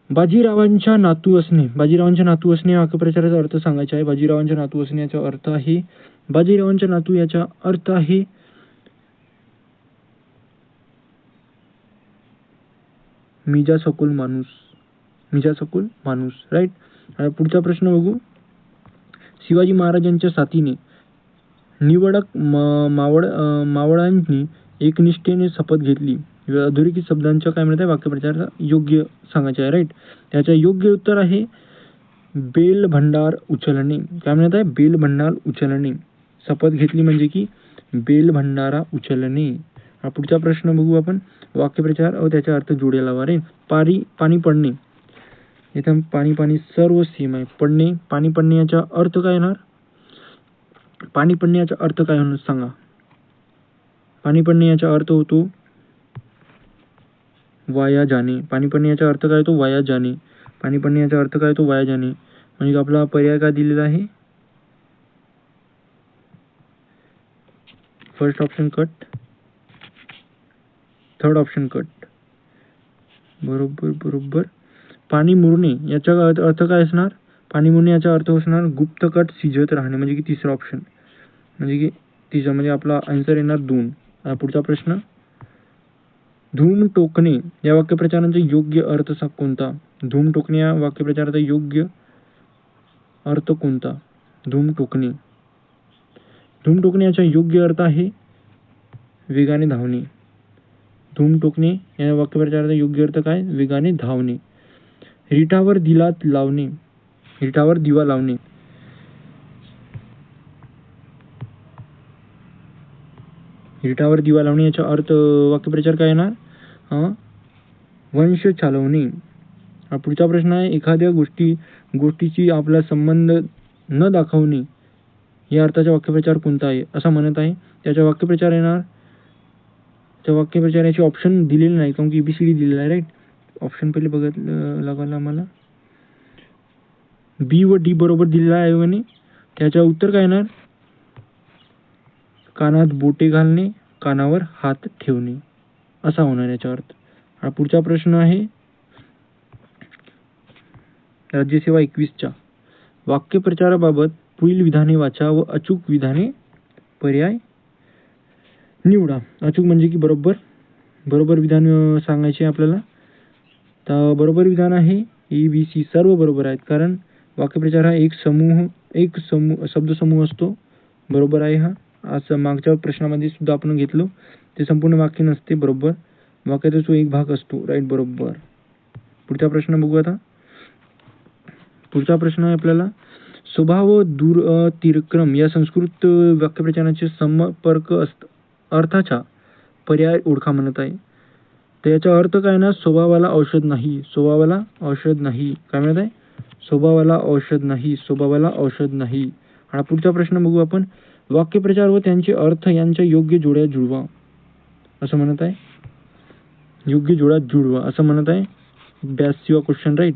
A: बाजीरावांच्या नातू असणे, बाजीरावांच्या नातू असणे या वाक्यप्रचाराचा अर्थ सांगायचा आहे. बाजीरावांच्या नातू असणे याचा अर्थ आहे, बाजीरावांच्या नातू याचा अर्थ आहे मिजासकुल माणूस. राईट. पुढचा प्रश्न बघू. शिवाजी महाराजांच्या साथीने निवडक मावळांनी एकनिष्ठेने शपथ घेतली. अधोरेखित शब्दांच्या काय म्हणत आहे वाक्यप्रचाराचा योग्य सांगायचे आहे. राईट. त्याचं योग्य उत्तर आहे बेल भंडार उचलणे. काय म्हणत आहे, बेल भंडार उचलणे. शपथ घेतली म्हणजे की बेल भंडारा उचलणे. हा पुढचा प्रश्न बघू आपण. वाक्यप्रचार व त्याचा अर्थ जोड्या लावा. रे पाणी पडणे, इथं पाणी सर्व सेम आहे. पडणे, पाणी पडणे याचा अर्थ काय येणार, पाणी पडणे याचा अर्थ काय होणार सांगा. पाणी पडणे याचा अर्थ होतो वाया जाणे. पाणी पडणे याचा अर्थ काय होतो, वाया जाणे. पाणी पडणे याचा अर्थ काय होतो, वाया जाणे. म्हणजे आपला पर्याय काय दिलेला आहे, first option cut, third option cut. बरोबर. पाणी मुरणे याचा अर्थ काय असणार, पाणी मुरणे याचा अर्थ असणार गुप्तकट शिजत राहणे. म्हणजे की तिसरा ऑप्शन, म्हणजे की तिसरा, म्हणजे आपला आन्सर येणार 2. पुढचा प्रश्न, धूम टोकणे या वाक्यप्रचारांचा योग्य अर्थ कोणता. धूम टोकणे या वाक्यप्रचाराचा योग्य अर्थ कोणता. धूम टोकणे याचा योग्य अर्थ आहे वेगाने धावणे. धूम टोकणे या वाक्यप्रचाराचा योग्य अर्थ काय? वेगाने धावणे. रिठावर दिवा लावणे. रिठावर दिवा लावणे. रिठावर दिवा लावणे याचा अर्थ वाक्यप्रचार काय येणार? वंश चालवणे. पुढचा प्रश्न आहे एखाद्या गोष्टीची आपला संबंध न दाखवणे या अर्थाचा वाक्यप्रचार कोणता आहे असं म्हणत आहे. त्याचा वाक्यप्रचार येणार. त्या वाक्यप्रचाराचे ऑप्शन दिलेले नाही कारण की ABCD दिलेला आहे. राईट. ऑप्शन पहिले बघत लागला आम्हाला. B व D बरोबर दिलेला आहे म्हणे. त्याच्या उत्तर काय येणार? कानात बोटे घालणे, कानावर हात ठेवणे असा होणार याचा अर्थ. हा पुढचा प्रश्न आहे राज्यसेवा 21च्या वाक्यप्रचाराबाबत पुढील विधाने वाचा व अचूक विधाने पर्याय निवडा. अचूक म्हणजे की बरोबर विधान सांगायचे आपल्याला. तर बरोबर विधान आहे ABC सर्व बरोबर आहेत कारण वाक्यप्रचार हा एक शब्दसमूह असतो. बरोबर आहे हा. आज मागच्या प्रश्नामध्ये सुद्धा आपण घेतलो. ते संपूर्ण वाक्य नसते. बरोबर वाक्याचा तो एक भाग असतो. राईट. बरोबर. पुढचा प्रश्न बघू आता. पुढचा प्रश्न आहे आपल्याला स्वभाव दूरतिक्रम या संस्कृत वाक्यप्रचाराचे संपर्क अर्थाचा पर्याय ओळखा म्हणत आहे. तर याचा अर्थ काय ना? स्वभावाला औषध नाही. स्वभावाला औषध नाही. काय म्हणत आहे? स्वभावाला औषध नाही. स्वभावाला औषध नाही. हा पुढचा प्रश्न बघू आपण. वाक्यप्रचार व त्यांचे अर्थ यांच्या योग्य जोड्या जुळवा असं म्हणत आहे. योग्य जोड्या जुळवा असं म्हणत आहे. 82 क्वेश्चन. राईट.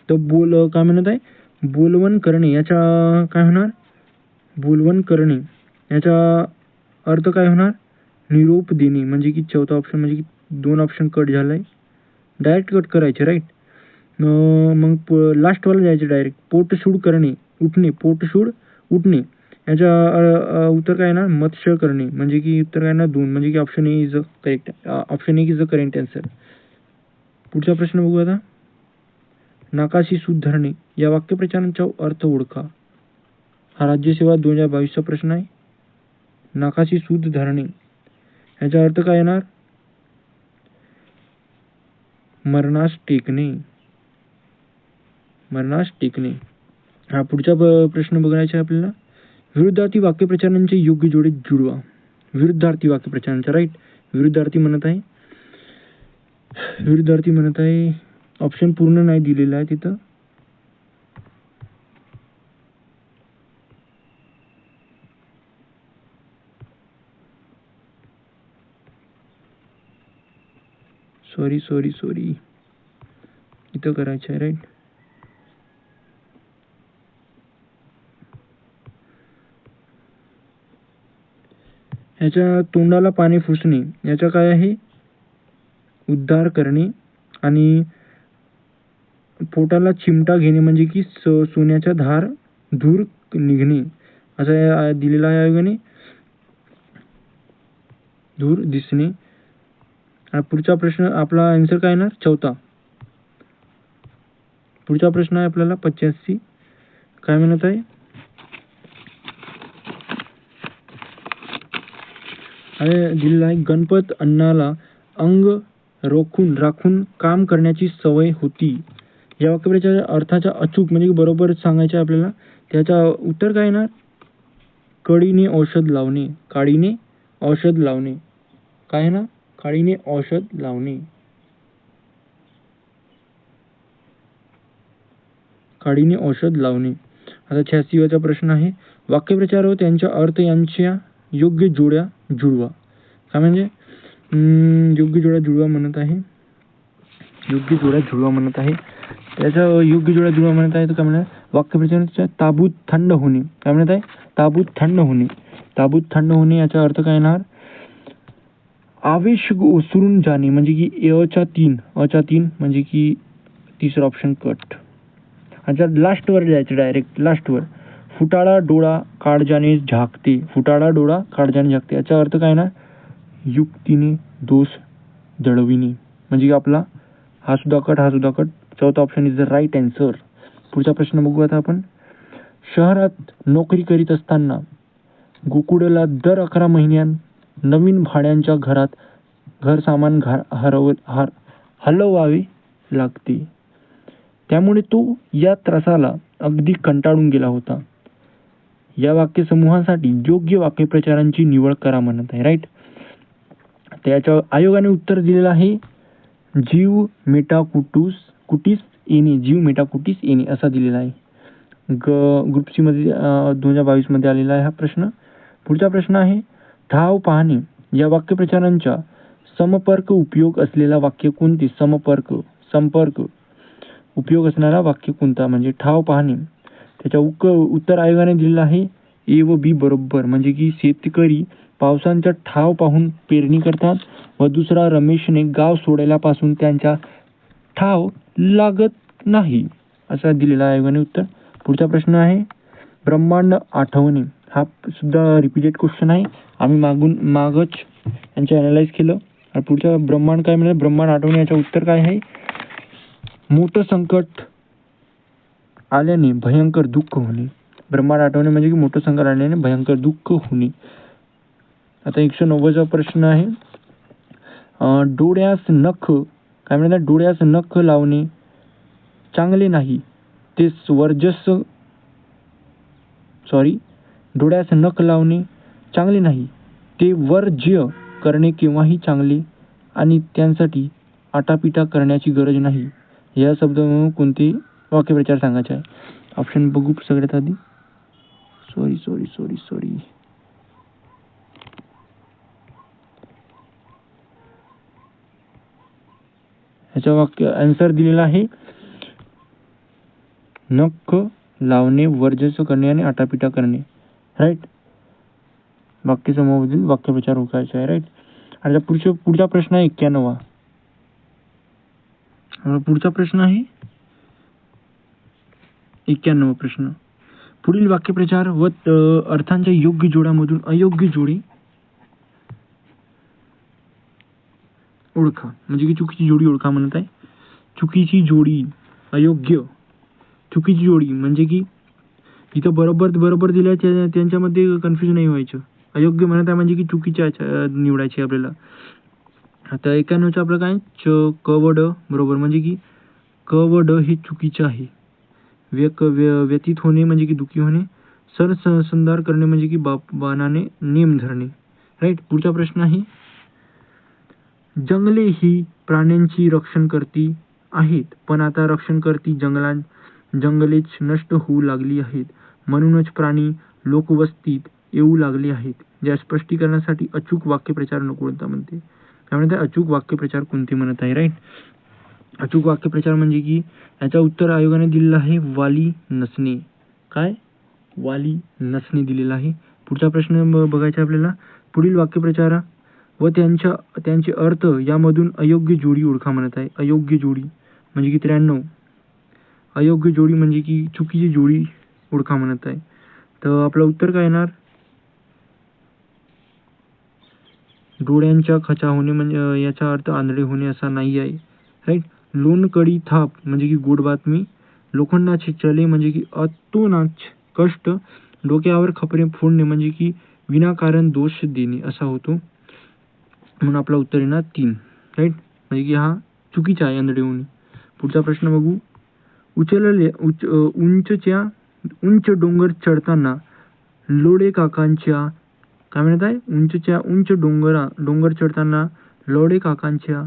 A: तर काय म्हणत आहे? बोलवण करणे याचा काय होणार? बोलवण करणे याचा अर्थ काय होणार? निरोप देणे. म्हणजे की चौथा ऑप्शन म्हणजे की 2 ऑप्शन कट झालाय. डायरेक्ट कट करायचे. राईट. मग लास्टवाला जायचं डायरेक्ट. पोटशूड करणे. उठणे. पोटशूड उठणे याचा उत्तर काय येणार? मत्स्य करणे. म्हणजे की उत्तर काय येणार? 2 म्हणजे की option A is correct. Option A is the correct answer. पुढचा प्रश्न बघू आता. नाकाशी सूत धरणे या वाक्यप्रचारांचा अर्थ ओळखा. हा राज्यसेवा 2022चा प्रश्न आहे. नाकाशी सूत धरणे याचा अर्थ काय येणार? मरणास टेकणे. मरणास टेकणे. हा पुढचा प्रश्न बघायचा आहे आपल्याला. विरुद्धार्थी वाक्यप्रचारांचे योग्य जोडे जुळवा. विरुद्धार्थी वाक्यप्रचारांचा. राईट. विरुद्धार्थी म्हणत आहे. विरुद्धार्थी म्हणत आहे. ऑप्शन पूर्ण नाही दिलेला आहे तिथं. सॉरी इथं करायचं आहे. राईट. ह्याच्या तोंडाला पाणी फुसणे याचा काय आहे? उद्धार करणे. आणि पोटाला चिमटा घेणे म्हणजे की सोन्याचा धूर निघणे असं दिलेला आहे आयोगाने. धूर दिसणे. पुढचा प्रश्न आपला आन्सर काय येणार? चौथा. पुढचा प्रश्न आहे आपल्याला 85. काय म्हणत आहे? दिलेला आहे. गणपत अण्णाला अंग राखून काम करण्याची सवय होती या वाक्यप्रचाराच्या अर्थाचा अचूक म्हणजे बरोबर सांगायचं आपल्याला. त्याचा उत्तर काय येणार? कळीने औषध लावणे. काळीने औषध लावणे. काय ना? काळीने औषध लावणे. काळीने औषध लावणे. आता 86वा प्रश्न आहे. वाक्यप्रचार व त्यांच्या अर्थ यांच्या योग्य जोड्या जुळवा. काय म्हणजे? योग्य जोड्या जुळवा म्हणत आहे. योग्य जोड्या जुळवा म्हणत आहे. त्याचा योग्य जोड्या जुळवा म्हणत आहे. तर काय म्हणत? वाक्यप्रचाराच्या ताबूत थंड होणे. काय म्हणत आहे? ताबूत थंड होणे. ताबूत थंड होणे याचा अर्थ काय येणार? आवेश ओसरून जाणे म्हणजे की अचा 3 म्हणजे की तिसरा ऑप्शन कट. अच्छा लास्टवर जायचं डायरेक्ट. लास्टवर. फुटाळा डोळा काळजाने झाकते. फुटाळा डोळा काळजाने झाकते याचा अर्थ काय ना? युक्तीने दोष दळविणे म्हणजे की आपला हा सुद्धा कट चौथा option is the right answer. पुढचा प्रश्न बघू आता आपण. शहरात नोकरी करीत असताना गोकुळला दर 11 महिन्यात नवीन भाड्यांच्या घरात घर सामान हलवावे लागते. त्यामुळे तो या त्रासाला अगदी कंटाळून गेला होता. या वाक्यसमूहासाठी योग्य वाक्यप्रचारांची निवड करा म्हणत आहे. राईट. त्याच्या आयोगाने उत्तर दिलेलं आहे जीव मेटाकुटीस येणे, जीव मेटाकुटीस येणे असा दिलेला आहे. ग्रुप सी मध्ये 2022 मध्ये आलेला आहे हा प्रश्न. पुढचा प्रश्न आहे ठाव पाहणे या वाक्यप्रचारांच्या समपर्क उपयोग असलेला वाक्य कोणते. संपर्क उपयोग असणारा वाक्य कोणता म्हणजे ठाव पाहणे. त्याच्या उत्तर आयोगाने दिलेलं आहे ए व बी बरोबर. म्हणजे की शेतकरी पावसांचा ठाव पाहून पेरणी करतात व दुसरा रमेशने गाव सोडायलापासून त्यांचा ठाव लागत नाही असा दिलेला आयोगाने उत्तर. पुढचा प्रश्न आहे ब्रह्मांड आठवणे. हा सुद्धा रिपीटेड क्वेश्चन आहे. आम्ही मागच यांचे अनालाइज केलं. आणि पुढचा ब्रह्मांड काय म्हणजे ब्रह्मांड आठवणे याचं उत्तर काय आहे मोठं संकट आल्याने भयंकर दुःख होणे. ब्रह्मांड आठवणे म्हणजे की मोठं संकट आल्याने भयंकर दुःख होणे. आता 190चा प्रश्न आहे डोळ्यास नख काय म्हणतात डोळ्यास नख लावणे चांगले नाही ते डोळ्यास नख लावणे चांगले नाही ते वर्ज्य करणे केव्हाही चांगले आणि त्यांसाठी आटापिटा करण्याची गरज नाही. या शब्दांमधून कोणते वाक्यप्रचार सांगायचे आहे. ऑप्शन बघू सगळ्यात आधी. सॉरी ह्याचा वाक्य आन्सर दिलेला आहे नख लावणे वर्जस्व करणे आणि आटापिटा करणे. राईट. वाक्यसमूहामधील वाक्यप्रचार ओळखायचे आहे. राईट. आणि पुढचा प्रश्न आहे 91. पुढचा प्रश्न आहे 91 प्रश्न. पुढील वाक्यप्रचार व अर्थांच्या योग्य जोड्यामधून अयोग्य जोडी ओळखा. म्हणजे की चुकीची जोडी ओळखा म्हणत आहे. चुकीची जोडी अयोग्य. चुकीची जोडी म्हणजे की इथं बरोबर दिल्या त्यांच्यामध्ये कन्फ्युजन नाही व्हायचं. अयोग्य म्हणत आहे म्हणजे की चुकीच्या निवडायची आपल्याला. आता 91चं आपलं काय क व ड बरोबर म्हणजे की क व ड हे चुकीचे आहे. व्यतीत होणे म्हणजे की दुखी होणे. सरसंधार करणे म्हणजे की बाणाने नेम धरणे. राईट. पुढचा प्रश्न आहे जंगले ही प्राण्यांची रक्षणकर्ती आहेत पण आता रक्षणकर्ती जंगलेच नष्ट होऊ लागली आहेत म्हणूनच प्राणी लोकवस्तीत येऊ लागले आहेत. या स्पष्टीकरणासाठी अचूक वाक्यप्रचार कोणता म्हणते. त्यामुळे अचूक वाक्यप्रचार कोणते म्हणत आहे. राईट. अचूक वाक्यप्रचार म्हणजे की याचा उत्तर आयोगाने दिलेला आहे वाली नसणे. काय वाली नसणे दिलेला आहे. पुढचा प्रश्न बघायचा आपल्याला पुढील वाक्यप्रचार व त्यांचे अर्थ यामधून अयोग्य जोडी ओळखा म्हणत आहे. अयोग्य जोडी म्हणजे की 93. अयोग्य जोडी म्हणजे की चुकीची जोडी ओळखा म्हणत आहे. तर आपलं उत्तर काय येणार डोळ्यांच्या खचा होणे म्हणजे याचा अर्थ आंधळे होणे असा नाही आहे. राईट. लोणकडी थाप म्हणजे की गोड बातमी. लोखंडाचे चले म्हणजे की अतोनाच कष्ट. डोक्यावर खपरे फोडणे म्हणजे की विनाकारण दोष देणे असा होतो. म्हणून आपला उत्तर येणार 3. राईट. म्हणजे की हा चुकीचा आहे आंधळे होणे. पुढचा प्रश्न बघू. उंच डोंगर चढताना लोढे काकांच्या काय म्हणत आहे उंच डोंगर चढताना लोढे काकांच्या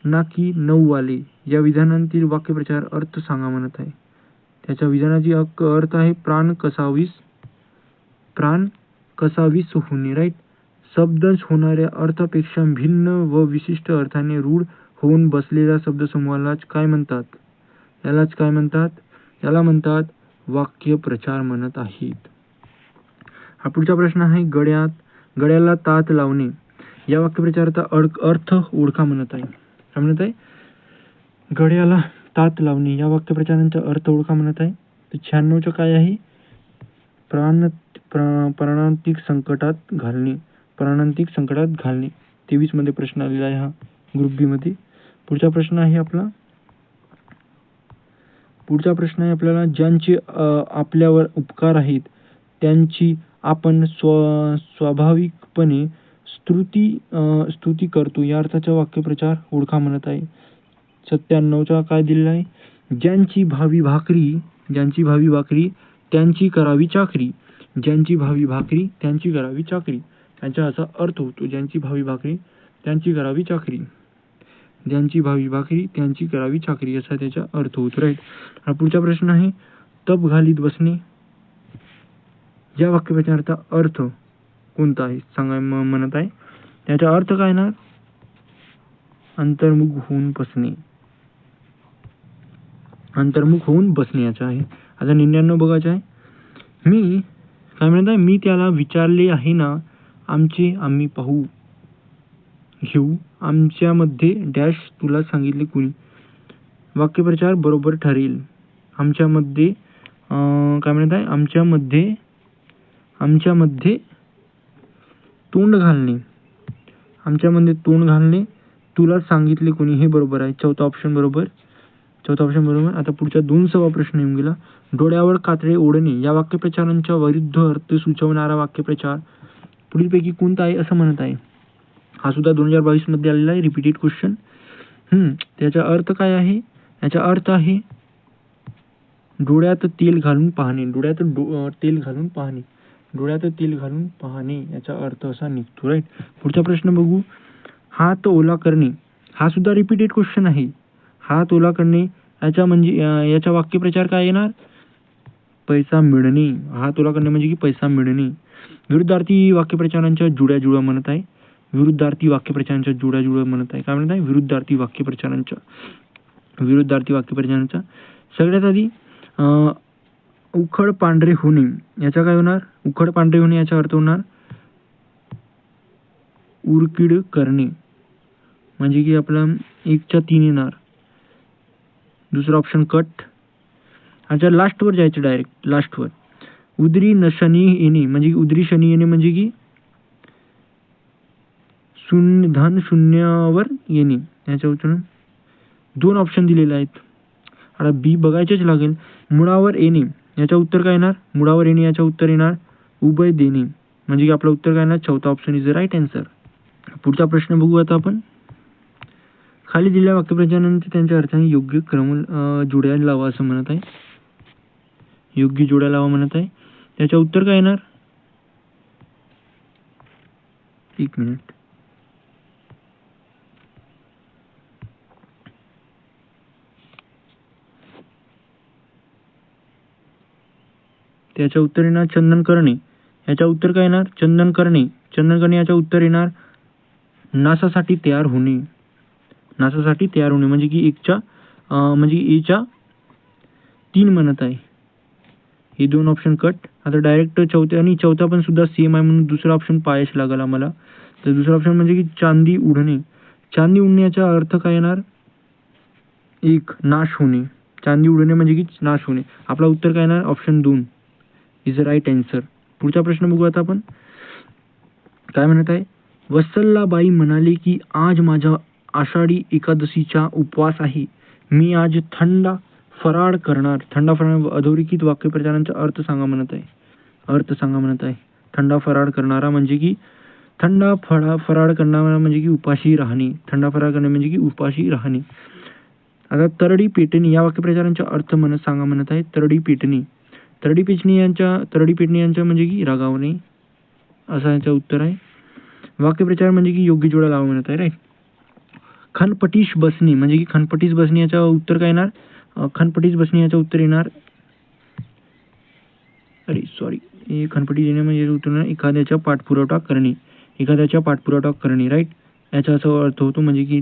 A: नाकी 9 वाले या विधानातील वाक्यप्रचार अर्थ सांगा म्हणत आहे. त्याच्या विधानाची अर्थ आहे प्राण कसावीस होणे. राईट. शब्दच होणाऱ्या अर्थापेक्षा भिन्न व विशिष्ट अर्थाने रूढ होऊन बसलेल्या शब्दसमूहालाच काय म्हणतात. याला म्हणतात वाक्यप्रचार म्हणत आहेत. हा पुढचा प्रश्न आहे गड्याला तात लावणे या वाक्यप्रचाराचा अर्थ ओळखा म्हणत आहे. काय म्हणत आहे गड्याला तात लावणे या वाक्यप्रचारांचा अर्थ ओळखा म्हणत आहे. तर 96चं काय आहे प्राणांतिक संकटात घालणे. 23 मध्ये प्रश्न आलेला आहे हा ग्रुप बी मध्ये. पुढचा प्रश्न आहे आपला पुढचा प्रश्न आहे आपल्याला, ज्यांचे आपल्यावर उपकार आहेत त्यांची आपण स्वाभाविकपणे स्तुती करतो या अर्थाचा वाक्यप्रचार ओळखा म्हणत आहे. 97चा काय दिलेला आहे, ज्यांची भावी भाकरी त्यांची करावी चाकरी. ज्यांची भावी भाकरी त्यांची करावी चाकरी, त्यांचा असा अर्थ होतो, ज्यांची भावी भाकरी त्यांची करावी चाकरी. ज्यांची भावी भाकरी त्यांची करावी चाकरी असा त्याचा अर्थ होतो. राईट. हा पुढचा प्रश्न आहे, तप घालीत बसणे या वाक्यप्रचाराचा अर्थ कोणता आहे सांगा म्हणत आहे. त्याचा अर्थ काय ना, अंतर्मुख होऊन बसणे. अंतर्मुख होऊन बसणे याचा आहे. आता 99 बघायचं आहे, मी काय म्हणत आहे, मी त्याला विचारले आहे ना, आम्ही पाहू घेऊ आमच्यामध्ये डॅश तुला सांगितले कुणी. वाक्यप्रचार बरोबर ठरेल. आमच्यामध्ये काय म्हणत आहे, आमच्यामध्ये तोंड घालणे. आमच्यामध्ये तोंड घालणे तुला सांगितले कोणी, हे बरोबर आहे. चौथा ऑप्शन बरोबर. आता पुढच्या 200वा प्रश्न येऊन गेला, डोळ्यावर कातडे ओढणे या वाक्यप्रचारांच्या विरुद्ध अर्थ सुचवणारा वाक्यप्रचार पुढीलपैकी कोणता आहे असं म्हणत आहे. हा सुद्धा 2022 मध्ये आलेला आहे, रिपीटेड क्वेश्चन. त्याचा अर्थ काय आहे, याचा अर्थ आहे डोळ्यात तेल घालून पाहणे. डोळ्यात तेल घालून पाहणे याचा अर्थ असा निघतो. राईट. पुढचा प्रश्न बघू, हात ओला करणे. हा सुद्धा रिपीटेड क्वेश्चन आहे. हात ओला करणे याचा म्हणजे याचा वाक्यप्रचार काय येणार, पैसा मिळणे. हात ओला करणे म्हणजे की पैसा मिळणे. विरुद्धार्थी वाक्यप्रचारांच्या जुळ्या म्हणत आहे. विरुद्धार्थी वाक्यप्रचारांच्या काय म्हणत आहे, विरुद्धार्थी वाक्यप्रचारांच्या. सगळ्यात आधी उखड पांढरे होणे याचा काय होणार, उखड पांढरे होणे याचा अर्थ होणार उरकीड करणे, म्हणजे की आपला 1च्या 3 येणार. दुसरा ऑप्शन कट. अच्छा, लास्टवर जायचं, डायरेक्ट लास्टवर. उदरी शनी येणे म्हणजे की धन शून्यावर येणे याच्या उत्तर 2 ऑप्शन दिलेले आहेत. आता बी बघायचेच लागेल. मुळावर येणे याच्या उत्तर काय येणार, मुळावर येणे याच्या उत्तर येणार उभय देणे, म्हणजे की आपलं उत्तर काय येणार, चौथा option is the right answer. पुढचा प्रश्न बघू आता आपण. खाली दिलेल्या वाक्यप्रचारांचे त्यांच्या अर्थाने योग्य क्रम जोड्या लावा असं म्हणत आहे. योग्य जोड्या लावा म्हणत आहे. त्याच्या उत्तर काय येणार, 1 मिनिट. त्याच्या उत्तर येणार चंदन करणे. याच्या उत्तर काय येणार, चंदन करणे याच्या उत्तर येणार नासासाठी तयार होणे. म्हणजे की 1च्या म्हणजे एच्या 3 म्हणत आहे. हे 2 ऑप्शन कट. आता डायरेक्ट चौथा पण सुद्धा सेम आहे, म्हणून दुसरा ऑप्शन पाहायच लागेल आम्हाला. तर दुसरा ऑप्शन म्हणजे की चांदी उडणे. चांदी उडण्याचा अर्थ काय येणार, 1 नाश होणे. चांदी उडणे म्हणजे की नाश होणे. आपला उत्तर काय येणार, option 2 is the right answer. पुढचा प्रश्न बघू आता आपण. काय म्हणत आहे, वत्सलाबाई म्हणाले की आज माझा आषाढी एकादशीचा उपवास आहे. मी आज थंडा फराळ करणार. अधोरेखित वाक्यप्रचारांचा अर्थ सांगा म्हणत आहे. थंडा फराळ करणारा म्हणजे की फराळ करणारा म्हणजे की उपाशी राहणे. थंडा फराळ करणे म्हणजे की उपाशी राहणे. आता तरडी पेटणी या वाक्यप्रचारांचा अर्थ सांगा म्हणत आहे. तरडी पेटणी यांच्या म्हणजे की रागावणे असा याचं उत्तर आहे. वाक्यप्रचार म्हणजे की योग्य जोडा लावा म्हणत आहे. राईट. खनपटीश बसणे म्हणजे की खनपटीश बसणे याचं उत्तर काय येणार, खनपटीश बसणे याचं उत्तर येणार खनपटीश येणे म्हणजे उत्तर एखाद्याचा पाठपुरावा करणे. राईट. याचा असा अर्थ होतो म्हणजे की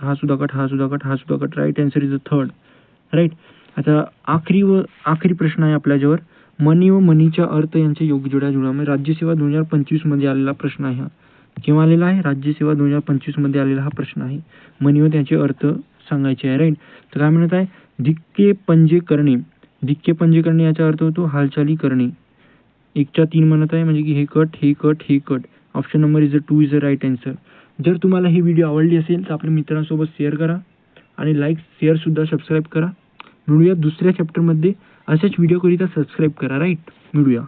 A: हा सुद्धा cut. Right answer is the third. Right. आता आखरी प्रश्न आहे आपल्याजवळ. मनी व मनीचा अर्थ यांचे योग्य जोड्या म्हणजे राज्यसेवा 2025 मध्ये आलेला प्रश्न आहे. हा केव्हा आलेला आहे, राज्यसेवा 2025 मध्ये आलेला हा प्रश्न आहे. मनी व त्याचे अर्थ सांगायचे आहे. राईट. तर काय म्हणत आहे, धिक्के पंजे करणे याचा अर्थ होतो हालचाली करणे. 1च्या 3 म्हणत आहे म्हणजे की हे cut. Option number 2 is the right answer. जर तुम्हाला ही व्हिडिओ आवडली असेल तर आपल्या मित्रांसोबत शेअर करा आणि लाईक शेअर सुद्धा सबस्क्राईब करा. मिळूया दुसऱ्या चॅप्टरमध्ये. अशाच व्हिडिओकरिता सबस्क्राईब करा. राईट, मिळूया.